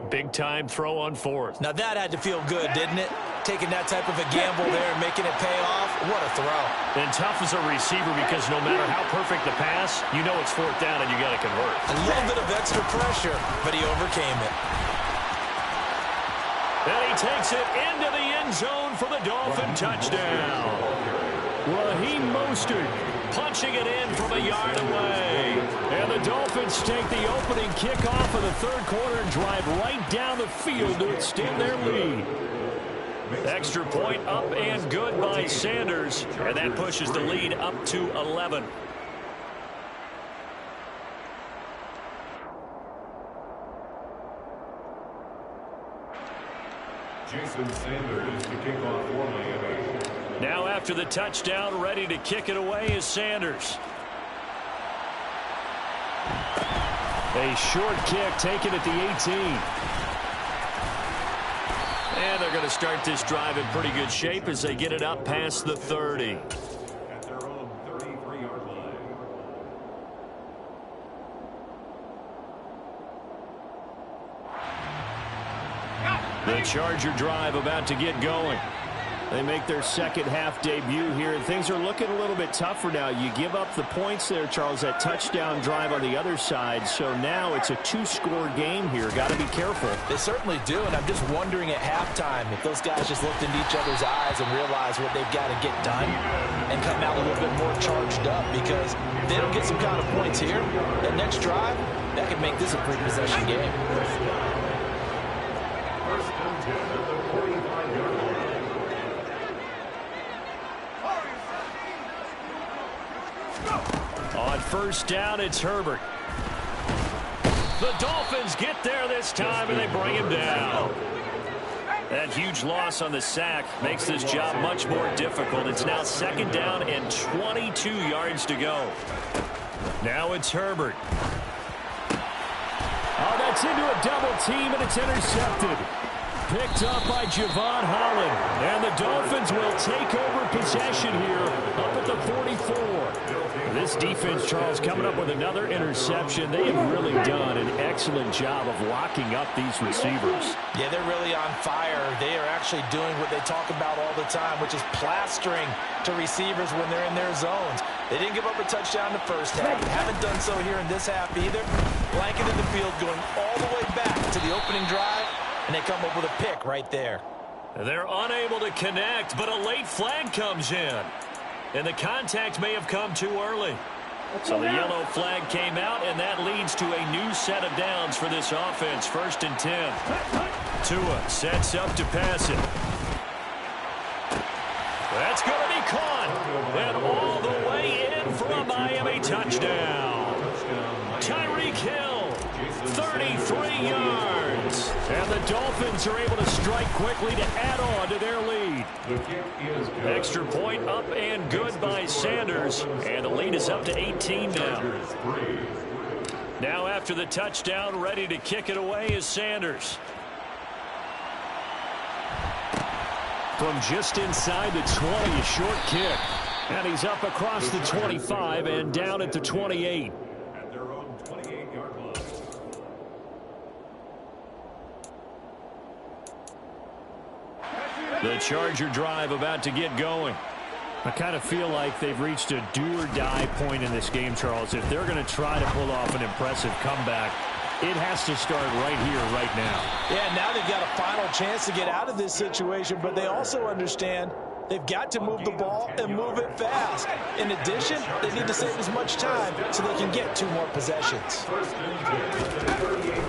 Big-time throw on 4th. Now, that had to feel good, didn't it? Taking that type of a gamble there and making it pay off. What a throw. And tough as a receiver because no matter how perfect the pass, you know it's 4th down and you got to convert. A little bit of extra pressure, but he overcame it. And he takes it into the end zone for the Dolphin touchdown. Raheem Mostert punching it in from a yard away. And the Dolphins take the opening kickoff of the 3rd quarter and drive right down the field to extend their lead. Extra point up and good by Sanders. And that pushes the lead up to 11. Jason Sanders to kick off for Miami. Now after the touchdown, ready to kick it away is Sanders. A short kick taken at the 18. And they're going to start this drive in pretty good shape as they get it up past the 30. At their own 33-yard line. The Charger drive about to get going. They make their 2nd half debut here, and things are looking a little bit tougher now. You give up the points there, Charles, that touchdown drive on the other side. So now it's a 2-score game here. Got to be careful. They certainly do, and I'm just wondering at halftime if those guys just looked into each other's eyes and realized what they've got to get done and come out a little bit more charged up, because if they don't get some kind of points here, that next drive, that could make this a 3-possession game. On 1st down, it's Herbert. The Dolphins get there this time, and they bring him down. That huge loss on the sack makes this job much more difficult. It's now 2nd down and 22 yards to go. Now it's Herbert. Oh, that's into a double team, and it's intercepted. Picked up by Javon Holland. And the Dolphins will take over possession here up at the 44. This defense, Charles, coming up with another interception. They have really done an excellent job of locking up these receivers. Yeah, they're really on fire. They are actually doing what they talk about all the time, which is plastering to receivers when they're in their zones. They didn't give up a touchdown in the 1st half. They haven't done so here in this half either. Blanketed the field, going all the way back to the opening drive, and they come up with a pick right there. They're unable to connect, but a late flag comes in. And the contact may have come too early. So the yellow flag came out, and that leads to a new set of downs for this offense. 1st and 10. Tua sets up to pass it. That's going to be caught. And all the way in for a Miami touchdown. Tyreek Hill, 33 yards. And the Dolphins are able to strike quickly to add on to their lead. Extra point up and good by Sanders. And the lead is up to 18 now. Now after the touchdown, ready to kick it away is Sanders. From just inside the 20, a short kick. And he's up across the 25 and down at the 28. At their own 28-yard line. The Charger drive about to get going. I kind of feel like they've reached a do-or-die point in this game, Charles. If they're going to try to pull off an impressive comeback, it has to start right here, right now. Yeah, now they've got a final chance to get out of this situation, but they also understand They've got to move the ball and move it fast. In addition, they need to save as much time so they can get 2 more possessions.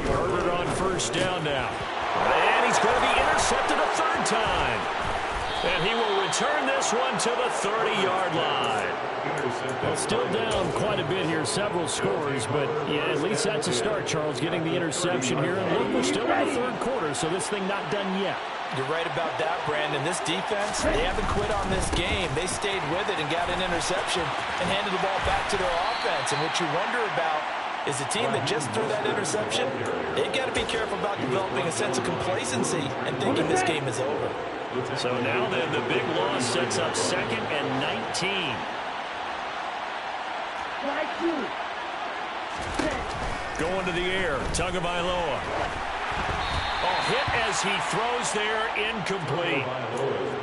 Herbert on first down now. And he's going to be intercepted a 3rd time. And he will return this one to the 30-yard line. Well, still down quite a bit here, several scores, but yeah, at least that's a start, Charles, getting the interception here. And look, we're still in the 3rd quarter, so this thing not done yet. You're right about that, Brandon. This defense, they haven't quit on this game. They stayed with it and got an interception and handed the ball back to their offense. And what you wonder about is the team that just threw that interception, they've got to be careful about developing a sense of complacency and thinking this game is over. So now then, the big loss sets up 2nd and 19. Going to the air, Tagovailoa. Hit as he throws there, incomplete.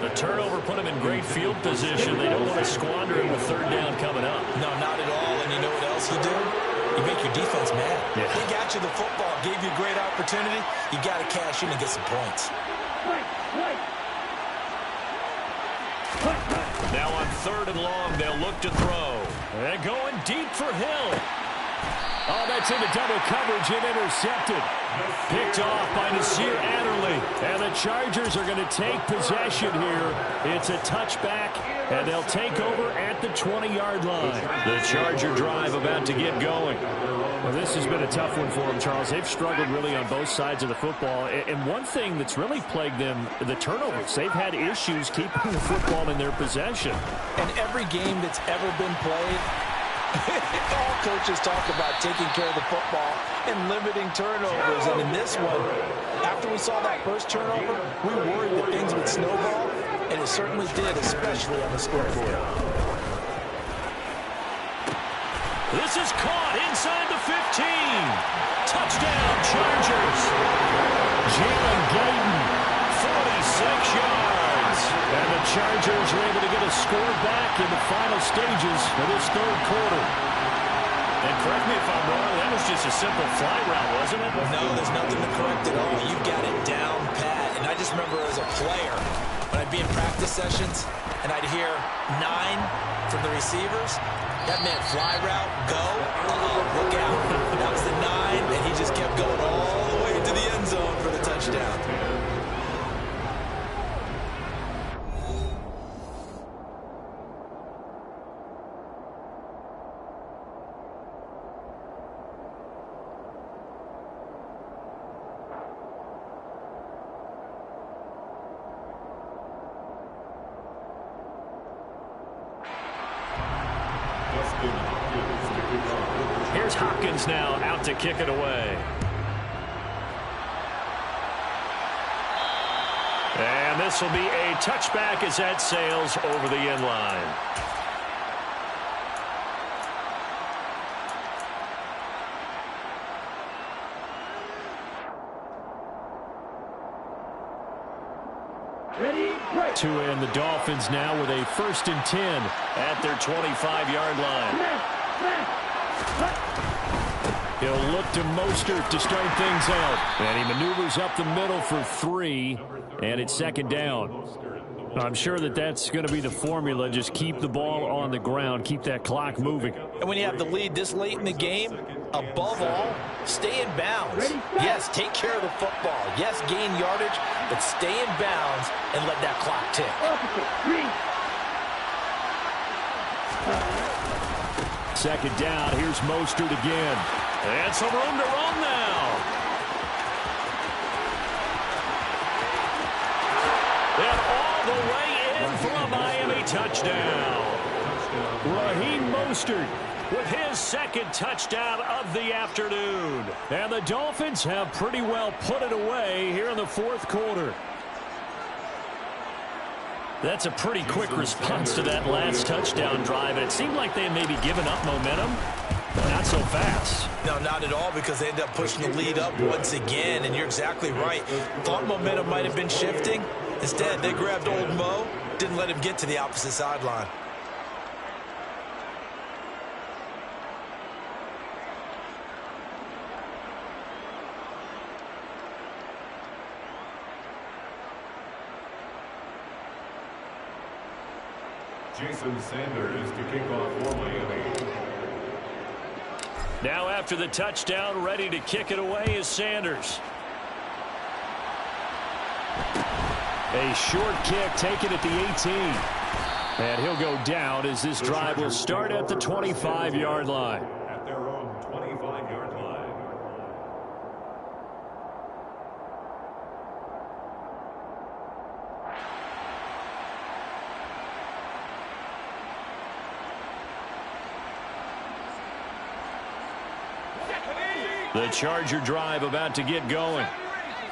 The turnover put him in great field position. They don't want to squander him with 3rd down coming up. No, not at all. And you know what else you do? You make your defense mad. Yeah. They got you the football, gave you a great opportunity. You got to cash in and get some points. Now on 3rd and long, they'll look to throw. And going deep for Hill. Oh, that's into double coverage and intercepted. Picked off by Nasir Adderley. And the Chargers are going to take possession here. It's a touchback, and they'll take over at the 20-yard line. The Charger drive about to get going. Well, this has been a tough one for them, Charles. They've struggled really on both sides of the football. And one thing that's really plagued them, the turnovers. They've had issues keeping the football in their possession. And every game that's ever been played, all coaches talk about taking care of the football and limiting turnovers. And in this one, after we saw that first turnover, we worried that things would snowball, and it certainly did, especially on the scoreboard. This is caught inside the 15. Touchdown, Chargers. Jalen Guyton, 46 yards. And the Chargers are able to get a score back in the final stages of this 3rd quarter. And correct me if I'm wrong, that was just a simple fly route, wasn't it? No, there's nothing to correct at all. You got it down pat. And I just remember as a player, when I'd be in practice sessions, and I'd hear 9 from the receivers, that meant fly route, go, look out. That was the 9, and he just kept going all the way to the end zone for the touchdown. Here's Hopkins now out to kick it away. And this will be a touchback as that sails over the end line. To end the Dolphins now with a 1st and 10 at their 25-yard line. He'll look to Mostert to start things out. And he maneuvers up the middle for 3, and it's 2nd down. I'm sure that's going to be the formula. Just keep the ball on the ground, keep that clock moving. And when you have the lead this late in the game, above all, stay in bounds. Yes, take care of the football. Yes, gain yardage, but stay in bounds and let that clock tick. 2nd down. Here's Mostert again. And some room to run now. And all the way in for a Miami touchdown. Raheem Mostert with his 2nd touchdown of the afternoon. And the Dolphins have pretty well put it away here in the 4th quarter. That's a pretty quick response to that last touchdown drive. And it seemed like they had maybe given up momentum. Not so fast. No, not at all, because they ended up pushing the lead up once again. And you're exactly right. Thought momentum might have been shifting. Instead, they grabbed old Mo, didn't let him get to the opposite sideline. Jason Sanders to kick off for Miami. Now after the touchdown, ready to kick it away is Sanders. A short kick taken at the 18. And he'll go down as this drive will start at the 25-yard line. At their own 25-yard line. The Charger drive about to get going.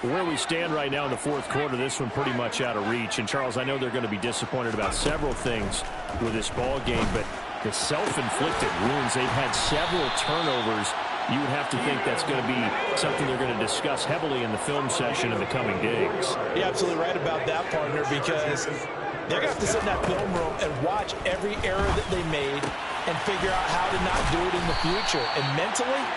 Where we stand right now in the fourth quarter, this one pretty much out of reach. And, Charles, I know they're going to be disappointed about several things with this ball game, but the self-inflicted wounds, they've had several turnovers. You would have to think that's going to be something they're going to discuss heavily in the film session in the coming days. You're absolutely right about that, partner, because they're going to have to sit in that film room and watch every error that they made and figure out how to not do it in the future. And mentally,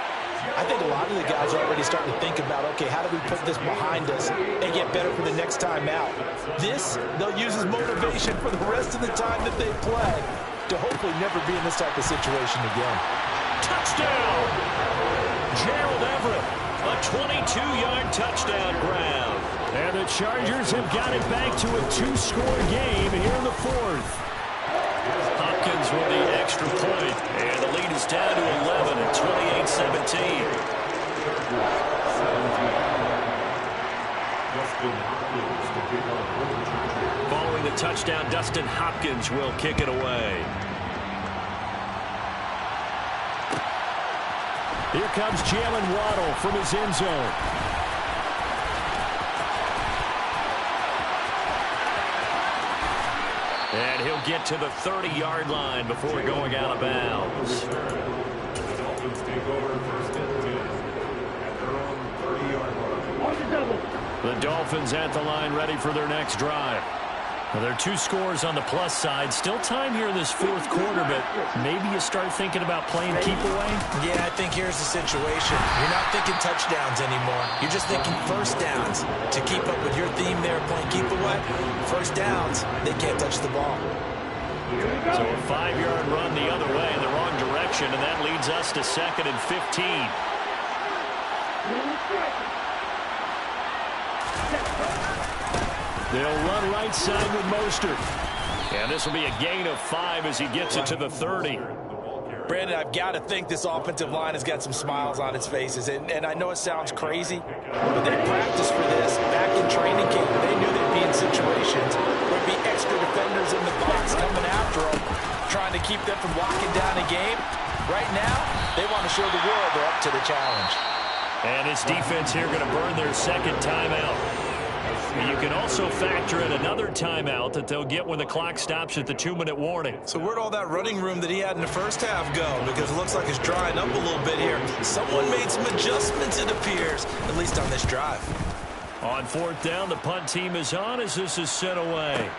I think a lot of the guys are already starting to think about, okay, how do we put this behind us and get better for the next time out? This, they'll use as motivation for the rest of the time that they play to hopefully never be in this type of situation again. Touchdown! Gerald Everett, a 22-yard touchdown grab. And the Chargers have got it back to a two-score game here in the fourth. Hopkins with the extra point, and the lead is down to 11 at 28-17. Following the touchdown, Dustin Hopkins will kick it away. Here comes Jalen Waddle from his end zone. And he'll get to the 30-yard line before going out of bounds. The Dolphins take over first and 10 at their own 30-yard line. The Dolphins at the line ready for their next drive. Well, there are two scores on the plus side. Still time here in this fourth quarter, but maybe you start thinking about playing keep away? Yeah, I think here's the situation. You're not thinking touchdowns anymore. You're just thinking first downs. To keep up with your theme there, playing keep away, first downs, they can't touch the ball. So a 5-yard run the other way in the wrong direction, and that leads us to 2nd and 15. They'll run right side with Mostert. And this will be a gain of 5 as he gets it to the 30. Brandon, I've got to think this offensive line has got some smiles on its faces. And I know it sounds crazy, but they practiced for this back in training camp. They knew they'd be in situations where there'd be extra defenders in the box coming after them, trying to keep them from locking down a game. Right now, they want to show the world they're up to the challenge. And this defense here going to burn their second timeout. You can also factor in another timeout that they'll get when the clock stops at the 2-minute warning. So where'd all that running room that he had in the first half go? Because it looks like it's drying up a little bit here. Someone made some adjustments, it appears, at least on this drive. On 4th down, the punt team is on as this is sent away.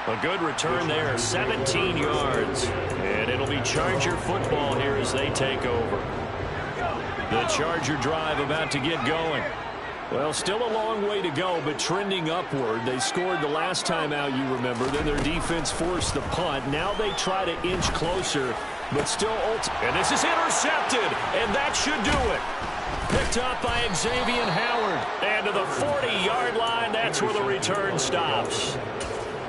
A good return there, 17 yards. And it'll be Charger football here as they take over. The Charger drive about to get going. Well, still a long way to go, but trending upward. They scored the last time out, you remember. Then their defense forced the punt. Now they try to inch closer, but still and this is intercepted, and that should do it. Picked up by Xavier Howard. And to the 40-yard line, that's where the return stops.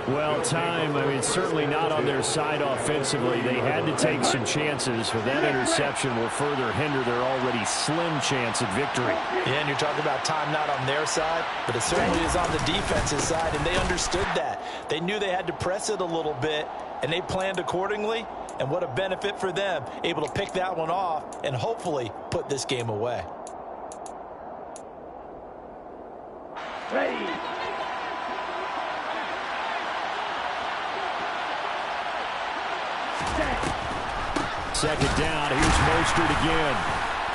Well, time, I mean, certainly not on their side offensively. They had to take some chances, but that interception will further hinder their already slim chance at victory. Yeah, and you're talking about time not on their side, but it certainly is on the defensive side, and they understood that. They knew they had to press it a little bit, and they planned accordingly, and what a benefit for them, able to pick that one off and hopefully put this game away. Ready. Second down, here's Mostert again.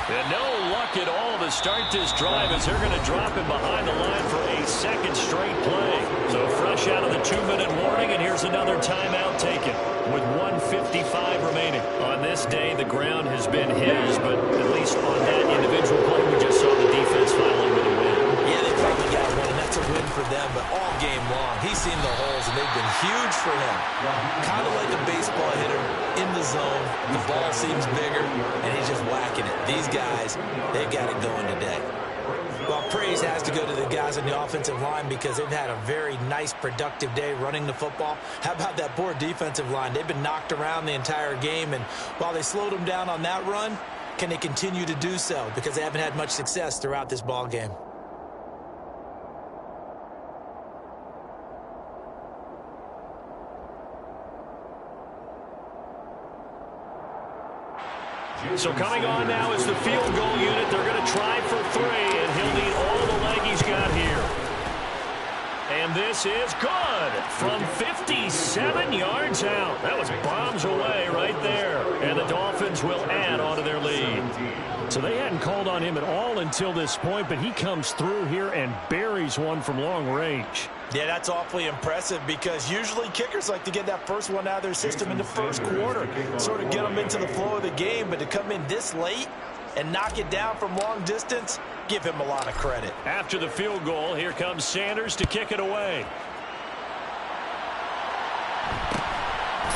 And no luck at all to start this drive as they're going to drop him behind the line for a second straight play. So fresh out of the 2-minute warning, and here's another timeout taken with 1:55 remaining. On this day, the ground has been his, but at least on that individual play, we just saw the Giants finally with a win. Yeah, they finally got one, and that's a win for them, but all game long, he's seen the holes, and they've been huge for him. Kind of like a baseball hitter in the zone. The ball seems bigger, and he's just whacking it. These guys, they've got it going today. Well, praise has to go to the guys on the offensive line because they've had a very nice, productive day running the football. How about that poor defensive line? They've been knocked around the entire game, and while they slowed them down on that run, can they continue to do so? Because they haven't had much success throughout this ball game. So coming on now is the field goal unit. They're going to try for 3, and he'll need all the leg he's got here. And this is good from 57 yards out. That was bombs away right there. And the Dolphins will add on to their lead. So they hadn't called on him at all until this point, but he comes through here and buries one from long range. Yeah, that's awfully impressive because usually kickers like to get that first one out of their system in the first quarter, sort of get them into the flow of the game, but to come in this late and knock it down from long distance, give him a lot of credit. After the field goal, here comes Sanders to kick it away.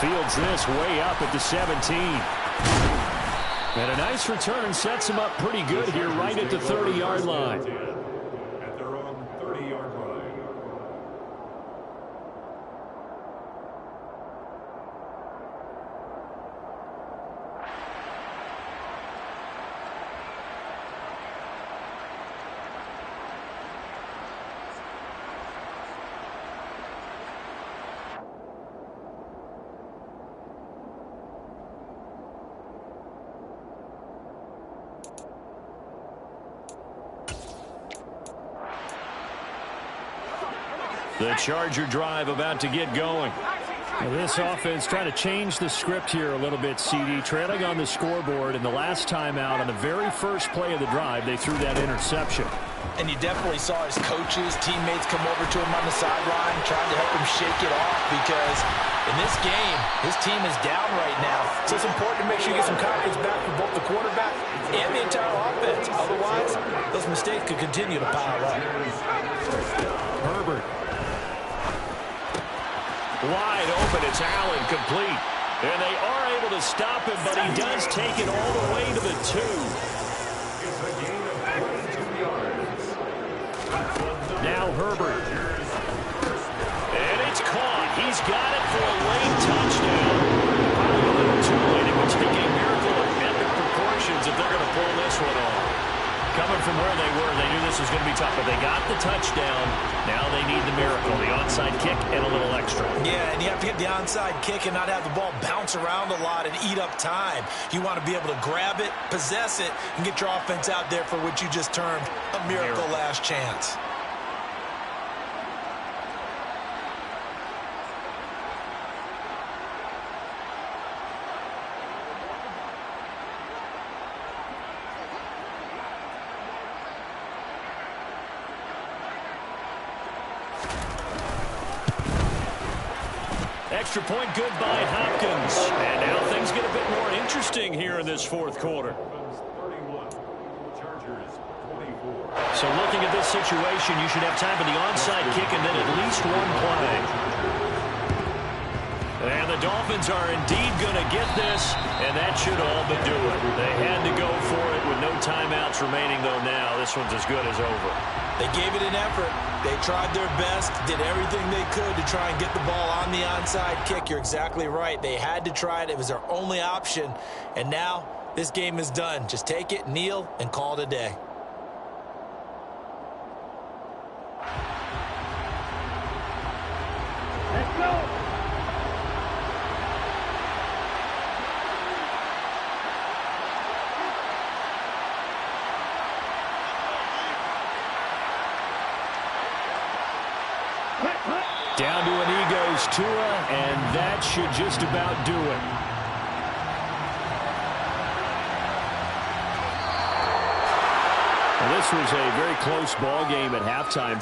Fields this way up at the 17. And a nice return sets him up pretty good here right at the 30-yard line. At their own 30-yard line. The Charger drive about to get going. Well, this offense trying to change the script here a little bit, CD. Trailing on the scoreboard, and the last time out on the very first play of the drive, they threw that interception. And you definitely saw his coaches, teammates come over to him on the sideline, trying to help him shake it off because in this game, his team is down right now. So it's important to make sure you get some confidence back for both the quarterback and the entire offense. Otherwise, those mistakes could continue to pile up. Herbert. Wide open, it's Allen, complete. And they are able to stop him, but he does take it all the way to the 2. Now Herbert. And it's caught. He's got it for a late touchdown. Probably a little too late. It would take a miracle of epic proportions if they're going to pull this one off. Coming from where they were, they knew this was going to be tough, but they got the touchdown. Now they need the miracle, the onside kick and a little extra. Yeah, and you have to get the onside kick and not have the ball bounce around a lot and eat up time. You want to be able to grab it, possess it, and get your offense out there for what you just termed a miracle last chance. Extra point good by Hopkins. And now things get a bit more interesting here in this fourth quarter. So looking at this situation, you should have time for the onside kick and then at least one play. And the Dolphins are indeed going to get this, and that should all but do it. They had to go for it with no timeouts remaining, though now this one's as good as over. They gave it an effort. They tried their best, did everything they could to try and get the ball on the onside kick. You're exactly right. They had to try it. It was their only option. And now this game is done. Just take it, kneel, and call it a day. Let's go. Down to an knee goes Tua, and that should just about do it. Well, this was a very close ball game at halftime.